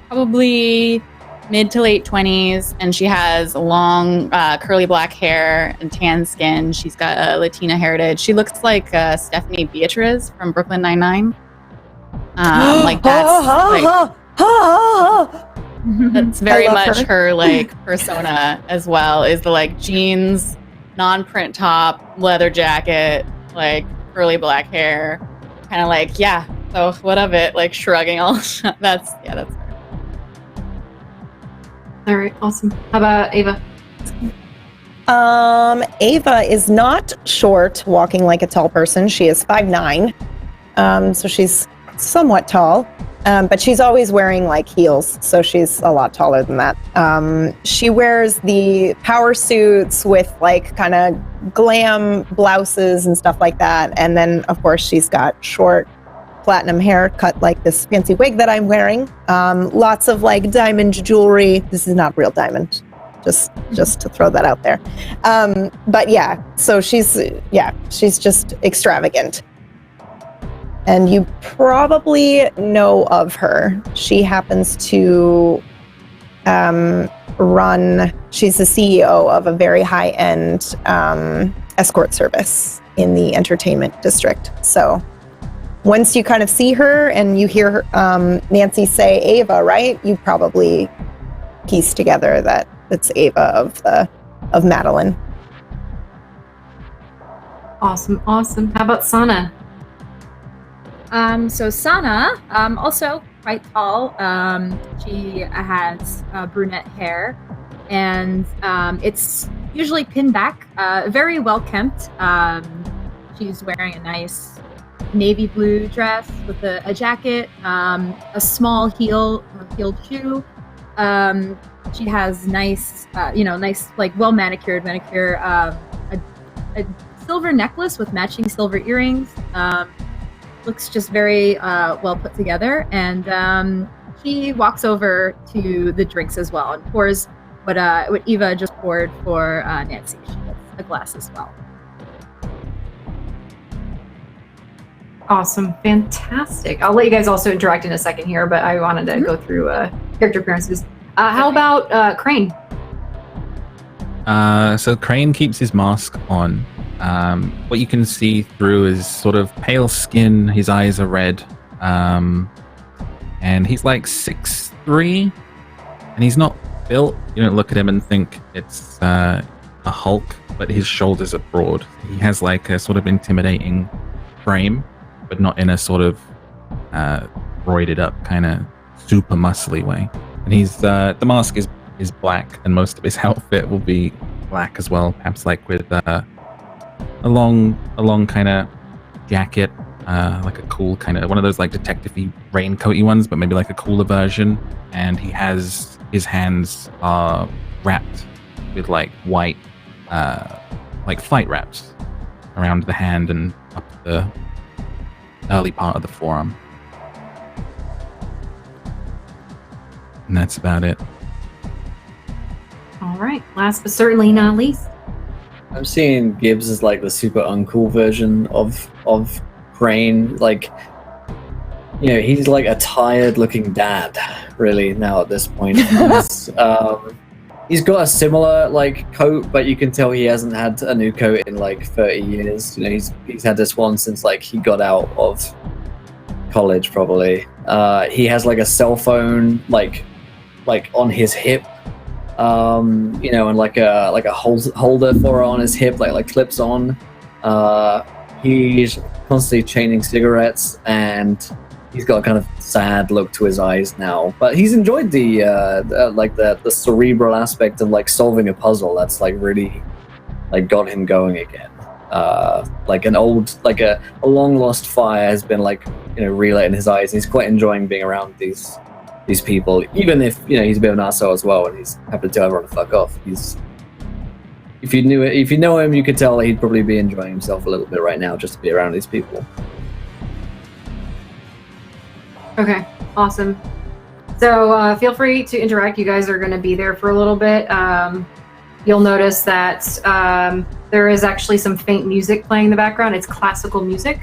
probably mid to late 20s, and she has long curly black hair and tan skin. She's got a Latina heritage. She looks like Stephanie Beatriz from Brooklyn Nine-Nine. Like that's that's very I love much her. her like persona as well, is the like jeans, non-print top, leather jacket, like curly black hair, kind of like, yeah, so what of it, like shrugging all that's her. All right, awesome. How about Ava? Ava is not short, walking like a tall person. She is 5'9", so she's somewhat tall, but she's always wearing like heels, so she's a lot taller than that. She wears the power suits with like kind of glam blouses and stuff like that, and then of course she's got short platinum hair cut like this fancy wig that I'm wearing. Lots of like diamond jewelry. This is not real diamond, just to throw that out there. But yeah, so she's just extravagant. And you probably know of her. She happens to she's the CEO of a very high-end escort service in the entertainment district. So once you kind of see her and you hear Nancy say Ava, right? You probably piece together that it's Ava of Madeline. Awesome. How about Sana? So Sana, also quite tall. She has brunette hair, and it's usually pinned back, very well kempt. She's wearing a nice navy blue dress with a jacket, a small heeled shoe. She has nice like well manicured manicure, a silver necklace with matching silver earrings. Looks just very well put together, and she walks over to the drinks as well and pours what Eva just poured for Nancy. She gets a glass as well. Awesome. Fantastic. I'll let you guys also interact in a second here, but I wanted to go through character appearances. How about Crane? So Crane keeps his mask on. What you can see through is sort of pale skin. His eyes are red. And he's like 6'3", and he's not built. You don't look at him and think it's a Hulk, but his shoulders are broad. He has like a sort of intimidating frame, but not in a sort of roided up kind of super muscly way. And he's the mask is black, and most of his outfit will be black as well, perhaps like with a long kind of jacket, like a cool kind of one of those like detective-y raincoaty ones, but maybe like a cooler version. And he has his hands are wrapped with like white like fight wraps around the hand and up the early part of the forearm. And that's about it. All right. Last but certainly not least. I'm seeing Gibbs as like the super uncool version of Crane. Like, you know, he's like a tired looking dad, really, now at this point. He's got a similar like coat, but you can tell he hasn't had a new coat in like 30 years. You know, he's had this one since like he got out of college, probably. He has like a cell phone like on his hip. You know, and like a holder for on his hip, like clips on. He's constantly chaining cigarettes, and he's got a kind of sad look to his eyes now. But he's enjoyed the cerebral aspect of like solving a puzzle. That's like really like got him going again. Like an old, like a long lost fire has been like relit in his eyes. And he's quite enjoying being around these people, even if he's a bit of an asshole as well, and he's happy to tell everyone to fuck off. If you know him, you could tell that he'd probably be enjoying himself a little bit right now just to be around these people. Okay, awesome. So feel free to interact. You guys are going to be there for a little bit. You'll notice that there is actually some faint music playing in the background. It's classical music.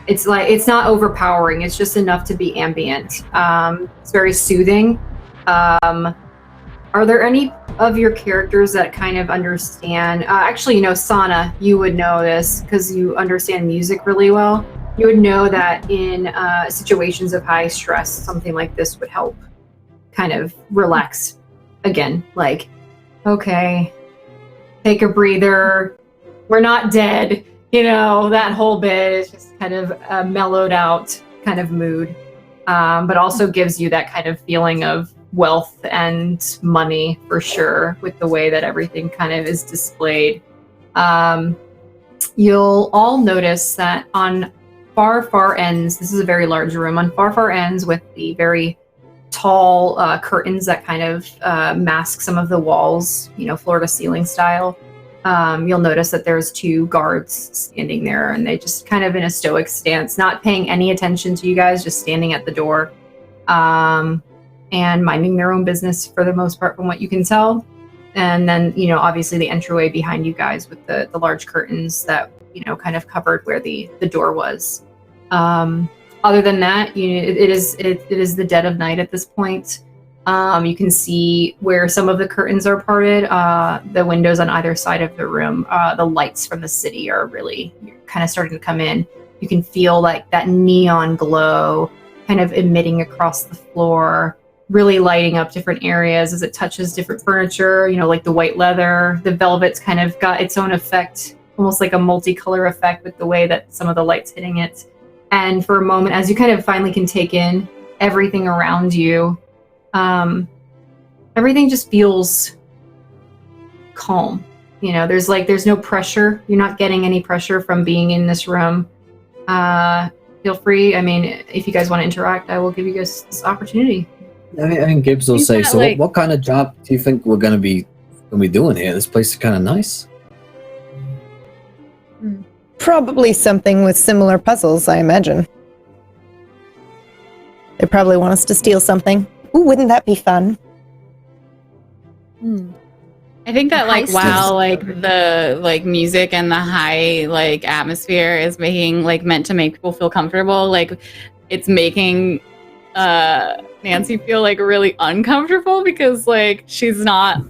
It's not overpowering. It's just enough to be ambient. It's very soothing. Are there any of your characters that kind of understand? Actually, Sana, you would know this because you understand music really well. You would know that in situations of high stress, something like this would help kind of relax again. Like, okay, take a breather. We're not dead. That whole bit is just kind of a mellowed out kind of mood, but also gives you that kind of feeling of wealth and money for sure with the way that everything kind of is displayed. You'll all notice that on far ends, this is a very large room, on far ends with the very tall curtains that kind of mask some of the walls, floor to ceiling style. You'll notice that there's 2 guards standing there, and they just kind of in a stoic stance, not paying any attention to you guys, just standing at the door. And minding their own business for the most part from what you can tell. And then, obviously the entryway behind you guys with the large curtains that, kind of covered where the door was. Other than that, it is the dead of night at this point. You can see where some of the curtains are parted, the windows on either side of the room, the lights from the city are really kind of starting to come in. You can feel like that neon glow kind of emitting across the floor, really lighting up different areas as it touches different furniture, like the white leather. The velvet's kind of got its own effect, almost like a multicolor effect with the way that some of the light's hitting it. And for a moment, as you kind of finally can take in everything around you, everything just feels calm. There's no pressure. You're not getting any pressure from being in this room. Feel free. I mean, if you guys want to interact, I will give you guys this opportunity. I think Gibbs will say, so what kind of job do you think we're going to be doing here? This place is kind of nice. Probably something with similar puzzles, I imagine. They probably want us to steal something. Ooh, wouldn't that be fun? I think that the music and the high atmosphere is meant to make people feel comfortable. It's making Nancy feel really uncomfortable because she's not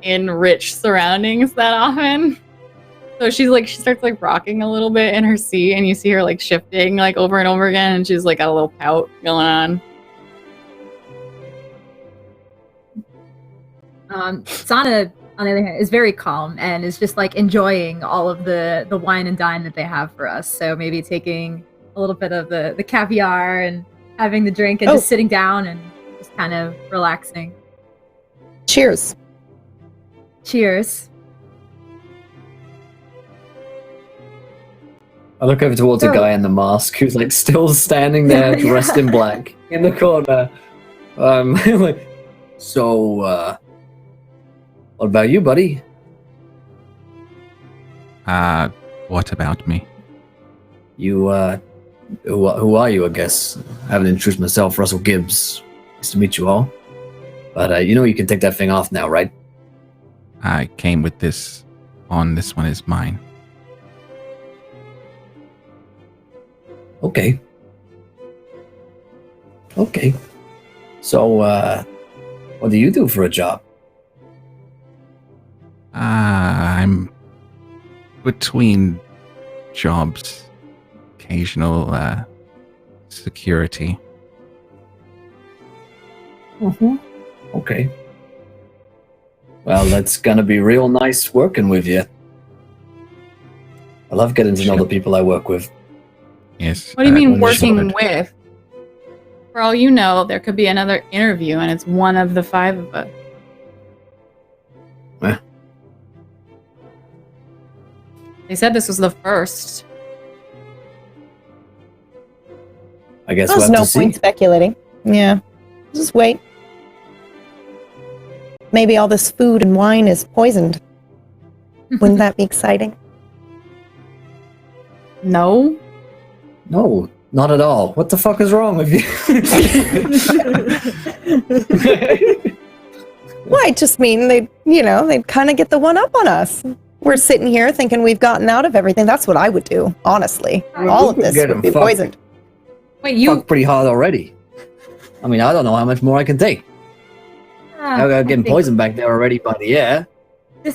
in rich surroundings that often. So she starts rocking a little bit in her seat, and you see her shifting over and over again, and she's got a little pout going on. Sana, on the other hand, is very calm and is just enjoying all of the wine and dine that they have for us. So maybe taking a little bit of the caviar and having the drink and just sitting down and just kind of relaxing. Cheers. Cheers. I look over towards a guy in the mask who's still standing there dressed in black in the corner. So, what about you, buddy? What about me? You, who are you, I guess? I haven't introduced myself, Russell Gibbs. Nice to meet you all. But, you can take that thing off now, right? I came with this on. This one is mine. Okay. So, what do you do for a job? I'm between jobs, occasional security. Okay. Well, that's gonna be real nice working with you. I love getting to know the people I work with. Yes. What do you mean well, working should. with? For all you know, there could be another interview, and it's one of the 5 of us. Eh. They said this was the first. I guess we'll There's have no to see. point speculating. Yeah. Just wait. Maybe all this food and wine is poisoned. Wouldn't that be exciting? No. No, not at all. What the fuck is wrong with you? Well, I just mean they'd kind of get the one up on us. We're sitting here thinking we've gotten out of everything. That's what I would do, honestly. Well, All we of could this get would 'em be fucked. poisoned. Wait, you. Fucked pretty hard already. I mean, I don't know how much more I can take. I'm getting poisoned back there already by the air.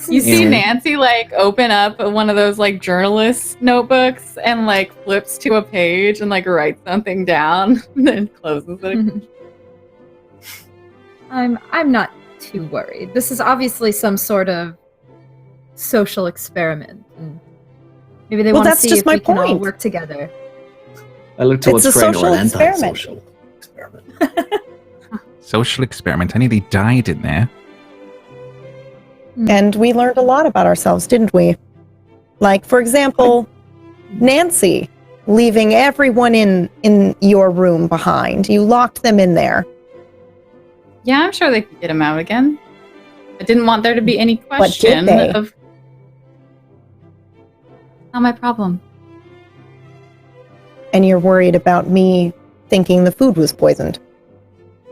You see Yeah. Nancy like open up one of those like journalist notebooks and like flips to a page and like writes something down and then closes it. I'm not too worried. This is obviously some sort of social experiment. And maybe they Well, want to that's see just if my we can all point. work together. I look towards It's a Crane or social an experiment. anti-social experiment. Social experiment. I nearly died in there. And we learned a lot about ourselves, didn't we? Like, for example, Nancy leaving everyone in your room behind. You locked them in there. Yeah, I'm sure they could get him out again. I didn't want there to be any did question they? of. Not my problem. And you're worried about me thinking the food was poisoned.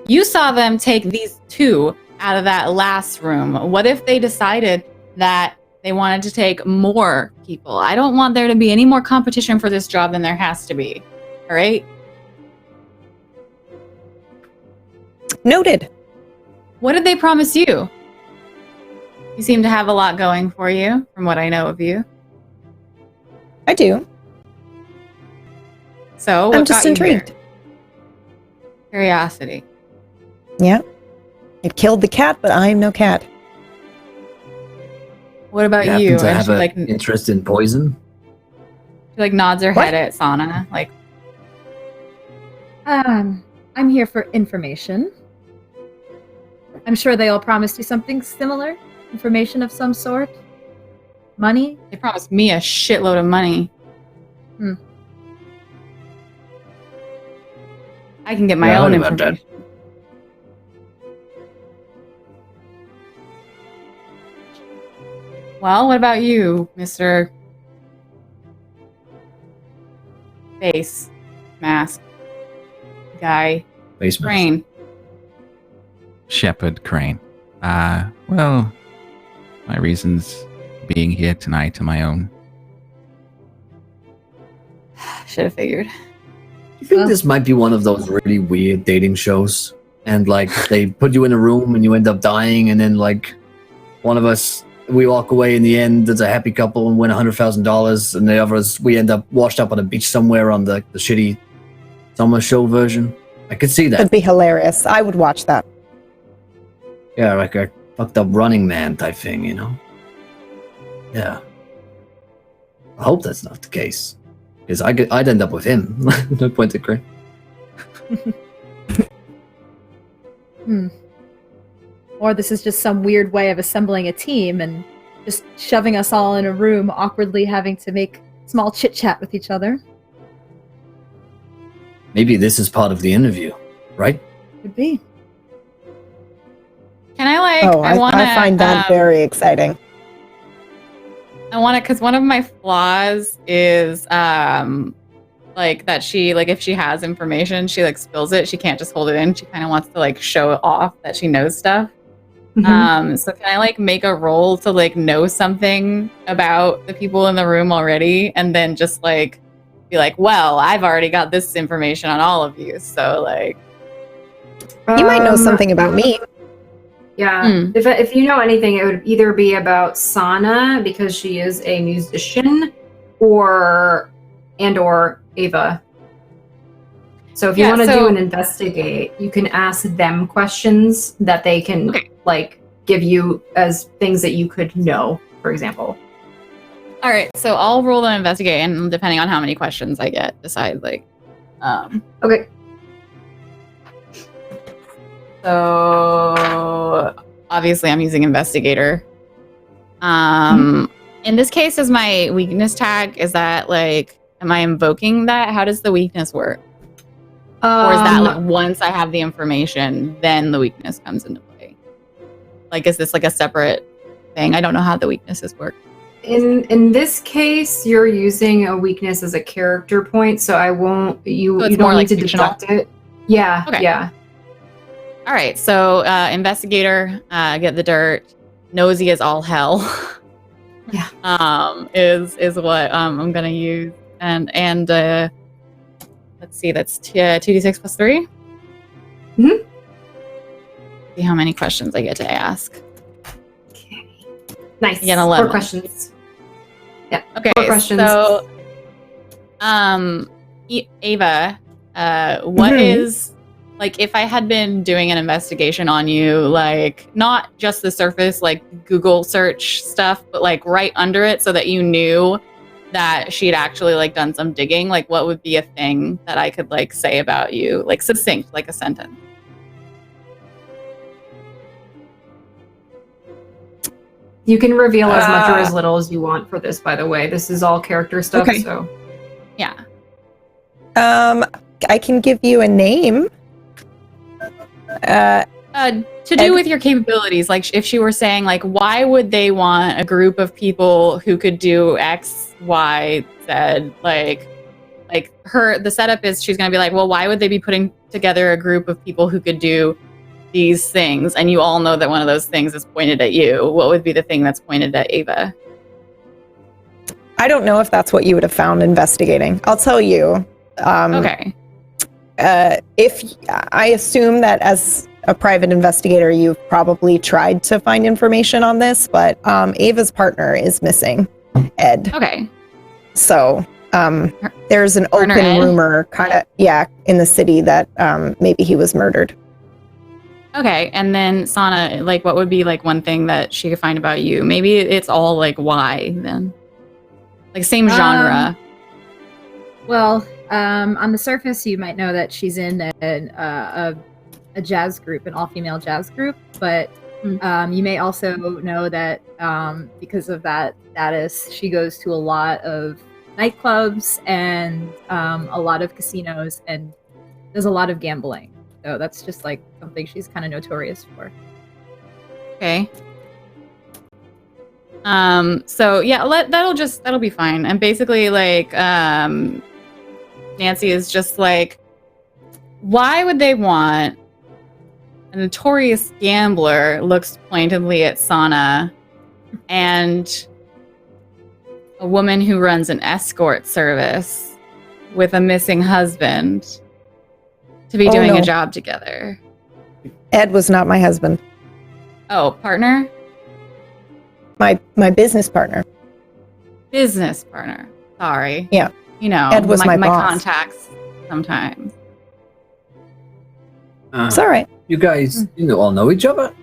You saw them take these 2 out of that last room. What if they decided that they wanted to take more people? I don't want there to be any more competition for this job than there has to be. All right? Noted. What did they promise you? You seem to have a lot going for you, from what I know of you. I do. So, what I'm just got you here? intrigued. Curiosity. Yeah. It killed the cat, but I'm no cat. What about You you? happen to And have she an like, interest in poison? she like nods her What? head at Sana. Like, I'm here for information. I'm sure they all promised you something similar. Information of some sort. Money. they promised me a shitload of money. Hmm. I can get my Yeah, I own heard about that. information. Well, what about you, Mr. Face Mask Guy Basement. Crane? Shepherd Crane. Well, my reasons being here tonight are my own. Should have figured. You think this might be one of those really weird dating shows? And like they put you in a room and you end up dying, and then like one of us we walk away in the end as a happy couple and win $100,000, and the others we end up washed up on a beach somewhere on the shitty summer show version. I could see that. That'd be hilarious. I would watch that. Yeah, like a fucked up Running Man type thing, you know? Yeah. I hope that's not the case. Because I'd end up with him. No point to Crane. Or this is just some weird way of assembling a team and just shoving us all in a room, awkwardly having to make small chit chat with each other. Maybe this is part of the interview, right? Could be. Can I like? Oh, I wanna, find that very exciting. I want to, because one of my flaws is like that she like if she has information, she like spills it. She can't just hold it in. She kind of wants to like show off that she knows stuff. So can I like make a roll to like know something about the people in the room already, and then just like be like, well, I've already got this information on all of you, so like You might know something about me. Yeah. If you know anything, it would either be about Sana because she is a musician, or Ava. So if you want to do an investigate, you can ask them questions that they can like give you as things that you could know, for example. All right, so I'll roll to investigate, and depending on how many questions I get, decide like. Okay. So obviously, I'm using investigator. In this case, is my weakness tag? Is that like, am I invoking that? How does the weakness work? Or is that like once I have the information, then the weakness comes into play? Like, is this like a separate thing? I don't know how the weaknesses work. In this case, you're using a weakness as a character point, so I won't. You So it's you more don't like need to fictional? deduct it. Yeah. Okay. Yeah. All right, so investigator, get the dirt. Nosy as all hell. Yeah. Is what I'm gonna use, and let's see, that's 2d6 plus 3. Mhm. See how many questions I get to ask. Okay. Nice. You get 11. 4 questions. Okay, 4 questions. so Ava, what is, like, if I had been doing an investigation on you, like not just the surface, like Google search stuff, but like right under it, so that you knew that she'd actually like done some digging, like what would be a thing that I could like say about you, like succinct, like a sentence? You can reveal as much or as little as you want for this, by the way. This is all character stuff, Okay. so. Yeah. I can give you a name. To do with your capabilities, like if she were saying, like, why would they want a group of people who could do X, Y, Z? Like the setup is she's gonna be like, well, why would they be putting together a group of people who could do these things? And you all know that one of those things is pointed at you. What would be the thing that's pointed at Ava? I don't know if that's what you would have found investigating. I'll tell you. Okay. If I assume that as a private investigator, you've probably tried to find information on this, but Ava's partner is missing, Ed. Okay. So there's an Partner open Ed? rumor, kind of, in the city that maybe he was murdered. Okay. And then Sana, like, what would be like one thing that she could find about you? Maybe it's all like why then? Like same genre. Well, on the surface, you might know that she's in a jazz group, an all-female jazz group, but you may also know that because of that status, she goes to a lot of nightclubs and a lot of casinos and does a lot of gambling. So that's just like something she's kind of notorious for. Okay. So yeah, that'll be fine. And basically, like, Nancy is just like, why would they want a notorious gambler, looks pointedly at Sana, and a woman who runs an escort service with a missing husband to be doing a job together? Ed was not my husband. Oh, partner? My business partner. Business partner. Sorry. Yeah. You know, Ed was my boss. contacts sometimes. It's all right. You guys, all know each other?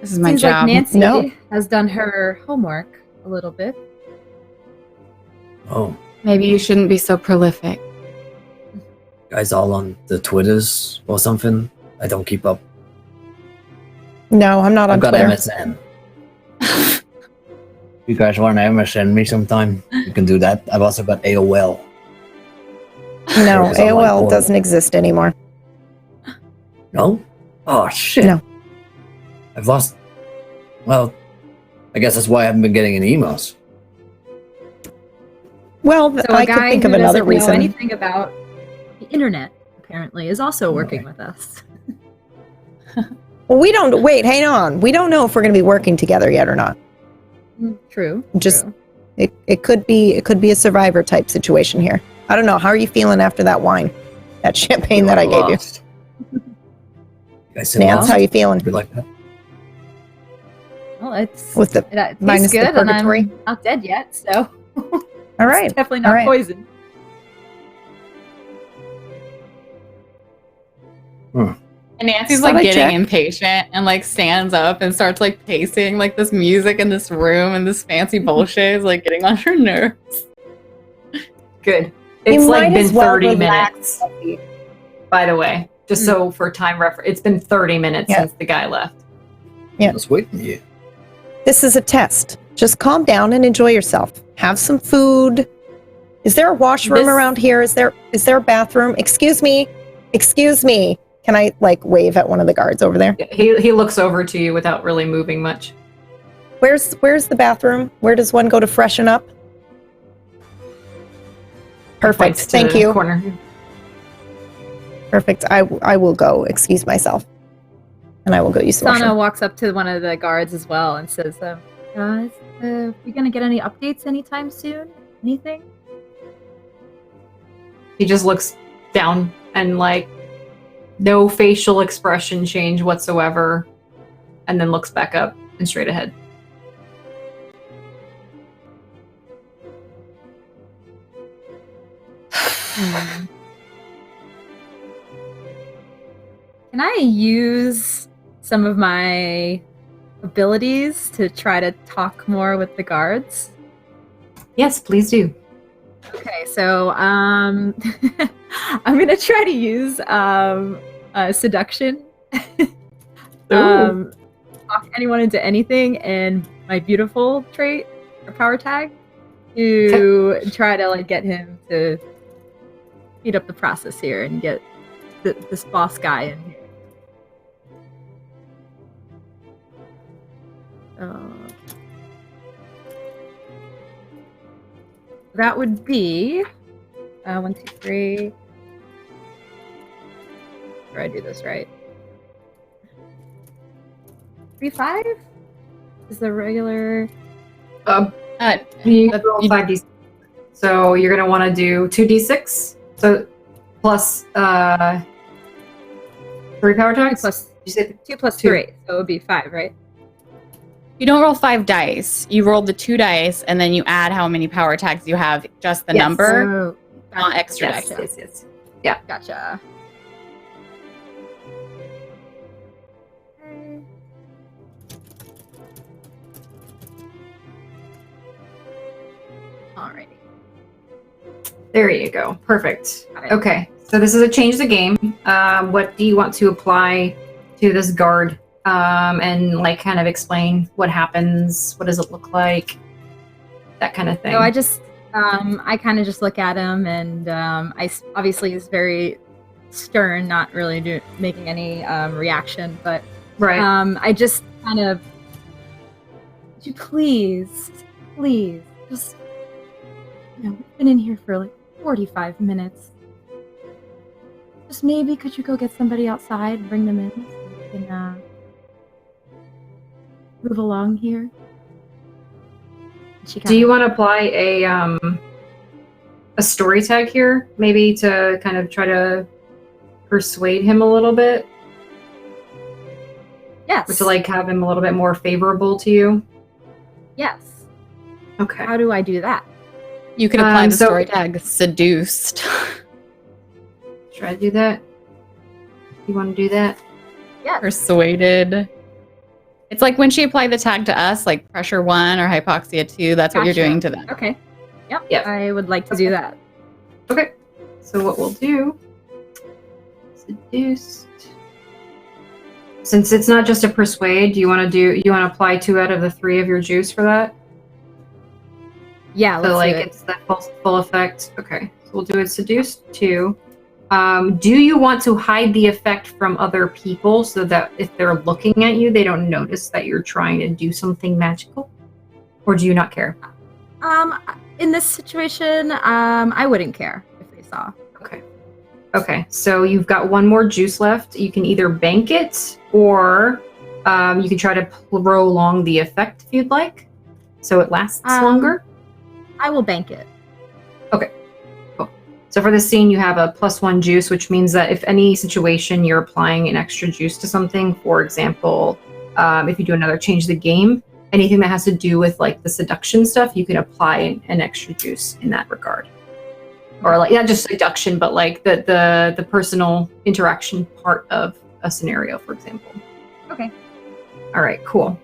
This is my Seems job. like Nancy No. has done her homework a little bit. Oh, Maybe you shouldn't be so prolific. guys all on the Twitters or something? I don't keep up. No, I'm not on I've got Twitter. MSN. You guys want to MSN me sometime? You can do that. I've also got AOL. No, It's on my AOL portal. doesn't exist anymore. No? Oh, shit. No. I've lost... Well, I guess that's why I haven't been getting any emails. Well, So I a could guy think who of another doesn't know reason. anything about the internet apparently is also working with us. Well, we don't wait. Hang on. We don't know if we're going to be working together yet or not. True. Just- true. It could be a survivor type situation here. I don't know. How are you feeling after that wine, that champagne that I gave you? Lost. You guys still Nance, lost? how you feeling? You like that? Well, it's With the it minus tastes the good, and purgatory? I'm not dead yet, so all right. it's definitely not all right. poison. And Nancy's Thought like I'd getting check. impatient and like stands up and starts like pacing like this music in this room and this fancy bullshit is like getting on her nerves. Good. You It's like might been as well 30 relax. minutes, by the way. Just so for time reference, it's been 30 minutes Yeah. since the guy left. Yeah. I was waiting for you. This is a test. Just calm down and enjoy yourself. Have some food. Is there a washroom This- around here? Is there a bathroom? Excuse me. Excuse me. Can I like wave at one of the guards over there? He looks over to you without really moving much. Where's the bathroom? Where does one go to freshen up? Perfect. Points to Thank the you. Corner. Perfect. I will go excuse myself. And I will go use the Sana washroom. walks up to one of the guards as well and says, guys, we gonna get any updates anytime soon? Anything? He just looks down and like no facial expression change whatsoever, and then looks back up and straight ahead. Can I use some of my abilities to try to talk more with the guards? Yes, please do. Okay, so I'm gonna try to use seduction. Talk anyone into anything, and my beautiful trait or power tag to try to like get him to speed up the process here and get this boss guy in here. That would be 1, 2, 3. Try I do this right. 3, 5 is the regular. Uh, You But roll you- 5d6. So you're gonna want to do 2d6. So plus 3 power 2 tags. plus You say 2 plus Two. 3, so it would be 5, right? you don't roll 5 dice. You roll the 2 dice and then you add how many power tags you have, just the Yes. number, So, not extra yes, dice. yes. Gotcha. Alrighty. There you go. Perfect. Got it. Okay. So this is a change the game. What do you want to apply to this guard? And like kind of explain what happens. What does it look like? That kind of thing. So I just, I kind of just look at him, and obviously he's very stern, not really making any reaction, but right. I just kind of, would you please, just, we've been in here for like 45 minutes. Just maybe could you go get somebody outside and bring them in so we can move along here? She Do you want to apply a story tag here, maybe to kind of try to persuade him a little bit, Yes. or to like have him a little bit more favorable to you? Yes. Okay. How do I do that? You could apply the So- story tag seduced. Should I do that? You want to do that? Yes. Persuaded. It's like when she applied the tag to us, like pressure 1 or hypoxia 2. That's what you're Gotcha. doing to them. Okay. Yep. Yep. I would like to do that. Okay. So what we'll do, seduced. Since it's not just a persuade, you want to apply 2 out of the 3 of your juice for that? Yeah. Let's So like do it. it's that full effect. Okay. So we'll do it seduced 2. Do you want to hide the effect from other people so that if they're looking at you, they don't notice that you're trying to do something magical? Or do you not care? In this situation, I wouldn't care if they saw. Okay, so you've got 1 more juice left. You can either bank it, or you can try to prolong the effect if you'd like, so it lasts longer. I will bank it. So for this scene, you have a +1 juice, which means that if any situation you're applying an extra juice to something, for example, if you do another change the game, anything that has to do with like the seduction stuff, you can apply an extra juice in that regard. Or like not just seduction, but like the personal interaction part of a scenario, for example. Okay. All right, cool.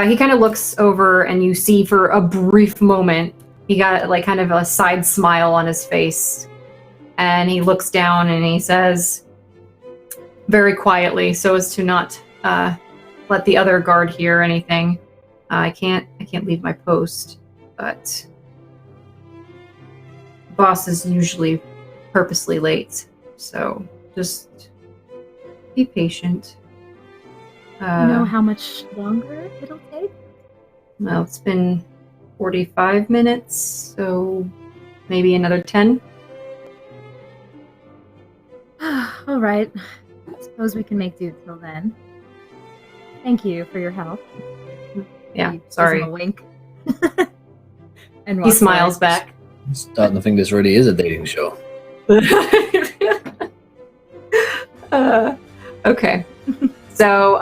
He kind of looks over, and you see for a brief moment, he got like kind of a side smile on his face, and he looks down and he says, very quietly, so as to not let the other guard hear anything, I can't leave my post, but boss is usually purposely late, so just be patient. You know how much longer it'll take? Well, it's been 45 minutes, so maybe another 10. All right. I suppose we can make do till then. Thank you for your help. Yeah, He gives sorry. him a wink. And He walks smiles away. back. I'm starting to think this really is a dating show. Okay. So,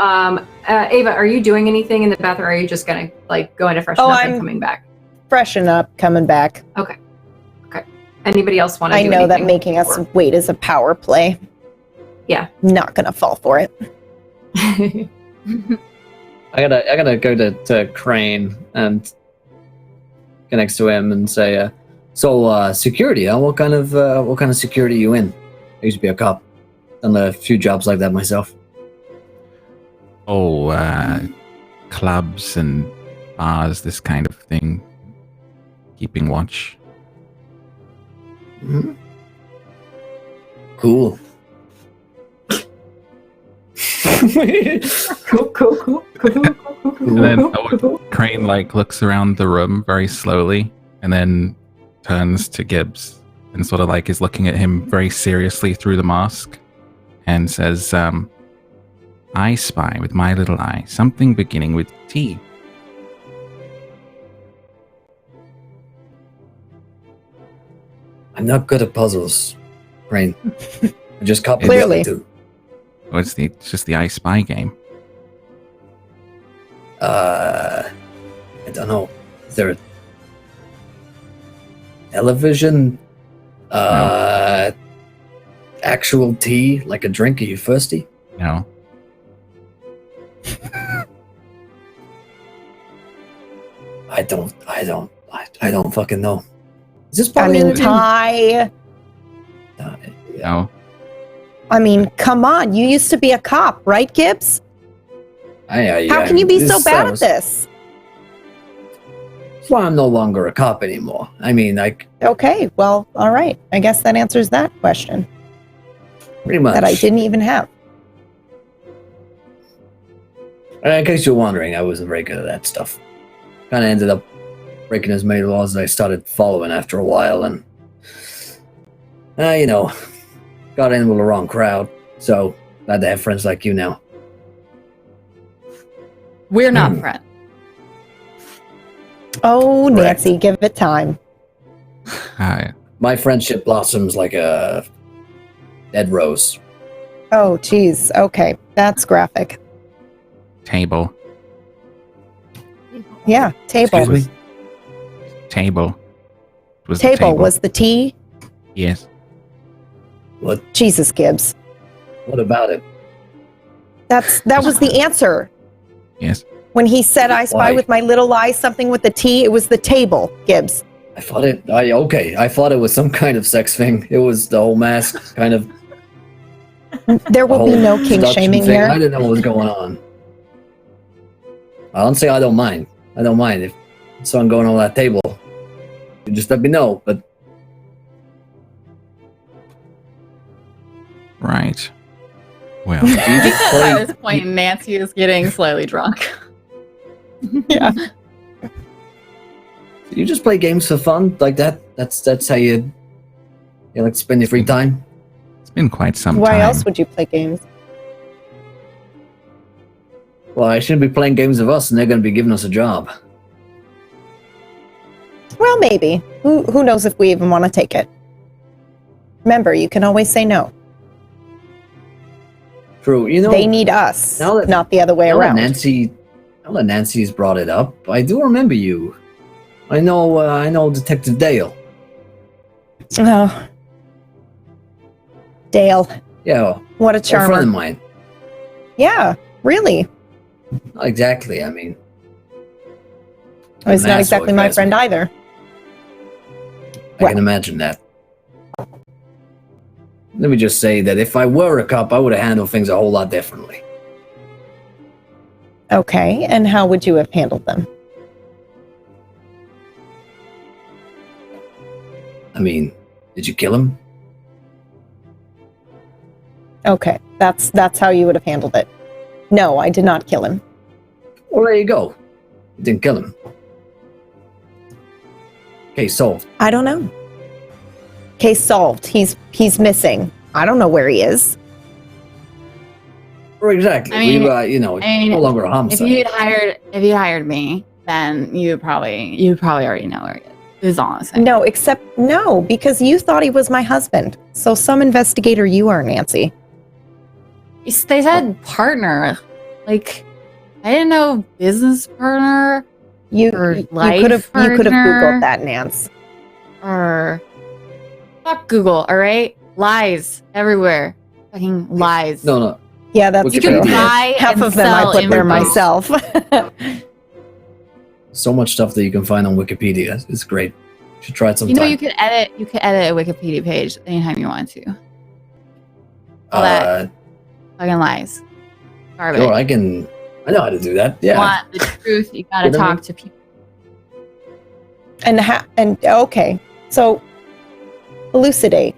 Ava, are you doing anything in the bathroom, or are you just gonna like going to freshen Oh, up and I'm- coming back? Freshen up, coming back. Anybody else want to? I do know that anything? making us Or- wait is a power play. Yeah. Not gonna fall for it. I gotta go to Crane and get next to him and say, so security, huh? What kind of security you in? I used to be a cop. Done a few jobs like that myself. Oh, clubs and bars, this kind of thing. Keeping watch. Mhm. Cool. Cool. And then Crane looks around the room very slowly and then turns to Gibbs and sort of is looking at him very seriously through the mask and says, I spy with my little eye something beginning with T. I'm not good at puzzles, Crane. I just copied Clearly. the other two. Oh, it's just the I Spy game. I don't know. Is there a television? Actual tea, like a drink? Are you thirsty? No. I don't fucking know. Is this I part of mean, the interview? Ty. No. I mean, come on. You used to be a cop, right, Gibbs? How can you be so bad at this? That's why I'm no longer a cop anymore. I mean, Okay, well, all right. I guess that answers that question pretty much. that I didn't even have. In case you're wondering, I wasn't very good at that stuff. Kind of ended up breaking as many laws as I started following after a while, and got in with the wrong crowd. So glad to have friends like you now. We're not friends. Oh, Correct. Nancy, give it time. My friendship blossoms like a dead rose. Oh, geez. Okay, that's graphic. Table. Yeah, table. Excuse me? Table. It was the Table was the T. Yes. What? Jesus, Gibbs. What about it? That was the answer. Yes. When he said, I spy Why? with my little eye, something with the T, it was the table, Gibbs. I thought it was some kind of sex thing. It was the whole mask kind of. There will be whole no kink seduction shaming thing. I here. didn't know what was going on. I don't say I don't mind. I don't mind if someone going on that table. You just let me know. But Right. Well, do you just At play? this point, Nancy is getting slightly drunk. Yeah. Do you just play games for fun like that? That's how you like to spend your free time. it's been quite some Why time. else would you play games? Well, I shouldn't be playing games with us, and they're going to be giving us a job. Well, maybe. Who knows if we even want to take it? Remember, you can always say no. True. They need us, now that- not the other way Now that around. Nancy's brought it up, I do remember you. I know Detective Dale. Oh. Dale, Yeah, what a a friend of charmer. mine. Yeah, really. Not exactly. I mean, Oh, he's an not asshole, exactly if my you ask friend me. either. I can imagine that. Let me just say that if I were a cop, I would have handled things a whole lot differently. Okay, and how would you have handled them? I mean, did you kill him? Okay, that's how you would have handled it. No, I did not kill him. Well, there you go. You didn't kill him. Case solved. I don't know. Case solved. He's missing. I don't know where he is. Or exactly. I mean- It's no longer a If homicide. you hired me, then you probably already know where he is. Is all I'm saying. No, except no, because you thought he was my husband. So some investigator you are, Nancy. They said partner. Like, I didn't know business partner You Or you life could have partner. Googled that, Nance. or fuck Google. All right, lies everywhere. Fucking lies. No. Yeah, that's You Wikipedia. can true. buy Half and of them I sell put there info. myself. So much stuff that you can find on Wikipedia. It's great. You should try it You sometime. know, you could edit a Wikipedia page anytime you want to. All that fucking lies. Garbage. Sure, I know how to do that. You Yeah. want the truth, you gotta What do you talk to people. and okay, so elucidate,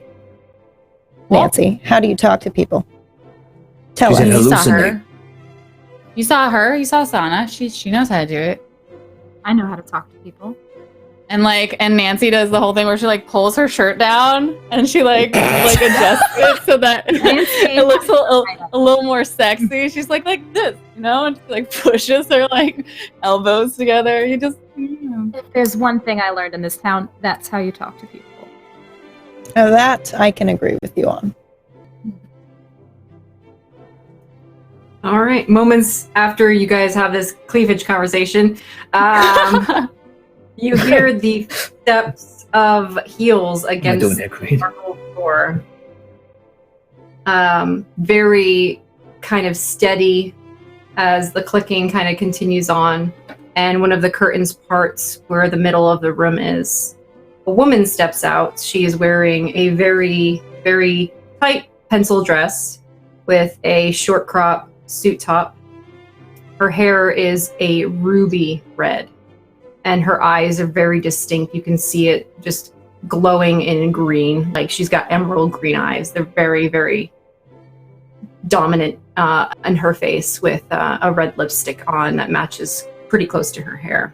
Nancy. How do you talk to people? Tell She us. said You saw hallucinate. her. You saw her. You saw Sana. She knows how to do it. I know how to talk to people. And Nancy does the whole thing where she pulls her shirt down and she adjusts it so that it looks a little more sexy. She's like this, and she pushes her elbows together. You just If there's one thing I learned in this town, that's how you talk to people. Now that I can agree with you on. All right. Moments after you guys have this cleavage conversation, you hear the steps of heels Am I against doing it great? marble floor. Very kind of steady as the clicking kind of continues on, and one of the curtains parts where the middle of the room is. A woman steps out. She is wearing a very, very tight pencil dress with a short crop suit top. Her hair is a ruby red, and her eyes are very distinct. You can see it just glowing in green. Like she's got emerald green eyes. They're very, very dominant in her face, with a red lipstick on that matches pretty close to her hair.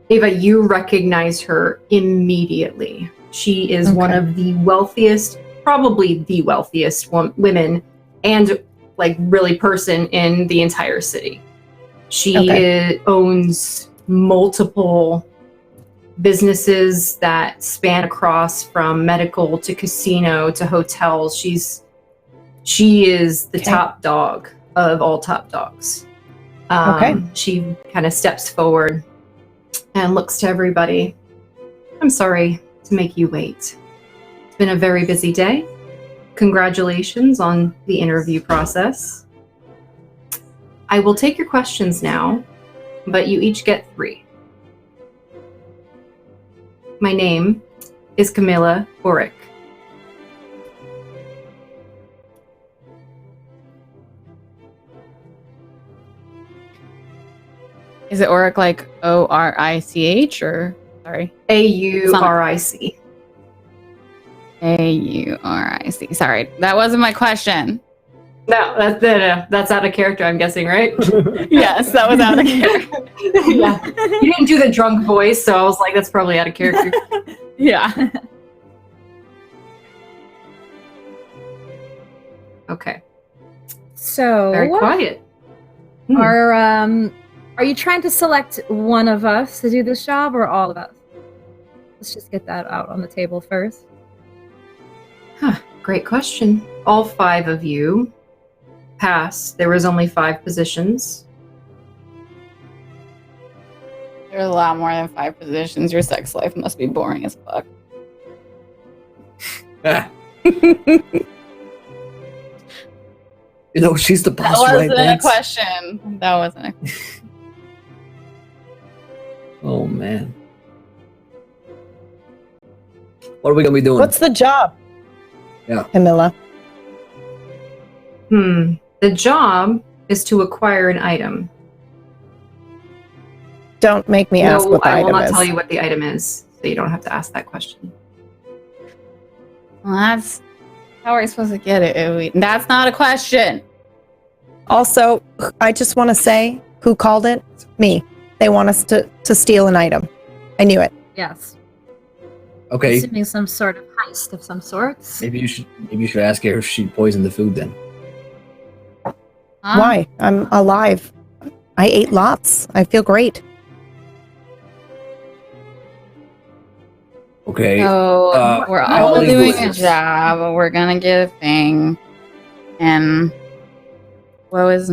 Ava, you recognize her immediately. She is one of the wealthiest, probably the wealthiest women and really person in the entire city. She owns multiple businesses that span across from medical to casino to hotels. She is the top dog of all top dogs. She kind of steps forward and looks to everybody. I'm sorry to make you wait. It's been a very busy day. Congratulations on the interview process. I will take your questions now, but you each get 3. My name is Camilla Boric. is it Auric Orich or sorry? Auric. Auric. Sorry, that wasn't my question. No, that's out of character, I'm guessing, right? Yes, that was out of character. Yeah. You didn't do the drunk voice, so I was like, that's probably out of character. Yeah. Okay. So, Very quiet. are you trying to select one of us to do this job or all of us? Let's just get that out on the table first. Great question. All 5 of you passed. There was only 5 positions. There's a lot more than 5 positions. Your sex life must be boring as fuck. You know, she's the That boss, right? wasn't a Vance? question. That wasn't a Oh man. What are we gonna be doing? What's the job? Yeah. Camilla. The job is to acquire an item. Don't make me ask No, what the I will item not is. tell you what the item is, so you don't have to ask that question. Well, that's how are we supposed to get it? That's not a question. Also, I just want to say, who called it? Me. They want us to steal an item. I knew it. Yes. Okay, Assuming some sort of heist of some sorts. maybe you should ask her if she poisoned the food then. Huh? Why? I'm alive. I ate lots. I feel great. Okay. So we're all I'll doing leave a this. job, but we're gonna get a thing. And what was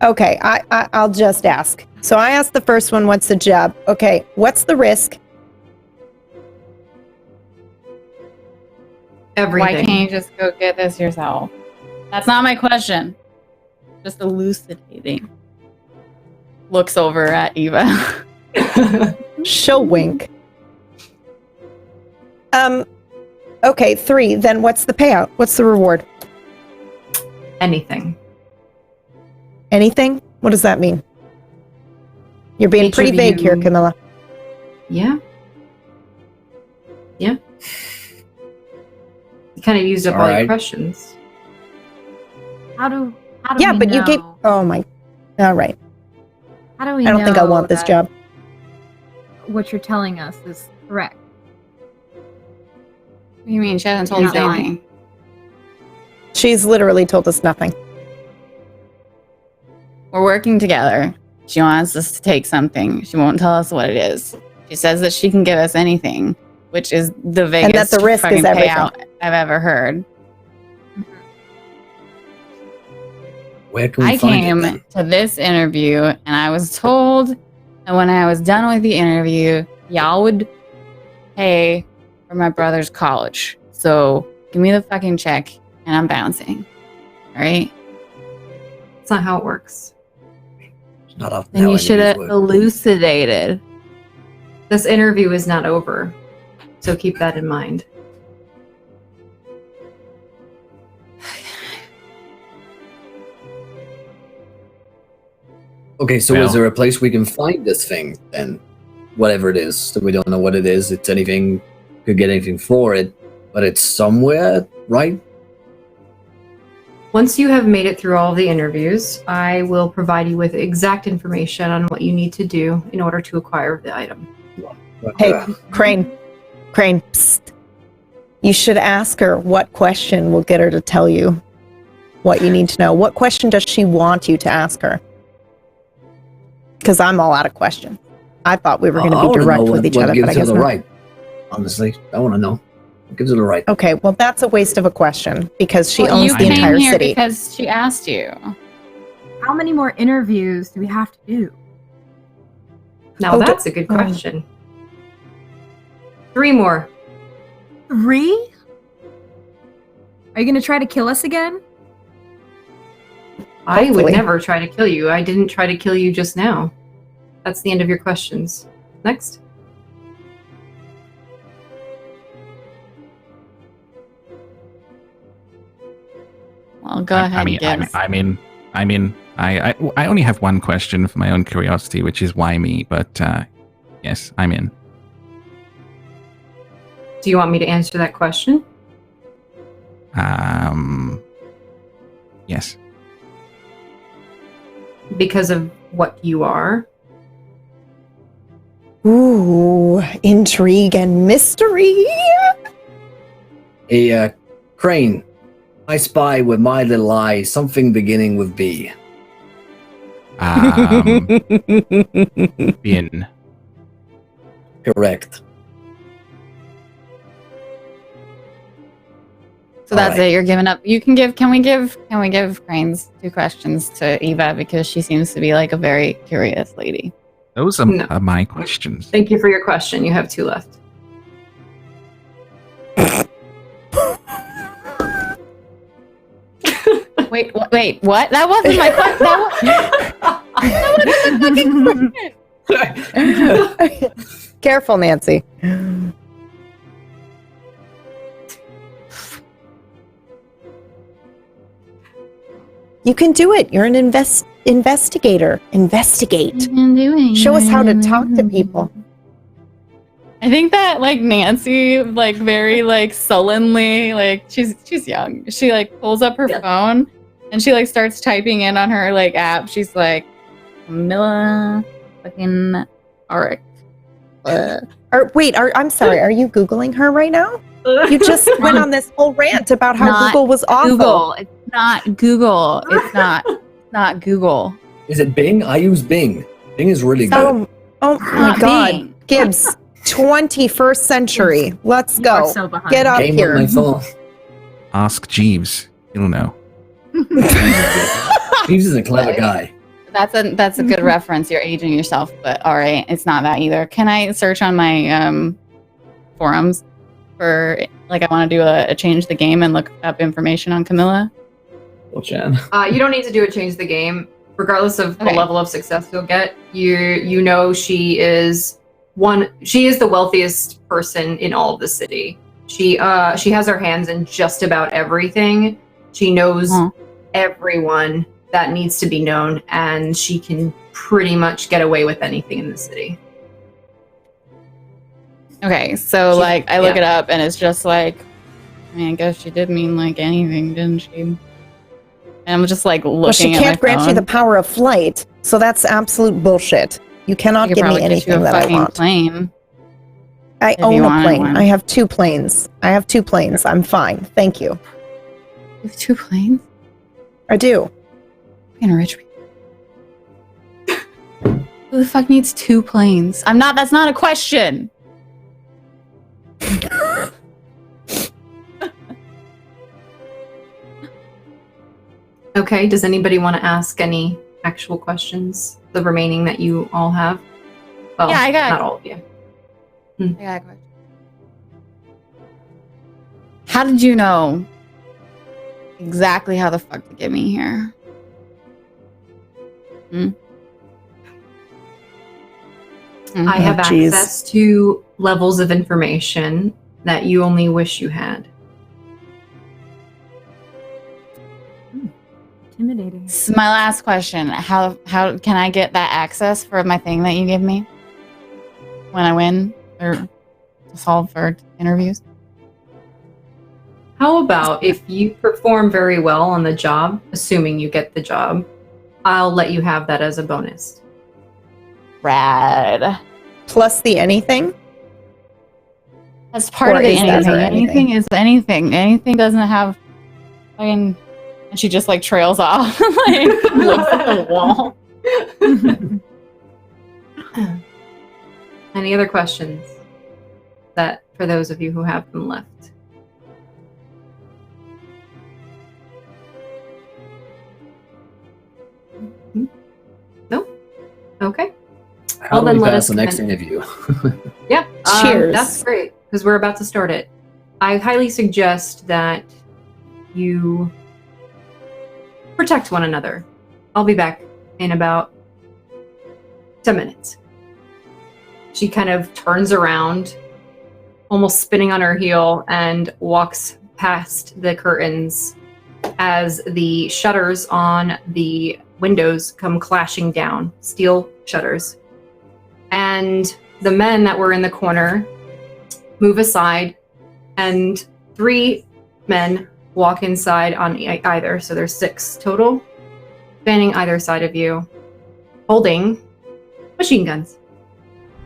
Okay, I'll just ask. So I asked the first one, what's the job? Okay, what's the risk? Everything. why can't you just go get this yourself? That's not my question. Just elucidating. Looks over at Eva. She'll wink. Okay, 3. Then what's the payout? What's the reward? Anything. Anything? What does that mean? You're being Each pretty of vague here, you- Camilla. Yeah. Yeah. You kind of used up all your Alright. questions. How do Yeah, we but know? you gave. Oh my. All right. How do we I don't think I know want this that job. What you're telling us is correct. What do you mean? She hasn't told us Yeah. anything. She's literally told us nothing. We're working together. She wants us to take something. She won't tell us what it is. She says that she can give us anything, which is the that biggest the risk is fucking everything. payout I've ever heard. Where can we I find came it then? to this interview and I was told that when I was done with the interview, y'all would pay for my brother's college. So give me the fucking check and I'm bouncing. All right? That's not how it works. It's not often Then how you should have interviews work. elucidated. This interview is not over, so keep that in mind. Okay, so Well- is there a place we can find this thing then? Whatever it is, so we don't know what it is. It's anything, could get anything for it, but it's somewhere, right? Once you have made it through all of the interviews, I will provide you with exact information on what you need to do in order to acquire the item. But, Hey, Crane. Psst. You should ask her what question will get her to tell you what you need to know. What question does she want you to ask her? Because I'm all out of questions. I thought we were going to I be wanna direct know with each what other, gives but I her guess the not. right. Honestly, I want to know. What gives her the right? Okay, well, that's a waste of a question because she Well, owns you the came entire here city. because she asked you. How many more interviews do we have to do? Now Oh, that's a good question. 3 more. 3? Are you gonna try to kill us again? I Hopefully. would never try to kill you. I didn't try to kill you just now. That's the end of your questions. Next. Well, go ahead. I only have one question for my own curiosity, which is why me? But yes, I'm in. Do you want me to answer that question? Yes. Because of what you are? Ooh, intrigue and mystery. Hey, Crane, I spy with my little eye something beginning with B. Bin. Correct. So that's Alright. it. You're giving up. Can we give Crane's 2 questions to Eva because she seems to be like a very curious lady. Those are, No. are my questions. Thank you for your question. You have 2 left. Wait, what? That wasn't my question. That wasn't the fucking question. Careful, Nancy. You can do it. You're an investigator. Investigate. Show us how to talk to people. I think that like Nancy, like very like sullenly, like she's young. She like pulls up her phone and she like starts typing in on her like app. She's like, Camilla fucking Auric. I'm sorry. Are you Googling her right now? You just went on this whole rant about how Not Google was awful. Google. It's not Google. It's not Google. Is it Bing? I use Bing. Bing is really good. Oh my Not God. Bing. Gibbs, 21st century. Let's You are go. so behind. Get up Game here. on my phone. Ask Jeeves. He'll know. Jeeves is a clever guy. That's a good reference. You're aging yourself, but all right, it's not that either. Can I search on my forums for like I want to do a change the game and look up information on Camilla? Well, Jan. You don't need to do a change the game, regardless of the level of success you'll get. You know she is the wealthiest person in all of the city. She has her hands in just about everything. She knows everyone that needs to be known, and she can pretty much get away with anything in the city. Okay, so like I look it up and it's just like, I mean, I guess she did mean like anything, didn't she? And I'm just like looking Well, she at can't my grant you phone. the power of flight, so that's absolute bullshit. You cannot I could give me probably get you anything a that I fucking want. plane. I if own you a wanted plane. one. I have 2 planes. I'm fine. Thank you. You have 2 planes? I do. Fucking rich people. Who the fuck needs 2 planes? That's not a question. Okay, does anybody want to ask any actual questions? The remaining that you all have? Well, Yeah, I got- not all of you. I got a question. How did you know exactly how the fuck to get me here? I have jeez. access to levels of information that you only wish you had. Intimidating. This is my last question. How can I get that access for my thing that you give me when I win or solve for interviews? How about if you perform very well on the job, assuming you get the job, I'll let you have that as a bonus. Rad. Plus the anything? That's part Or of the is that anything. her anything? Anything is anything. Anything doesn't have. I mean, and she just like trails off, like looks at the wall. Any other questions that for those of you who have them left? No? Okay. How Well, do then we let pass us the next commence. interview? Yeah. Cheers. That's great, because we're about to start it. I highly suggest that you protect one another. I'll be back in about 10 minutes. She kind of turns around, almost spinning on her heel, and walks past the curtains as the shutters on the windows come clashing down, steel shutters. And the men that were in the corner move aside, and 3 men walk inside on either, so there's 6 total, spanning either side of you, holding machine guns.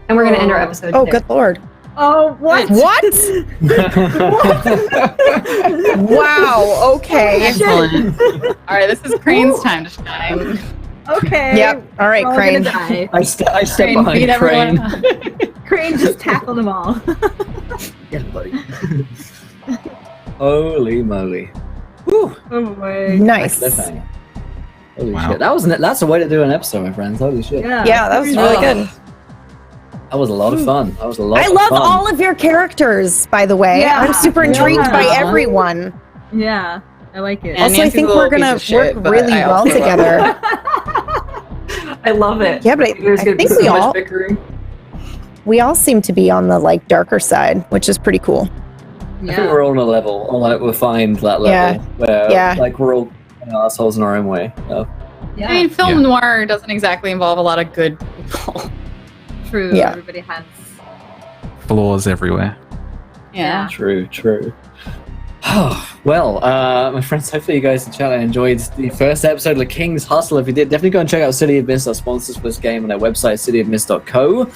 And we're going to end our episode Oh, there. good lord. Oh, what? What? Wow. Okay. Excellent. All right, this is Crane's time to shine. Okay. Yep. All right, We're all Crane. gonna die. I step Crane, beat behind everyone Crane. up. Crane just tackled them all. Yeah, buddy. Holy moly. Whew. Oh boy. Nice. Cliffhanger. Holy Wow. shit. That's a way to do an episode, my friends. Holy shit. Yeah, that was really good. That was a lot of fun. That was a lot I of love fun. all of your characters, by the way. Yeah. I'm super intrigued by Yeah. everyone. Yeah. I like it. Yeah, Also, I Nancy's think a little we're gonna piece of shit, work but really I well also love together. I love it. Yeah, but There's I gonna be think so we much all bickering. we all seem to be on the like darker side, which is pretty cool. I think we're all on a level, or like we're fine that level, where Yeah. like we're all assholes in our own way. Yeah. I mean, film Yeah. noir doesn't exactly involve a lot of good people. True. Yeah. Everybody has. Flaws everywhere. Yeah. True. Well, my friends, hopefully you guys in chat enjoyed the first episode of The King's Hustle. If you did, definitely go and check out City of Mist, our sponsors for this game, on their website, cityofmist.co.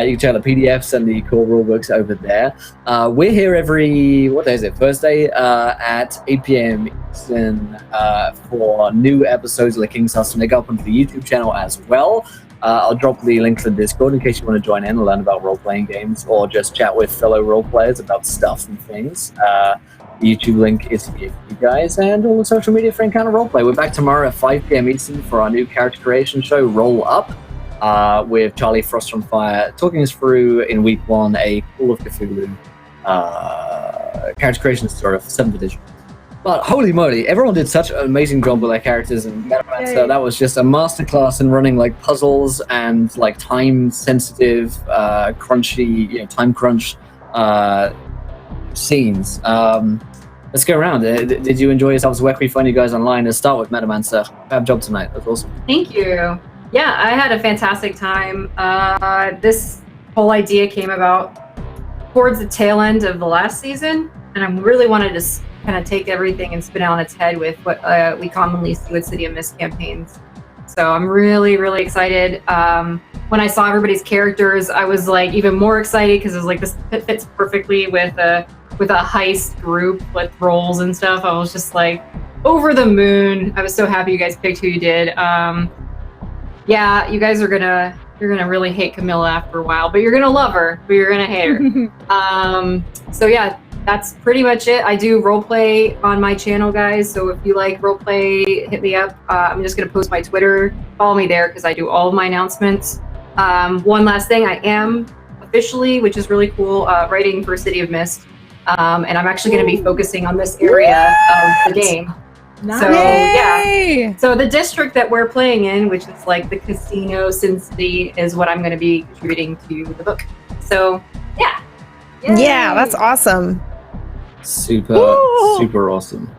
You can check out the PDFs and the core rulebooks over there. We're here every, what day is it? Thursday at 8 p.m. Eastern for new episodes of The King's Hustle. They go up onto the YouTube channel as well. I'll drop the link to the Discord in case you want to join in and learn about role-playing games or just chat with fellow role-players about stuff and things. The YouTube link is here for you guys, and all the social media for Encounter Roleplay. We're back tomorrow at 5 p.m. Eastern for our new character creation show, Roll Up, with Charlie Frost on Fire, talking us through in week 1 a Call of Cthulhu character creation story for 7th edition. But holy moly, everyone did such an amazing job with their characters, and Metamancer, that was just a masterclass in running like puzzles and like time-sensitive, crunchy, time crunch scenes. Let's go around. Did you enjoy yourselves? Where can we find you guys online? Let's start with Metamancer. Fab job tonight. That's awesome. Thank you. Yeah, I had a fantastic time. This whole idea came about towards the tail end of the last season, and I really wanted to kind of take everything and spin it on its head with what we commonly see with City of Mist campaigns. So I'm really, really excited. When I saw everybody's characters, I was like even more excited because it was like this fits perfectly with a heist group with roles and stuff. I was just like over the moon. I was so happy you guys picked who you did. Yeah, you guys you're gonna really hate Camilla after a while, but you're gonna love her, but you're gonna hate her. So yeah, that's pretty much it. I do roleplay on my channel, guys. So if you like roleplay, hit me up. I'm just gonna post my Twitter. Follow me there because I do all of my announcements. One last thing, I am officially, which is really cool, writing for City of Mist. And I'm actually gonna be focusing on this area of the game. Nice. So yeah, so the district that we're playing in, which is like the Casino Sin City, is what I'm going to be contributing to the book. So yeah, Yeah, that's awesome. Super awesome.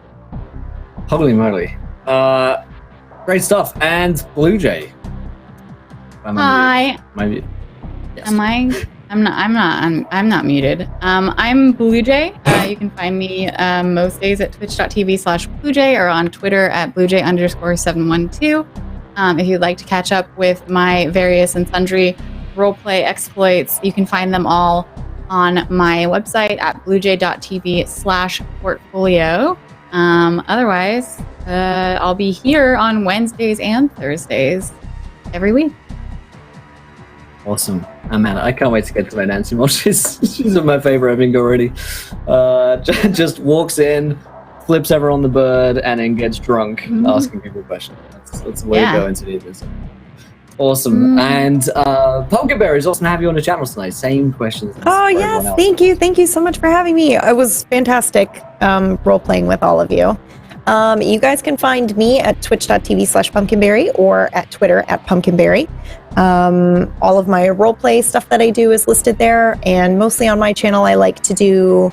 Holy moly. Great stuff. And Blue Jay. Hi. Maybe. Yes. Am I? I'm not muted. I'm Blue Jay. You can find me most days at twitch.tv/BlueJay or on Twitter at BlueJay_712. If you'd like to catch up with my various and sundry roleplay exploits, you can find them all on my website at bluejay.tv/portfolio. Otherwise, I'll be here on Wednesdays and Thursdays every week. Awesome. Oh, man, I can't wait to get to my Nancy Moll. She's my favorite, I think, already. Just walks in, flips everyone the bird, and then gets drunk asking people questions. That's the way to go into the business. Awesome. And Pumpkinberry is awesome to have you on the channel tonight. Same questions. Oh, yes. Thank you. Thank you so much for having me. It was fantastic role-playing with all of you. You guys can find me at twitch.tv/pumpkinberry or at Twitter at pumpkinberry. All of my roleplay stuff that I do is listed there, and mostly on my channel I like to do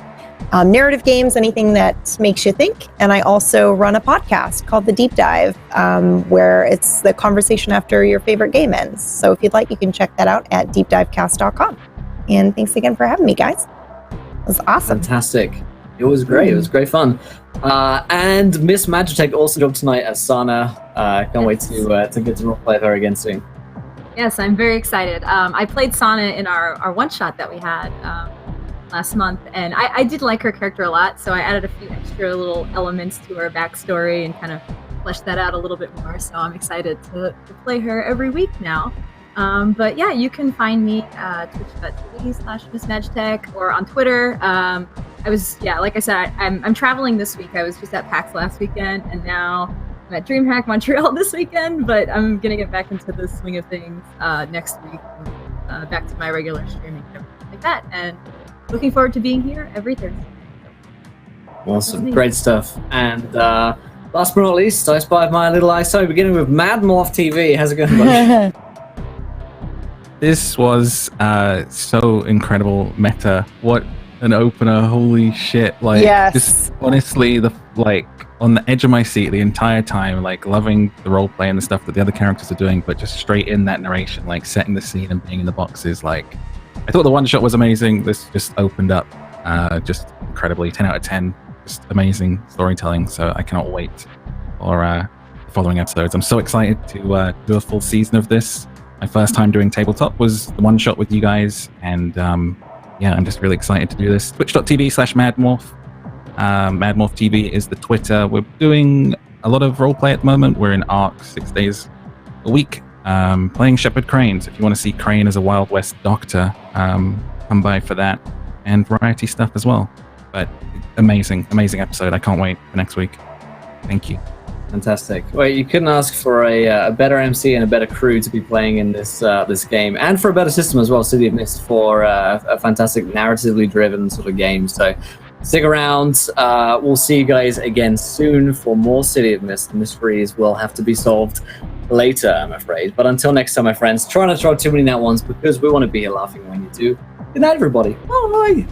narrative games, anything that makes you think. And I also run a podcast called The Deep Dive, where it's the conversation after your favorite game ends. So if you'd like, you can check that out at deepdivecast.com. And thanks again for having me, guys. It was awesome. Fantastic. It was great. It was great fun. And Miss Magitech also joined tonight as Sana. Can't wait to get to roleplay with her again soon. Yes, I'm very excited. I played Sana in our one-shot that we had last month, and I did like her character a lot, so I added a few extra little elements to her backstory and kind of fleshed that out a little bit more, so I'm excited to play her every week now. But yeah, you can find me at twitch.tv/MissMagitech or on Twitter. I was, like I said, I'm traveling this week. I was just at PAX last weekend, and now I'm at DreamHack Montreal this weekend, but I'm going to get back into the swing of things next week, back to my regular streaming and everything like that, and looking forward to being here every Thursday. Awesome, great stuff. And last but not least, I spy my little ISO, beginning with Mad Morph TV. How's it going, buddy? This was so incredible meta. What an opener. Holy shit. Like, just honestly, on the edge of my seat the entire time, like loving the role play and the stuff that the other characters are doing, but just straight in that narration, like setting the scene and being in the boxes. Like, I thought the one shot was amazing. This just opened up just incredibly. 10 out of 10. Just amazing storytelling. So I cannot wait for the following episodes. I'm so excited to do a full season of this. My first time doing tabletop was the one shot with you guys, and yeah, I'm just really excited to do this. Twitch.tv/MadMorph. MadMorph TV is the Twitter. We're doing a lot of roleplay at the moment. We're in ARC 6 days a week, playing Shepherd Cranes. If you want to see Crane as a Wild West doctor, come by for that, and variety stuff as well. But amazing episode. I can't wait for next week. Thank you. Fantastic. Well, you couldn't ask for a better MC and a better crew to be playing in this game, and for a better system as well. City of Mist for a fantastic narratively driven sort of game. So stick around. We'll see you guys again soon for more City of Mist. The mysteries will have to be solved later, I'm afraid. But until next time, my friends, try not to throw too many nat ones, because we want to be here laughing when you do. Good night, everybody. Bye.